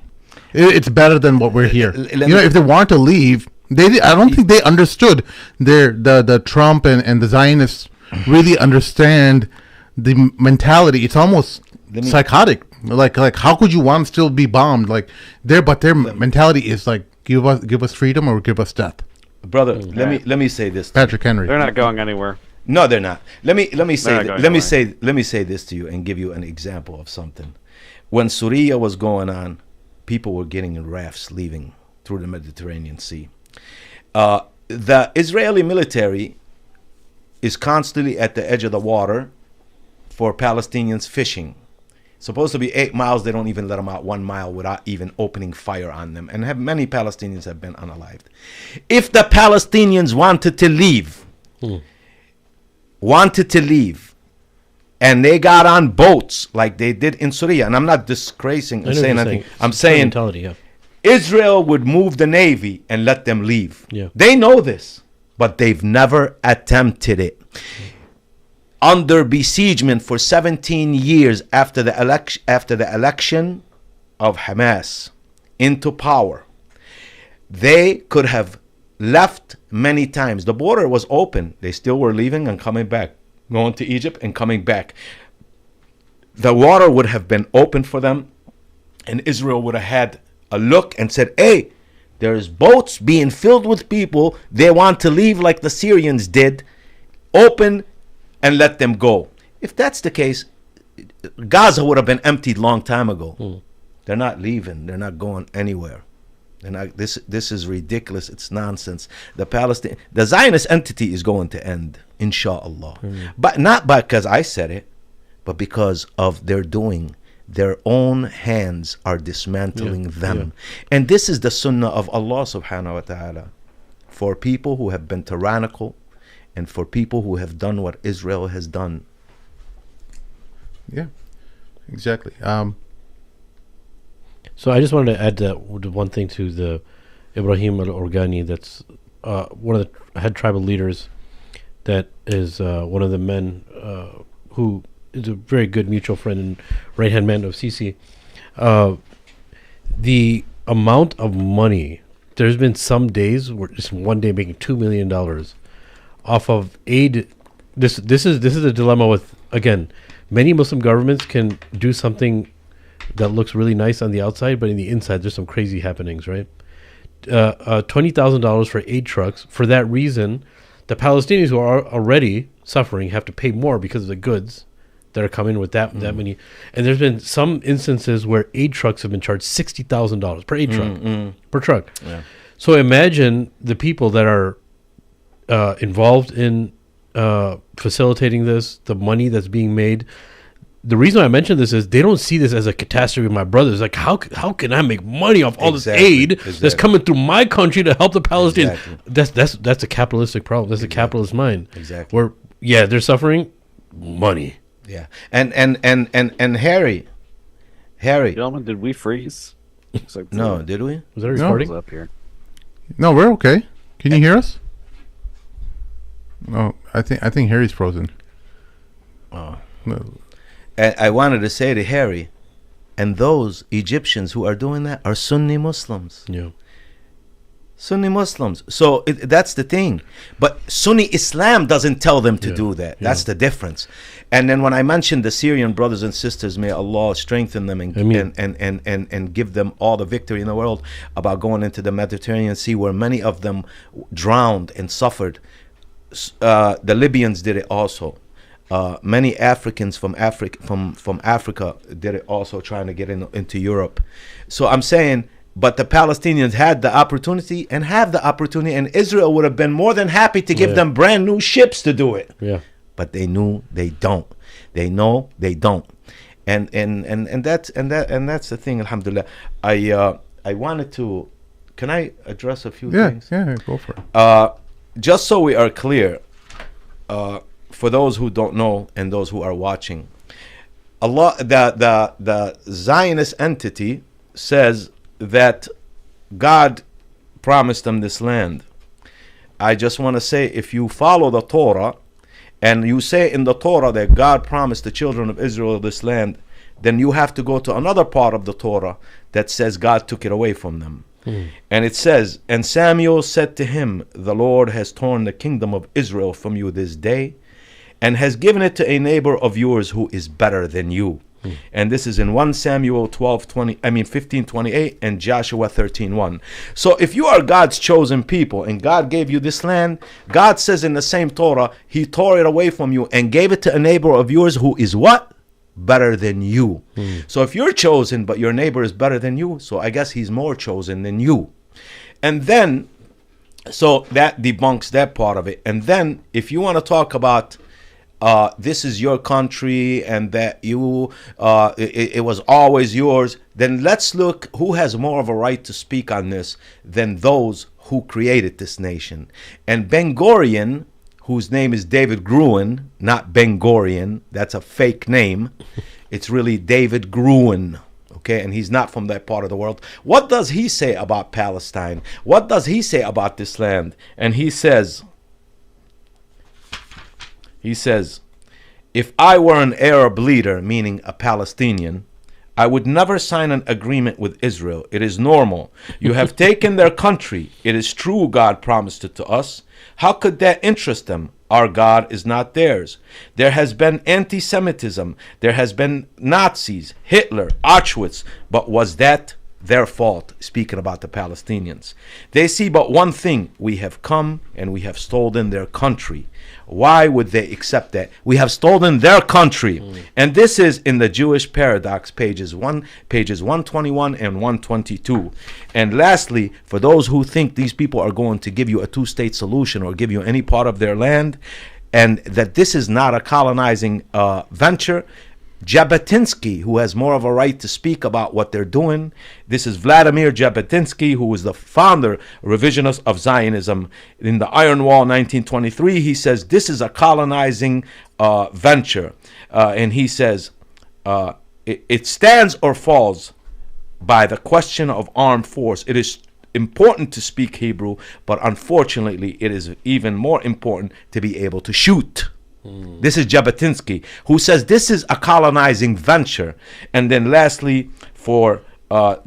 S2: It's better than what we're here." If they want to leave, I don't think they understood the Trump and the Zionists really understand the mentality. It's almost psychotic. Like how could you want to still be bombed? Like their mentality is like, give us freedom or give us death.
S5: Brother, let me say this.
S2: Patrick Henry.
S4: They're not going anywhere.
S5: No, they're not. Let me say this to you and give you an example of something. When Syria was going on, people were getting in rafts leaving through the Mediterranean Sea. The Israeli military is constantly at the edge of the water for Palestinians fishing. Supposed to be 8 miles, they don't even let them out 1 mile without even opening fire on them. And many Palestinians have been unalived. If the Palestinians wanted to leave, and they got on boats like they did in Syria, and I'm not disgracing and saying anything. I'm saying Israel would move the Navy and let them leave.
S3: Yeah.
S5: They know this, but they've never attempted it. Under besiegement for 17 years after the election of Hamas into power, they could have left many times. The border was open. They still were leaving and coming back, going to Egypt and coming back. The water would have been open for them, and Israel would have had a look and said, "Hey, there's boats being filled with people. They want to leave like the Syrians did. Open and let them go." If that's the case, Gaza would have been emptied long time ago. They're not leaving. They're not going anywhere. They're not. This is ridiculous. It's nonsense. The Zionist entity is going to end, inshallah. But not because I said it, but because of their doing. Their own hands are dismantling them. And this is the sunnah of Allah subhanahu wa ta'ala for people who have been tyrannical, and for people who have done what Israel has done.
S2: Yeah, exactly.
S3: So I just wanted to add one thing to the Ibrahim al-Organi, that's one of the head tribal leaders, that is one of the men who is a very good mutual friend and right-hand man of Sisi. The amount of money, there's been some days where just one day making $2 million off of aid. This is a dilemma with, again, many Muslim governments can do something that looks really nice on the outside, but in the inside there's some crazy happenings, right? $20,000 for aid trucks. For that reason, the Palestinians who are already suffering have to pay more because of the goods that are coming with that many. And there's been some instances where aid trucks have been charged $60,000 per aid truck, per truck. Yeah. So imagine the people that are involved in facilitating this, the money that's being made. The reason I mention this is they don't see this as a catastrophe with my brothers. Like, how can I make money off all this aid that's coming through my country to help the Palestinians? That's a capitalistic problem. That's a capitalist mind.
S5: Exactly.
S3: Where they're suffering money.
S5: Yeah. And Harry.
S4: Gentlemen, did we freeze?
S5: No, did we?
S3: Was that recording?
S4: Up here.
S2: No, we're okay. Can you hear us? No, I think Harry's frozen.
S5: Oh. No. I wanted to say to Harry, and those Egyptians who are doing that are Sunni Muslims.
S3: Yeah.
S5: Sunni Muslims. So that's the thing. But Sunni Islam doesn't tell them to do that. That's the difference. And then when I mentioned the Syrian brothers and sisters, may Allah strengthen them and give them all the victory in the world, about going into the Mediterranean Sea where many of them drowned and suffered. the Libyans did it also. Many Africans from Africa did it also, trying to get into Europe. So I'm saying, but the Palestinians had the opportunity and have the opportunity, and Israel would have been more than happy to give them brand new ships to do it.
S3: Yeah.
S5: But they knew they don't. They know they don't. And that's the thing. Alhamdulillah. I wanted to. Can I address a few things?
S2: Yeah, go for it.
S5: Just so we are clear, for those who don't know and those who are watching, the Zionist entity says that God promised them this land. I just want to say, if you follow the Torah and you say in the Torah that God promised the children of Israel this land, then you have to go to another part of the Torah that says God took it away from them. And it says, and Samuel said to him, the Lord has torn the kingdom of Israel from you this day and has given it to a neighbor of yours who is better than you. And this is in 1 Samuel 15:28 and Joshua 13:1. So if you are God's chosen people and God gave you this land, God says in the same Torah, he tore it away from you and gave it to a neighbor of yours who is what? Better than you. So if you're chosen but your neighbor is better than you, so I guess he's more chosen than you. And then, so that debunks that part of it. And then if you want to talk about this is your country and that you it was always yours, then let's look who has more of a right to speak on this than those who created this nation. And Ben Gurion, whose name is David Gruen, not Ben Gurion, that's a fake name. It's really David Gruen, okay? And he's not from that part of the world. What does he say about Palestine? What does he say about this land? And he says, if I were an Arab leader, meaning a Palestinian, I would never sign an agreement with Israel. It is normal. You have taken their country. It is true God promised it to us. How could that interest them? Our God is not theirs. There has been anti-Semitism. There has been Nazis, Hitler, Auschwitz. But was that their fault? Speaking about the Palestinians. They see but one thing. We have come and we have stolen their country. Why would they accept that? We have stolen their country. And this is in the Jewish Paradox, pages 121 and 122. And lastly, for those who think these people are going to give you a two-state solution or give you any part of their land, and that this is not a colonizing venture, Jabotinsky, who has more of a right to speak about what they're doing. This is Vladimir Jabotinsky, who was the founder, revisionist of Zionism. In the Iron Wall, 1923, he says this is a colonizing venture. And he says, it stands or falls by the question of armed force. It is important to speak Hebrew, but unfortunately, it is even more important to be able to shoot. This is Jabotinsky, who says this is a colonizing venture. And then lastly, for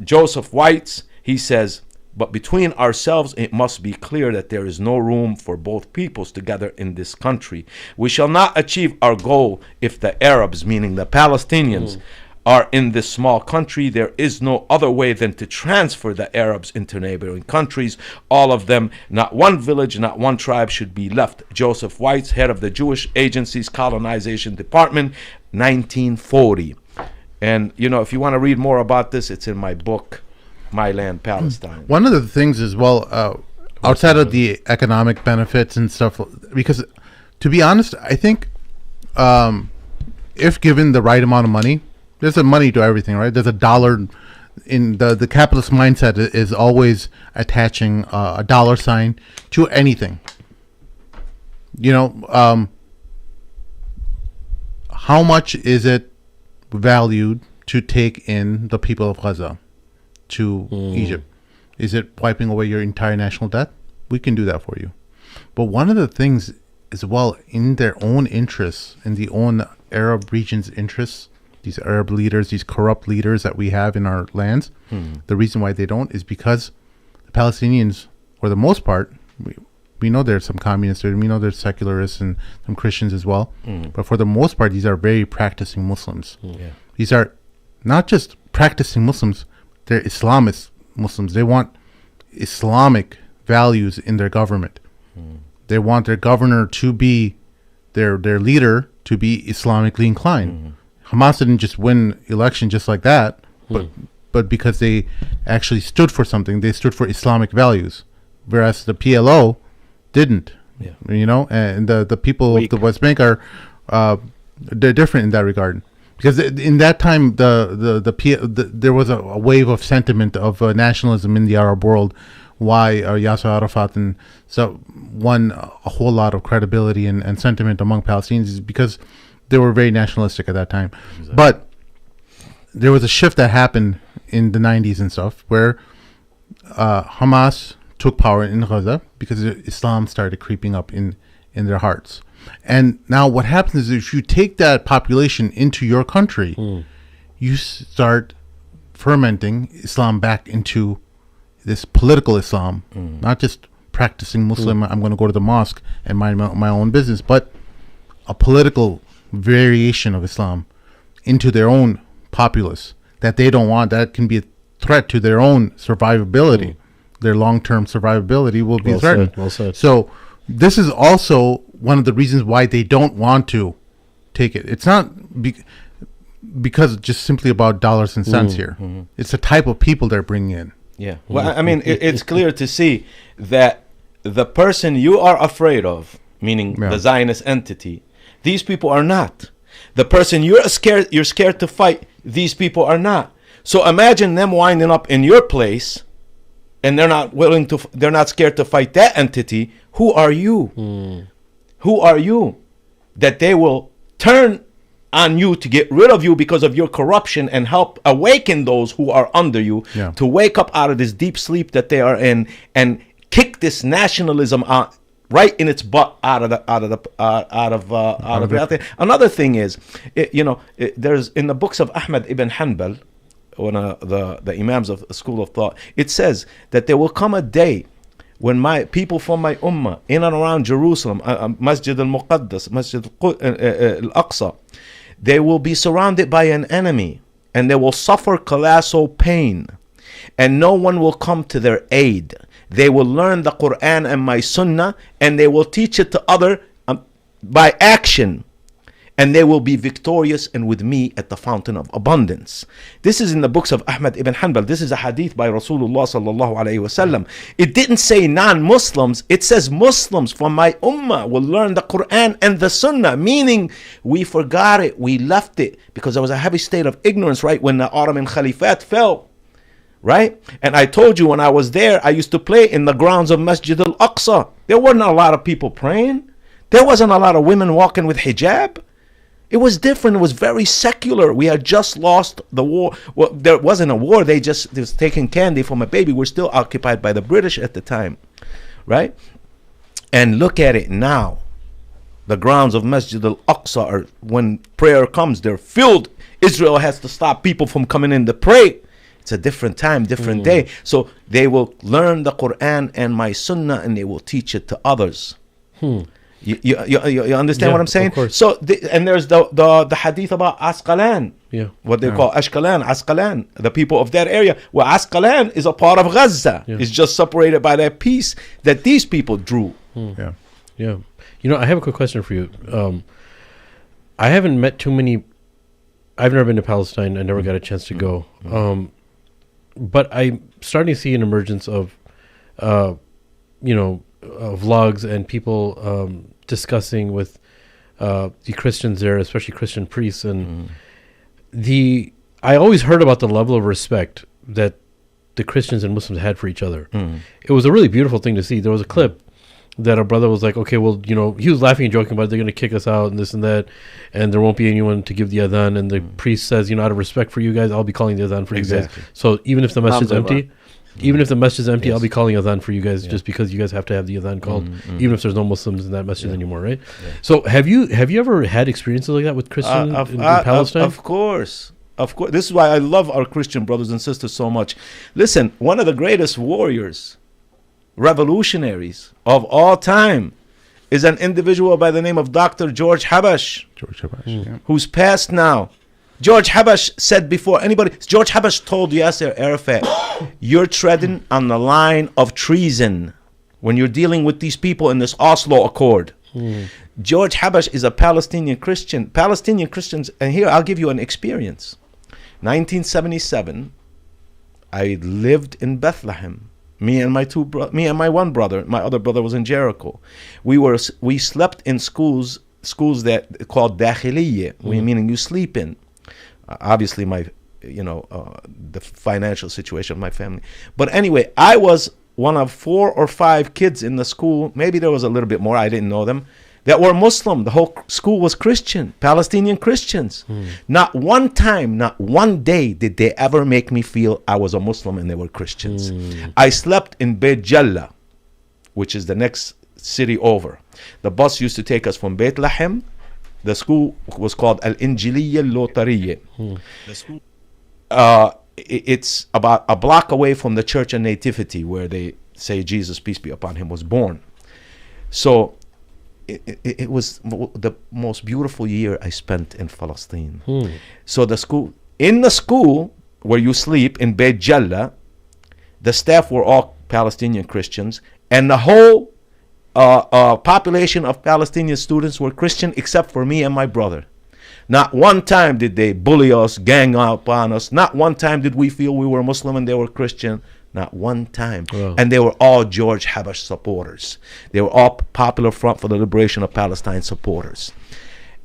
S5: Joseph Weitz, he says, but between ourselves, it must be clear that there is no room for both peoples together in this country. We shall not achieve our goal if the Arabs, meaning the Palestinians, are in this small country. There is no other way than to transfer the Arabs into neighboring countries. All of them, not one village, not one tribe should be left. Joseph Weitz, head of the Jewish Agency's Colonization Department, 1940. And, you know, if you want to read more about this, it's in my book, My Land, Palestine.
S2: One of the things as well, outside of the economic benefits and stuff, because to be honest, I think if given the right amount of money, there's a money to everything, right? There's a dollar in the capitalist mindset is always attaching a dollar sign to anything. You know, how much is it valued to take in the people of Gaza to Egypt? Is it wiping away your entire national debt? We can do that for you. But one of the things as well, in their own interests, in the own Arab region's interests, these Arab leaders, these corrupt leaders that we have in our lands, the reason why they don't is because the Palestinians, for the most part, we know there's some communists, we know there's secularists and some Christians as well, but for the most part, these are very practicing Muslims. These are not just practicing Muslims, they're Islamist Muslims. They want Islamic values in their government. They want their governor to be their leader to be Islamically inclined. Hamas didn't just win election just like that, but because they actually stood for something. They stood for Islamic values, whereas the PLO didn't. You know, and the people of the West Bank are they're different in that regard. Because in that time, there was a wave of sentiment of nationalism in the Arab world. Why Yasser Arafat and so won a whole lot of credibility and sentiment among Palestinians is because they were very nationalistic at that time. Exactly. But there was a shift that happened in the 90s and stuff where Hamas took power in Gaza because Islam started creeping up in their hearts. And now what happens is if you take that population into your country, you start fermenting Islam back into this political Islam, not just practicing Muslim, I'm going to go to the mosque and mind my own business, but a political variation of Islam into their own populace that they don't want, that can be a threat to their own survivability. Their long-term survivability will be threatened.
S3: Well said.
S2: So this is also one of the reasons why they don't want to take it. It's not because it's just simply about dollars and cents here. It's the type of people they're bringing in.
S5: Yeah. Well, I mean, it's clear to see that the person you are afraid of, meaning the Zionist entity, these people are not. The person you're scared to fight, these people are not. So imagine them winding up in your place, and they're not scared to fight that entity. Who are you? Who are you that they will turn on you to get rid of you because of your corruption and help awaken those who are under you to wake up out of this deep sleep that they are in and kick this nationalism out right in its butt out of reality. Another thing is, there's in the books of Ahmad ibn Hanbal, one of the imams of the school of thought, it says that there will come a day when my people from my ummah in and around Jerusalem, Masjid al-Muqaddas, Masjid al-Aqsa, they will be surrounded by an enemy and they will suffer colossal pain and no one will come to their aid. They will learn the Quran and my Sunnah and they will teach it to others by action. And they will be victorious and with me at the fountain of abundance. This is in the books of Ahmad ibn Hanbal. This is a hadith by Rasulullah sallallahu alayhi wasallam. It didn't say non-Muslims. It says Muslims from my ummah will learn the Quran and the Sunnah. Meaning we forgot it. We left it because there was a heavy state of ignorance right when the Ottoman Caliphate fell. Right? And I told you when I was there, I used to play in the grounds of Masjid al-Aqsa. There wasn't a lot of people praying. There wasn't a lot of women walking with hijab. It was different. It was very secular. We had just lost the war. Well, there wasn't a war. They was taking candy from a baby. We're still occupied by the British at the time, right? And look at it now. The grounds of Masjid al-Aqsa are, when prayer comes, they're filled. Israel has to stop people from coming in to pray. It's a different time, different day. So they will learn the Quran and my Sunnah, and they will teach it to others. You understand what I'm saying? So and there's the hadith about Asqalan, what they call Asqalan, the people of that area. Well, Asqalan is a part of Gaza. It's just separated by that peace that these people drew.
S3: Yeah. You know, I have a quick question for you. I haven't met too many. I've never been to Palestine. I never got a chance to go. But I'm starting to see an emergence of, vlogs and people discussing with the Christians there, especially Christian priests, and I always heard about the level of respect that the Christians and Muslims had for each other. It was a really beautiful thing to see. There was a clip that a brother was like, okay, well, he was laughing and joking about they're going to kick us out and this and that, and there won't be anyone to give the adhan, and the priest says, out of respect for you guys, I'll be calling the adhan for you guys. So even if the masjid's empty, I'll be calling adhan for you guys just because you guys have to have the adhan called, even if there's no Muslims in that masjid anymore, right? So have you ever had experiences like that with Christians in Palestine?
S5: Of course. This is why I love our Christian brothers and sisters so much. Listen, one of the greatest warriors, revolutionaries of all time is an individual by the name of Dr. George Habash. Who's passed now. George Habash said before anybody, George Habash told Yasser Arafat, you're treading on the line of treason. when you're dealing with these people in this Oslo Accord. George Habash is a Palestinian Christian. Palestinian Christians, and here I'll give you an experience. 1977, I lived in Bethlehem. Me and my one brother. My other brother was in Jericho. We slept in schools that called dakhiliye, meaning you sleep in. Obviously, the financial situation of my family. But anyway, I was one of 4 or 5 kids in the school. Maybe there was a little bit more. I didn't know them. That were Muslim. The whole school was Christian, Palestinian Christians. Not one time, not one day did they ever make me feel I was a Muslim and they were Christians. I slept in Beit Jalla, which is the next city over. The bus used to take us from Beit Lahem. The school was called Al-Injiliyya Al-Lotariyya. It's about a block away from the Church of Nativity, where they say Jesus, peace be upon him, was born. So it was the most beautiful year I spent in Palestine. So the school where you sleep in Beit Jalla, the staff were all Palestinian Christians, and the whole population of Palestinian students were Christian except for me and my brother. Not one time did they bully us, gang up on us. Not one time did we feel we were Muslim and they were Christian. Not one time. Wow. And they were all George Habash supporters. They were all Popular Front for the Liberation of Palestine supporters.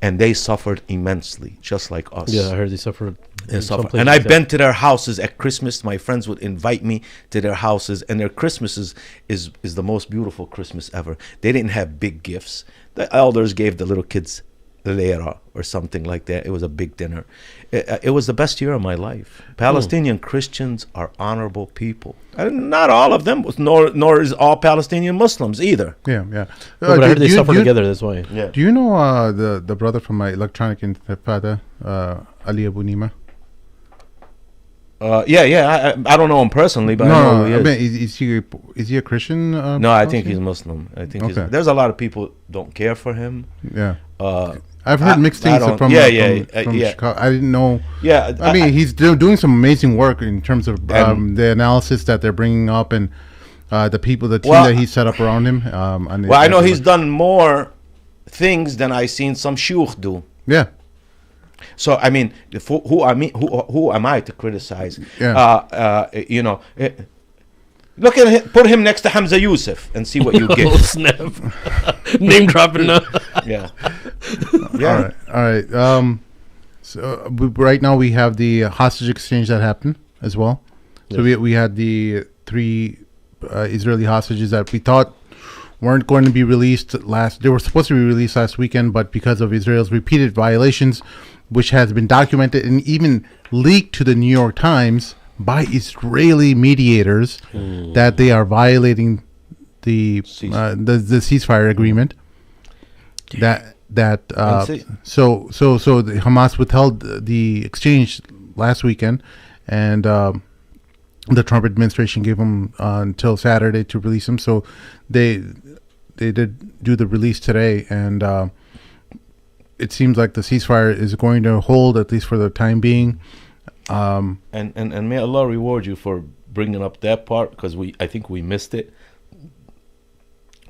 S5: And they suffered immensely, just like us.
S3: Yeah, I heard they suffered.
S5: And I've been to their houses at Christmas. My friends would invite me to their houses, and their Christmases is the most beautiful Christmas ever. They didn't have big gifts. The elders gave the little kids lira or something like that. It was a big dinner. It was the best year of my life. Palestinian Christians are honorable people. And not all of them, nor is all Palestinian Muslims either.
S2: Yeah.
S3: No, but I heard they suffer together, that's why.
S2: Yeah. Do you know the brother from my Electronic Intifada, Ali Abu Nima?
S5: Yeah. I don't know him personally, but I know who he is.
S2: Is he a Christian?
S5: No, I think he's Muslim. I think there's a lot of people don't care for him.
S2: Yeah. I've heard mixed things from Chicago. I didn't know.
S5: Yeah,
S2: I mean, he's doing some amazing work in terms of the analysis that they're bringing up and the team that he set up around him.
S5: I know he's done more things than I've seen some shuyukh do.
S2: Yeah.
S5: So I mean, who am I to criticize?
S2: Yeah.
S5: Look at him, put him next to Hamza Yusuf and see what you get.
S3: Oh, snap. Name dropping now.
S5: Yeah.
S2: All right. So right now we have the hostage exchange that happened as well. So we had the 3 Israeli hostages that we thought weren't going to be released they were supposed to be released last weekend, but because of Israel's repeated violations, which has been documented and even leaked to the New York Times by Israeli mediators, that they are violating the ceasefire agreement. So the Hamas withheld the exchange last weekend, and the Trump administration gave them until Saturday to release them. So they did do the release today, and it seems like the ceasefire is going to hold, at least for the time being.
S5: And may Allah reward you for bringing up that part, because I think we missed it.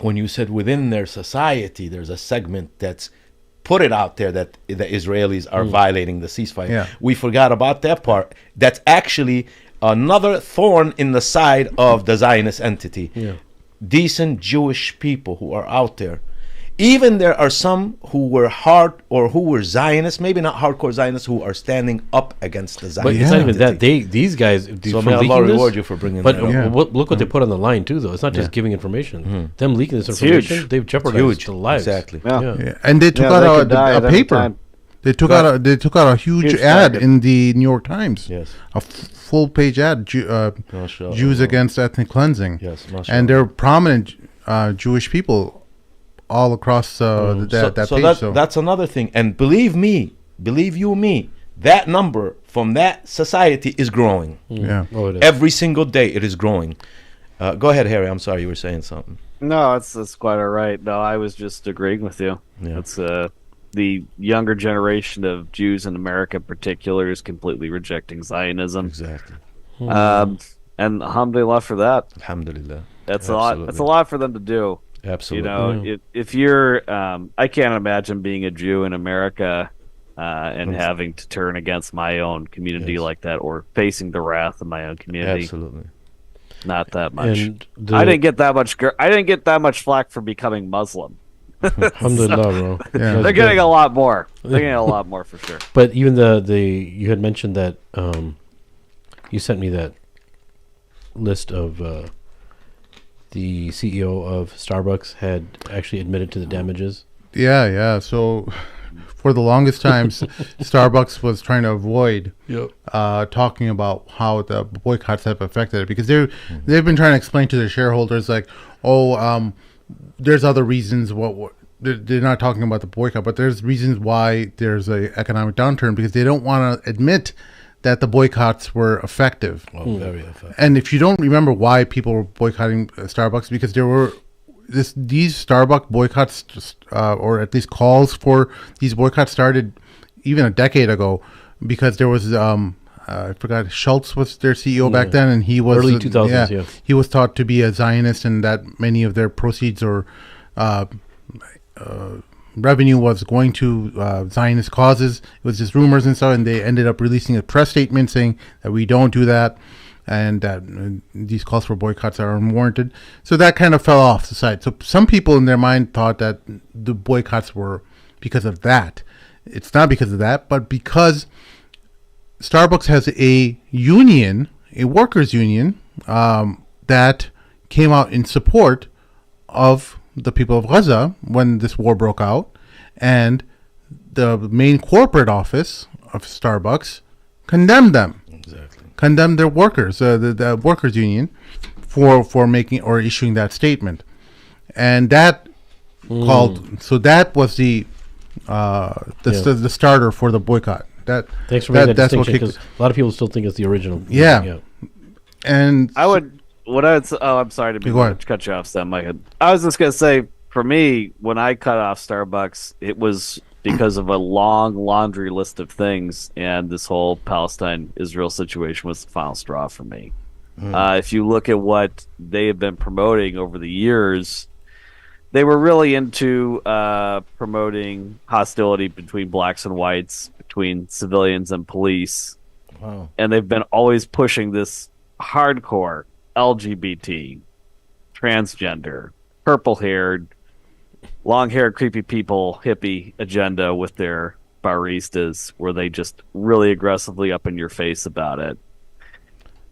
S5: When you said within their society, there's a segment that's put it out there that the Israelis are violating the ceasefire.
S2: Yeah.
S5: We forgot about that part. That's actually another thorn in the side of the Zionist entity.
S3: Yeah.
S5: Decent Jewish people who are out there. Even there are some who were Zionists, maybe not hardcore Zionists, who are standing up against the Zionist.
S3: But it's not even that. These guys.
S5: So may Allah reward you for bringing that up.
S3: But look what they put on the line too, though. It's not just giving information. Them leaking this information, they've jeopardized the lives.
S5: Exactly.
S2: Yeah. And they took out a paper. They took out a huge ad in the New York Times.
S5: Yes.
S2: A full-page ad, Jews against ethnic cleansing.
S5: Yes.
S2: And they're prominent Jewish people all across that page.
S5: That's another thing. And believe you me, that number from that society is growing.
S2: Yeah.
S3: Oh, it is.
S5: Every single day it is growing. Go ahead, Harry. I'm sorry, you were saying something.
S4: No, that's quite all right. No, I was just agreeing with you.
S5: Yeah.
S4: It's the younger generation of Jews in America in particular is completely rejecting Zionism.
S5: Exactly.
S4: And alhamdulillah for that.
S5: Alhamdulillah.
S4: That's a lot. That's a lot for them to do.
S5: Absolutely.
S4: If you're, I can't imagine being a Jew in America and having to turn against my own community like that, or facing the wrath of my own community.
S5: Absolutely.
S4: Not that much. I didn't get that much. I didn't get that much flack for becoming Muslim.
S3: Alhamdulillah, bro.
S4: Yeah. They're getting a lot more. They're getting a lot more for sure.
S3: But even you had mentioned that you sent me that list of the CEO of Starbucks had actually admitted to the damages.
S2: Yeah. So for the longest time, Starbucks was trying to avoid talking about how the boycotts have affected it, because they've been trying to explain to their shareholders like, there's other reasons. They're not talking about the boycott, but there's reasons why there's a economic downturn, because they don't want to admit that the boycotts were effective.
S3: Very effective.
S2: And if you don't remember why people were boycotting Starbucks, because there were these Starbucks boycotts, or at least calls for these boycotts, started even a decade ago, because there was I forgot, Schultz was their CEO back then, and he was
S3: early 2000s.
S2: He was thought to be a Zionist, and that many of their proceeds or revenue was going to Zionist causes. It was just rumors and stuff, and they ended up releasing a press statement saying that we don't do that, and that these calls for boycotts are unwarranted. So that kind of fell off the side. So some people in their mind thought that the boycotts were because of that. It's not because of that, but because Starbucks has a union, a workers' union, that came out in support of the people of Gaza when this war broke out, and the main corporate office of Starbucks condemned them.
S5: Exactly.
S2: Condemned their workers, the workers' union, for making or issuing that statement, and that that was the starter for the boycott.
S3: Thanks for making that distinction, because a lot of people still think it's the original.
S2: Yeah. And
S3: I'm
S4: sorry to cut you off, Sam. I was just gonna say, for me, when I cut off Starbucks, it was because of a long laundry list of things, and this whole Palestine-Israel situation was the final straw for me. If you look at what they have been promoting over the years, they were really into promoting hostility between blacks and whites, between civilians and police.
S5: Wow.
S4: And they've been always pushing this hardcore LGBT, transgender, purple-haired, long-haired, creepy people, hippie agenda with their baristas, where they just really aggressively up in your face about it.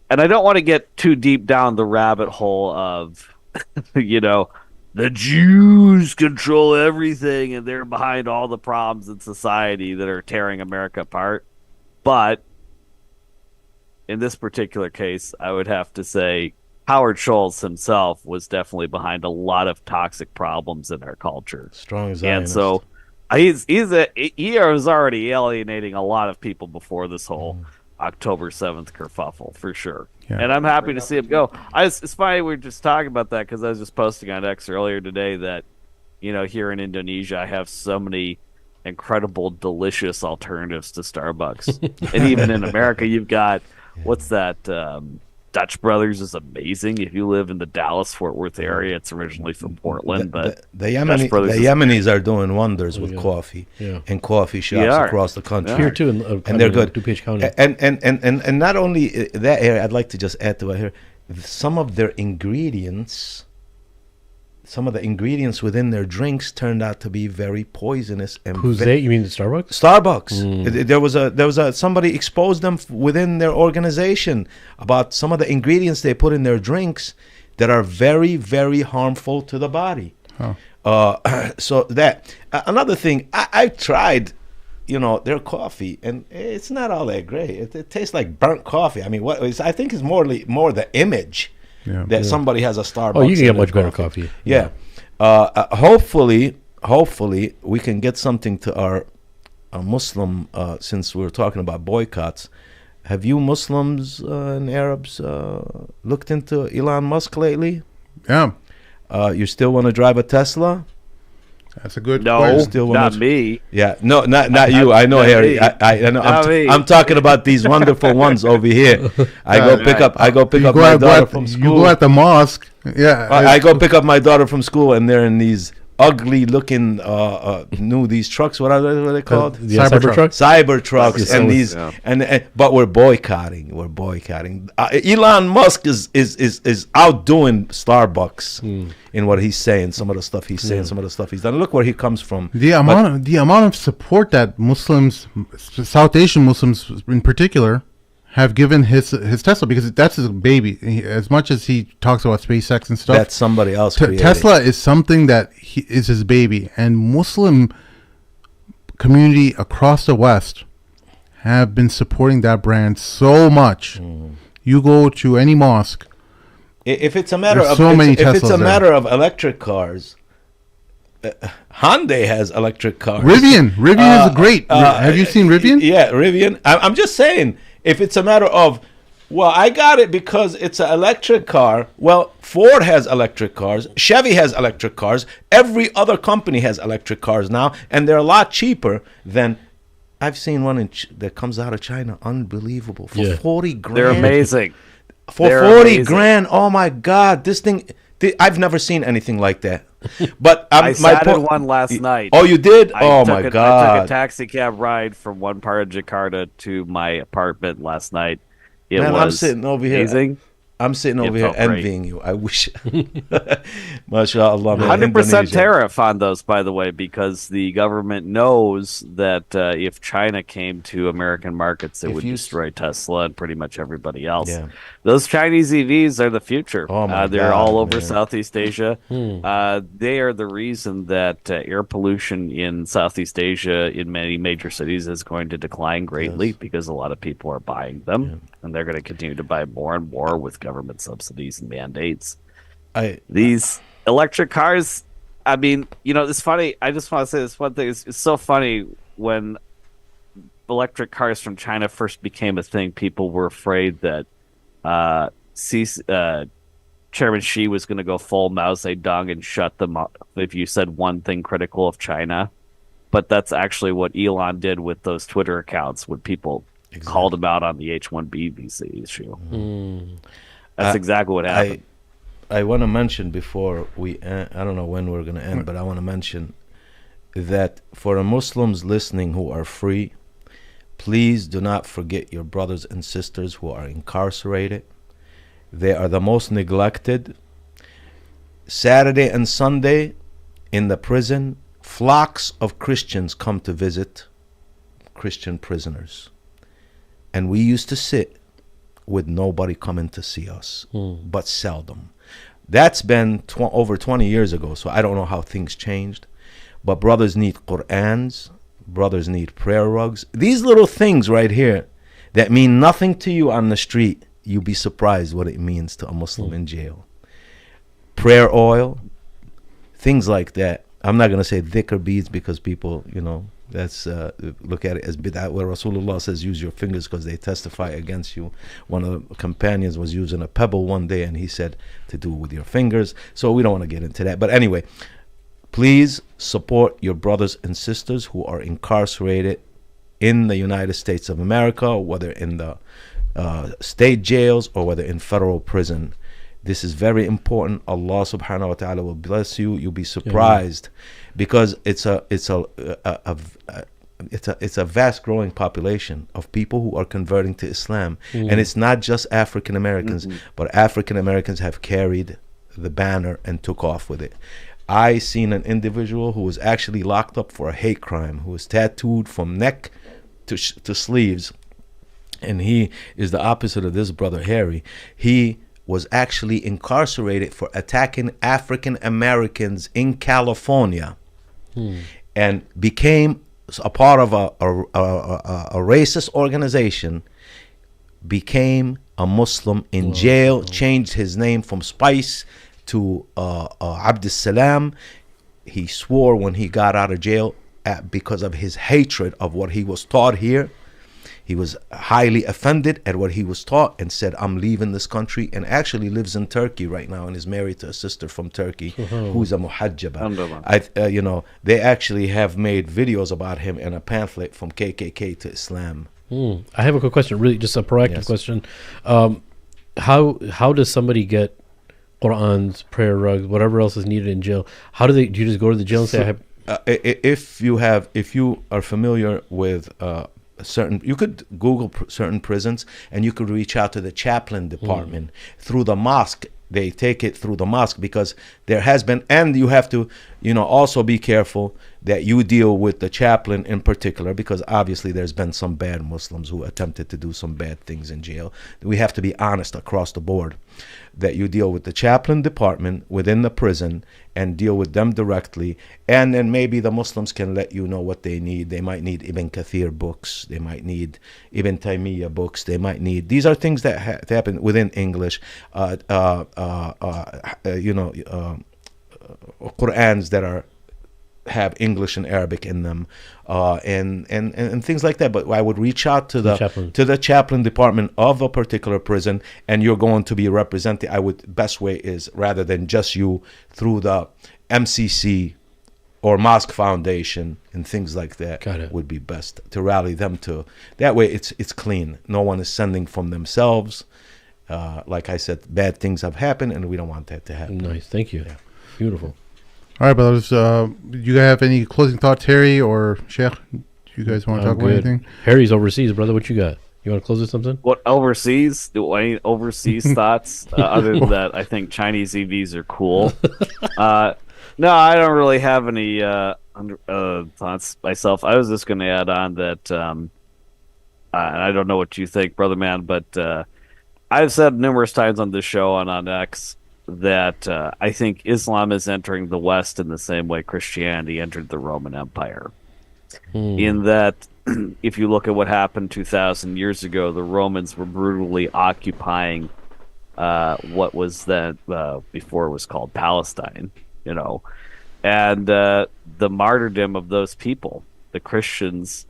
S4: And I don't want to get too deep down the rabbit hole of, the Jews control everything and they're behind all the problems in society that are tearing America apart. But in this particular case, I would have to say Howard Schultz himself was definitely behind a lot of toxic problems in our culture.
S5: Strong Zionist.
S4: And so he was already alienating a lot of people before this whole October 7th kerfuffle, for sure. Yeah. And I'm happy to see him go. It's funny we were just talking about that, because I was just posting on X earlier today that, here in Indonesia, I have so many incredible, delicious alternatives to Starbucks. And even in America, you've got, what's that? Dutch Brothers is amazing. If you live in the Dallas-Fort Worth area, it's originally from Portland. But
S5: the Yemenis are doing wonders with coffee and coffee shops across the country.
S3: Here too,
S5: and they're good.
S3: DuPage County.
S5: And not only that area, I'd like to just add to it here, some of their ingredients. Some of the ingredients within their drinks turned out to be very poisonous. And
S3: you mean Starbucks?
S5: Starbucks. There was somebody exposed them within their organization about some of the ingredients they put in their drinks that are very, very harmful to the body. So that another thing, I tried, their coffee, and it's not all that great. It tastes like burnt coffee. I mean, I think it's more the image. Somebody has a Starbucks.
S3: Oh, you can get much better coffee.
S5: Yeah. Hopefully we can get something to our Muslim, since we're talking about boycotts. Have you Muslims and Arabs looked into Elon Musk lately?
S2: Yeah.
S5: You still want to drive a Tesla?
S2: That's a good
S4: No,
S2: question.
S5: Still
S4: not
S5: wanna-
S4: me.
S5: Yeah, no, not you. I know,
S4: not
S5: Harry.
S4: me.
S5: I know.
S4: Not me.
S5: I'm talking about these wonderful ones over here. I go pick up. I go pick up my daughter from
S2: You
S5: school.
S2: go at the mosque. Yeah.
S5: I go pick up my daughter from school, and they're in these ugly looking these trucks. What are they called?
S3: Yeah,
S2: Cybertruck.
S3: Cybertruck.
S5: Cyber trucks
S3: Yes,
S5: and
S3: so-
S5: these
S4: yeah.
S5: and but we're boycotting. Elon Musk is outdoing Starbucks in what he's saying. Some of the stuff he's saying. Some of the stuff he's done. Look where he comes from.
S2: The amount of support that Muslims, South Asian Muslims in particular, have given his Tesla, because that's his baby. As much as he talks about SpaceX and stuff,
S5: That's somebody else created.
S2: Tesla is something that is his baby, and Muslim community across the West have been supporting that brand so much. You go to any mosque.
S5: If it's a matter
S2: There's
S5: of
S2: so many
S5: if it's
S2: Teslas
S5: a
S2: there.
S5: matter of electric cars, Hyundai has electric cars.
S2: Rivian is great. Have you seen Rivian?
S5: Yeah, Rivian. I'm just saying, if it's a matter of, well, I got it because it's an electric car. Well, Ford has electric cars. Chevy has electric cars. Every other company has electric cars now, and they're a lot cheaper than. I've seen one that comes out of China, unbelievable, for
S3: Yeah.
S5: 40 grand.
S4: They're amazing.
S5: For
S4: They're
S5: 40
S4: amazing.
S5: grand, oh my God, this thing, I've never seen anything like that. But
S4: I sat in one last night.
S5: Oh, you did?
S4: I
S5: Oh
S4: took
S5: my
S4: I took
S5: God.
S4: a taxi cab ride from one part of Jakarta to my apartment last night. It
S5: Man,
S4: was
S5: I'm sitting over here.
S4: amazing.
S5: I'm sitting over here
S4: felt great.
S5: envying you. I wish. MashaAllah, man.
S4: 100%
S5: Indonesia.
S4: tariff on those, by the way, because the government knows that if China came to American markets, it
S5: If
S4: would
S5: you-
S4: destroy Tesla and pretty much everybody else.
S5: Yeah.
S4: Those Chinese EVs are the future.
S5: Oh my
S4: they're
S5: God,
S4: all over
S5: man.
S4: Southeast Asia. They are the reason that air pollution in Southeast Asia in many major cities is going to decline greatly because a lot of people are buying them, and they're going to continue to buy more and more with government subsidies and mandates. These electric cars, I mean, it's funny. I just want to say this one thing. It's so funny when electric cars from China first became a thing. People were afraid that Chairman Xi was going to go full Mao Zedong and shut them up if you said one thing critical of China. But that's actually what Elon did with those Twitter accounts when people called him out on the H-1B visa issue. That's exactly what happened.
S5: I want to mention before we end, I don't know when we're going to end, but I want to mention that for the Muslims listening who are free, please do not forget your brothers and sisters who are incarcerated. They are the most neglected. Saturday and Sunday in the prison, flocks of Christians come to visit Christian prisoners. And we used to sit with nobody coming to see us, but seldom. That's been over 20 years ago, so I don't know how things changed. But brothers need Qur'ans, brothers need prayer rugs. These little things right here that mean nothing to you on the street, you'll be surprised what it means to a Muslim in jail. Prayer oil, things like that. I'm not going to say dhikr beads because people, that's look at it as bid'ah, where Rasulullah says use your fingers because they testify against you. One of the companions was using a pebble one day and he said to do it with your fingers. So we don't want to get into that. But anyway, please support your brothers and sisters who are incarcerated in the United States of America, whether in the state jails or whether in federal prison. This is very important. Allah subhanahu wa ta'ala will bless you. You'll be surprised because it's a vast growing population of people who are converting to Islam. And it's not just African Americans, but African Americans have carried the banner and took off with it. I seen an individual who was actually locked up for a hate crime, who was tattooed from neck to sleeves. And he is the opposite of this brother Harry. He was actually incarcerated for attacking African Americans in California, and became a part of a racist organization, became a Muslim in jail, changed his name from Spice to Abdus Salam. He swore when he got out of jail because of his hatred of what he was taught here. He was highly offended at what he was taught and said, I'm leaving this country, and actually lives in Turkey right now and is married to a sister from Turkey who's a muhajjaba. They actually have made videos about him in a pamphlet from KKK to Islam.
S3: I have a quick question, really just a proactive question. How does somebody get Qur'ans, prayer rugs, whatever else is needed in jail? Do you just go to the jail and say, I have...
S5: if you are familiar with you could Google certain prisons, and you could reach out to the chaplain department through the mosque. They take it through the mosque, because there has been, and you have to, also be careful that you deal with the chaplain in particular, because obviously there's been some bad Muslims who attempted to do some bad things in jail. We have to be honest across the board, that you deal with the chaplain department within the prison and deal with them directly, and then maybe the Muslims can let you know what they need. They might need Ibn Kathir books, they might need Ibn Taymiyyah books, they might need, these are things that happen within English, Qur'ans that have English and Arabic in them, and things like that. But I would reach out to the chaplain department of a particular prison, and you're going to be represented. Best way is, rather than just you, through the MCC or Mosque Foundation and things like that, would be best to rally them to. That way it's clean. No one is sending from themselves. Like I said, bad things have happened, and we don't want that to happen.
S3: Nice, thank you. Yeah. Beautiful.
S2: All right, brothers. Do you have any closing thoughts, Harry or Sheikh? Do you guys want to talk about anything?
S3: Harry's overseas, brother. What you got? You want to close with something?
S4: What overseas? Do any overseas thoughts? Other than that, I think Chinese EVs are cool. No, I don't really have any thoughts myself. I was just going to add on that, and I don't know what you think, brother man, but I've said numerous times on this show and on X that I think Islam is entering the West in the same way Christianity entered the Roman Empire. In that, if you look at what happened 2,000 years ago, the Romans were brutally occupying what was then, before it was called Palestine, and the martyrdom of those people, the Christians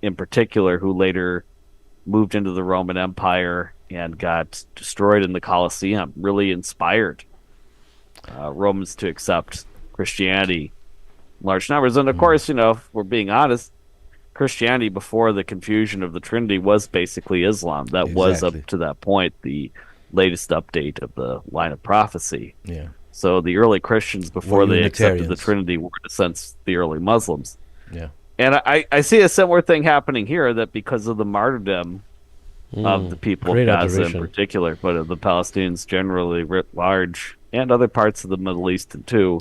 S4: in particular, who later moved into the Roman Empire and got destroyed in the Colosseum, really inspired Romans to accept Christianity in large numbers. And of course, if we're being honest, Christianity before the confusion of the Trinity was basically Islam. That was, up to that point, the latest update of the line of prophecy.
S5: Yeah.
S4: So the early Christians, before they accepted the Trinity, were in a sense the early Muslims.
S5: Yeah.
S4: And I see a similar thing happening here, that because of the martyrdom of the people of Gaza in particular, but of the Palestinians generally writ large, and other parts of the Middle East too,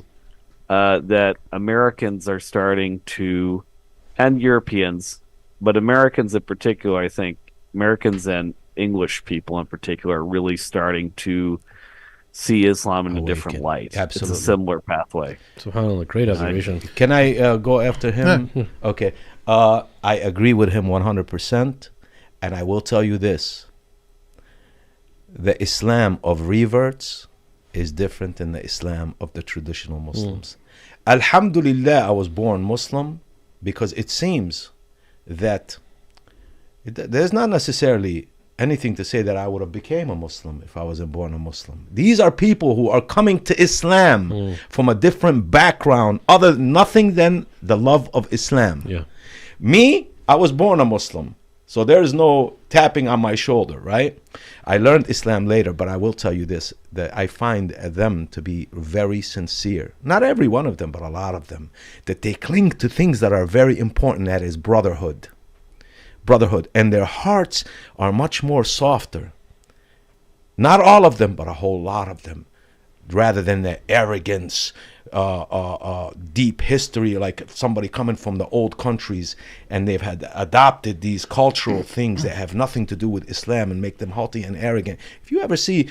S4: that Americans are starting to, and Europeans, but Americans in particular, I think Americans and English people in particular, are really starting to see Islam in a different light.
S5: Absolutely.
S4: It's a similar pathway.
S3: SubhanAllah, great observation.
S5: Can I go after him? Yeah. Okay. I agree with him 100%. And I will tell you this. The Islam of reverts is different than the Islam of the traditional Muslims. Alhamdulillah, I was born Muslim, because it seems that there's not necessarily anything to say that I would have became a Muslim if I wasn't born a Muslim. These are people who are coming to Islam from a different background, nothing than the love of Islam.
S3: Yeah.
S5: Me, I was born a Muslim. So there is no tapping on my shoulder, right? I learned Islam later, but I will tell you this, that I find them to be very sincere. Not every one of them, but a lot of them. That they cling to things that are very important, that is brotherhood. And their hearts are much more softer. Not all of them, but a whole lot of them. Rather than the arrogance, deep history, like somebody coming from the old countries and they've had adopted these cultural things that have nothing to do with Islam and make them haughty and arrogant. If you ever see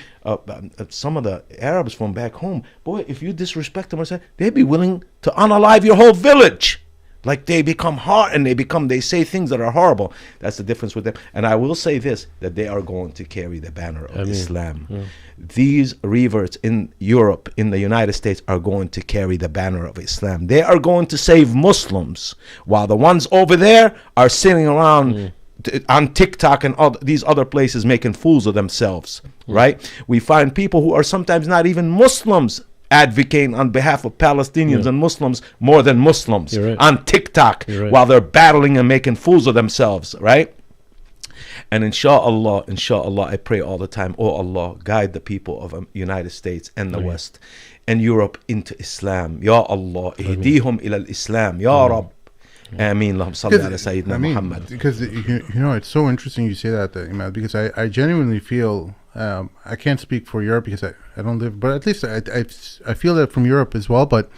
S5: some of the Arabs from back home, boy, if you disrespect them or something, they'd be willing to unalive your whole village. Like they become hard and they say things that are horrible. That's the difference with them. And I will say this, that they are going to carry the banner of Islam. Yeah. These reverts in Europe, in the United States, are going to carry the banner of Islam. They are going to save Muslims, while the ones over there are sitting around on TikTok and all these other places making fools of themselves, right? We find people who are sometimes not even Muslims advocating on behalf of Palestinians and Muslims more than Muslims on TikTok while they're battling and making fools of themselves, right? And inshallah, I pray all the time, oh Allah, guide the people of United States and the West and Europe into Islam. Ya Allah, ihdihum ila al-Islam. Ya Rab. Ameen. Allahumma salli ala Sayyidina Muhammad.
S2: Because, you know, it's so interesting you say that, Emad, because I genuinely feel, I can't speak for Europe because I don't live, but at least I feel that from Europe as well, but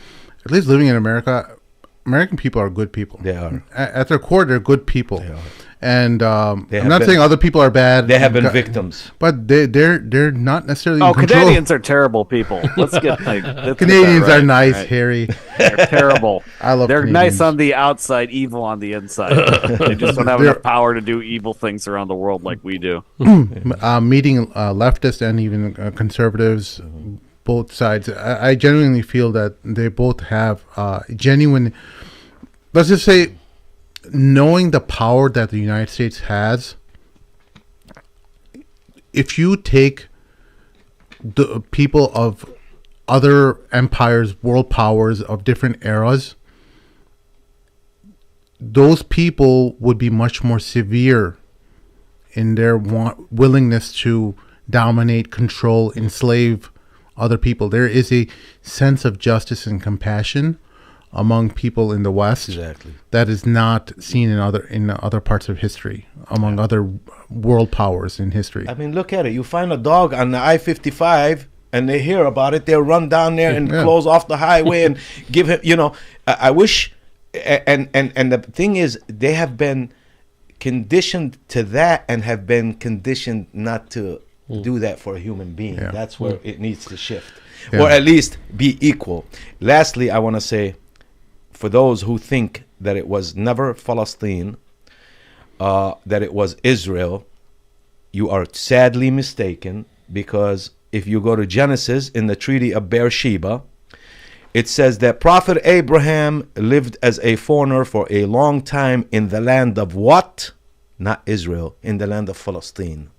S2: at least living in America, American people are good people.
S5: They are.
S2: At their core, they're good people.
S5: They are.
S2: And I'm not saying other people are bad.
S5: They have been victims,
S2: but they're not necessarily.
S4: Oh,
S2: in control.
S4: Canadians are terrible people. Let's get
S2: Canadians
S4: right,
S2: are nice,
S4: right.
S2: Harry.
S4: They're terrible.
S2: I love.
S4: They're
S2: Canadians.
S4: nice on the outside, evil on the inside. They just don't have enough power to do evil things around the world like we do.
S2: Meeting leftists and even conservatives, both sides. I genuinely feel that they both have genuine. Let's just say, knowing the power that the United States has, if you take the people of other empires, world powers of different eras, those people would be much more severe in their willingness to dominate, control, enslave other people. There is a sense of justice and compassion among people in the West that is not seen in other parts of history, among other world powers in history.
S5: I mean, look at it. You find a dog on the I-55 and they hear about it. They'll run down there and close off the highway and give him, you know, I wish, and the thing is, they have been conditioned to that and have been conditioned not to do that for a human being. That's where it needs to shift, or at least be equal. Lastly, I want to say, for those who think that it was never Palestine, that it was Israel, you are sadly mistaken, because if you go to Genesis in the Treaty of Beersheba, it says that Prophet Abraham lived as a foreigner for a long time in the land of what? Not Israel, in the land of Palestine.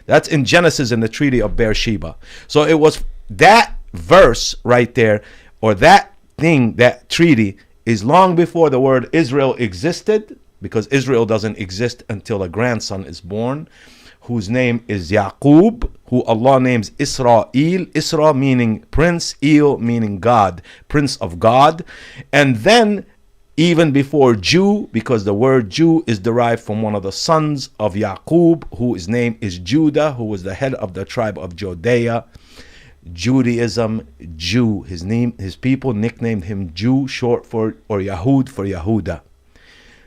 S5: That's in Genesis in the Treaty of Beersheba. So it was that verse right there, or that thing, that treaty, is long before the word Israel existed, because Israel doesn't exist until a grandson is born, whose name is Yaqub, who Allah names Israel. Isra meaning prince, Il meaning God, prince of God. And then even before Jew, because the word Jew is derived from one of the sons of Yaqub, whose name is Judah, who was the head of the tribe of Judea. Judaism, Jew. His people nicknamed him Jew, short for, or Yahud for Yahuda.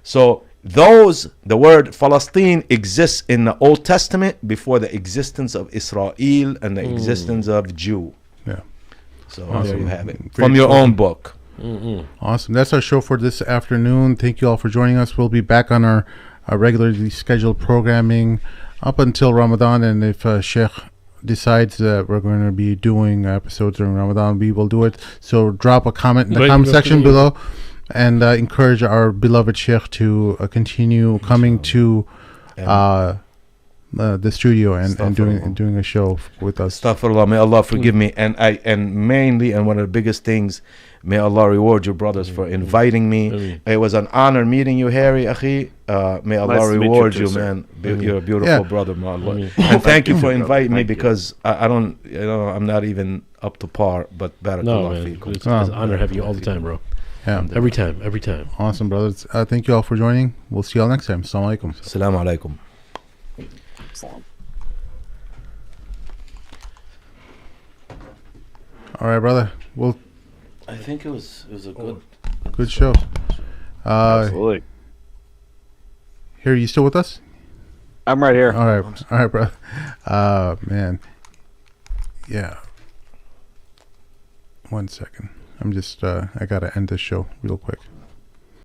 S5: So the word Palestine exists in the Old Testament before the existence of Israel and the existence of Jew.
S2: Yeah.
S5: So there you have it. From your own book.
S2: Awesome. That's our show for this afternoon. Thank you all for joining us. We'll be back on our regularly scheduled programming up until Ramadan, and if Sheikh decides that we're going to be doing episodes during Ramadan, we will do it. So drop a comment in the comment section below, and encourage our beloved Sheikh to continue coming to the studio and doing a show with us.
S5: Astaghfirullah, may Allah forgive me, and mainly, and one of the biggest things, may Allah reward you brothers for inviting me. It was an honor meeting you, Harry, Akhi. May Allah reward you, man. You're a beautiful brother, Allah. And thank you for inviting me, because I don't, I'm not even up to par, but barakallah feekum.
S3: It's an honor having you all the time, bro.
S2: Yeah.
S3: Every time.
S2: Awesome, brothers. Thank you all for joining. We'll see you all next time. Assalamu alaikum.
S5: Assalamu alaikum.
S2: All right, brother. Well,
S5: I think it was a
S2: good show.
S4: Absolutely.
S2: Here, you still with us?
S4: I'm right here.
S2: All right, brother. Man. Yeah. 1 second. I'm just I gotta end this show real quick.